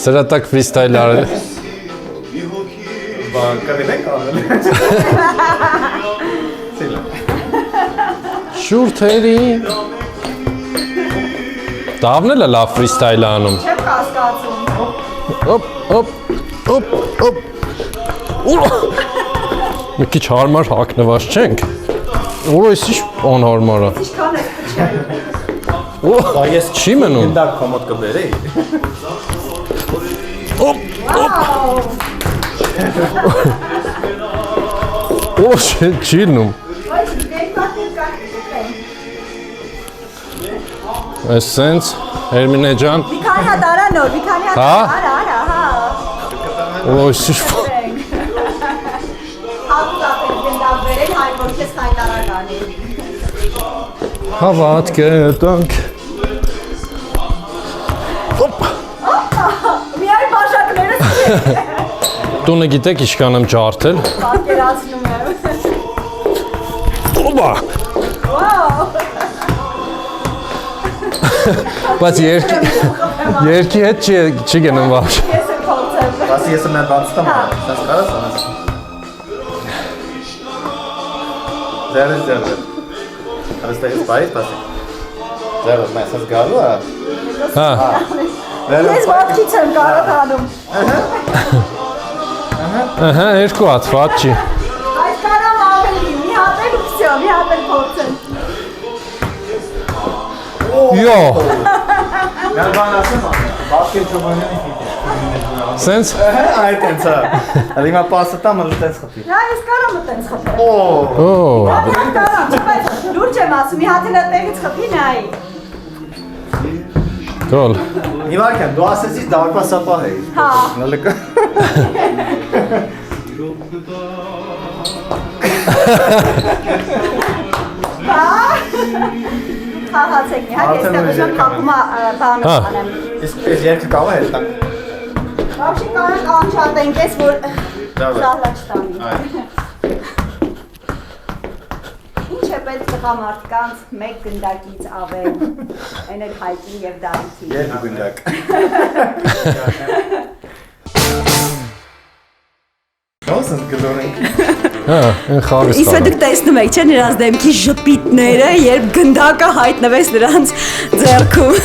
Սրատակ freestyle արել։ Բան կվինենք անել։ Սիլա։ Շուրթերի։ Դավն էլ է լավ freestyle անում։ Չեմ կասկածում։ Հոպ։ Մի քիչ հարմար հակնված չենք։ Որը էսի անհարմար է։ Ինչքան եք փչել։ Բա ես Չի մնում։ գնդակ կոմոդ կբերեի։ Չի լինում։ Ոչ, դեպքեր կա։ Այս սենց Հերմինե ջան։ Մի քանի հատ արա նոր, մի քանի հատ արա, հա։ Ոյսի Հատուտապել գնդակ վերել, հայ որ քեզ հայտարարանի։ Հավատք տանք։ Միայն բաժակներս չէ։ Տունը գիտեք ինչքան եմ ջարդել։ Պատկերացնում եմ։ Օբա։ Վաու։ Բայց երկի հետ չի գնում վաղ։ Ես եմ փորձեմ։ Բասի ես եմ բացտամ, դաս կարաս անես։ Ձեր։ Արստայից բայ բասի։ Ձեր մասած գալու է։ Հա։ Ես ոտքից եմ կարողանում։ Ահա, երկու հատ վատ չի։ Այս կարամ ավելի, մի հատ էլ ու վсё, մի հատ էլ փորձեմ։ Յո։ ഞാൻ բան ասեմ, բասկի ճոբանյանի ֆիլմ։ Սենց։ Այդ տենց է։ Ալի մա պասը տամ տենց խփի։ Նա ես կարամ տենց խփել։ Օ։ Կարամ, բայց լուրջ եմ ասում, մի հատ էլ այդտեղից խփի նայ։ Գոլ։ Իվարկյան, դու ասեցիր դարպա սապահ էի։ Հա։ Նալեկա։ Խաղացեք մի հատ, ես տեղում խաղումա բանը անեմ։ Իսկ ես երկը կարող է հետան։ Բավշի կարանք անչատենք ես, որ զահլա չտանի։ Ինչ է պետք տղամարդկանց մեկ գնդակից ավել, են էլ հայկի և դարիքի։ Երկու գնդակ։ Նոսնս գլորենք։ Հա, այն խաղից Իսկ դուք տեսնում եք, չէ՞ նրանց դեմքի ժպիտները, երբ գնդակը հայտնվեց նրանց ձեռքում։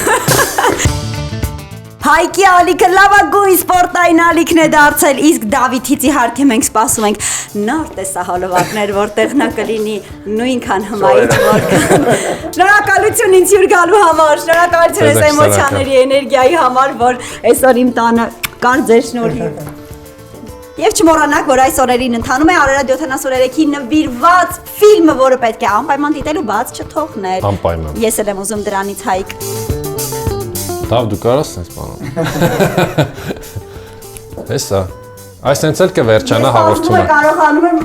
Հայկի ալիքը լավագույն սպորտային ալիքն է դարձել, իսկ Դավիթից իհարկե մենք սպասում ենք նոր տեսահոլովակներ, որտեղ նա կլինի նույնքան հմայիչ որքան։ Շնորհակալություն ինձ հյուր գալու համար, շնորհակալություն այս էմոցիաների, էներգիայի համար, որ այսօր իմ տանը կար ձեր շնորհիվ։ Եվ չմոռանաք, որ այս օրերին ընթանում է Արարատ 73-ի նվիրված ֆիլմը, որը պետք է անպայման դիտելու բաց չթողնել։ Անպայման։ Ես էլ եմ ուզում դրանից Հայկ։ Դավ դու կարաս սենց բանը։ Հեսա։ Այս սենց էլ կվերջանա հաղորդումը։ Կարողանում եմ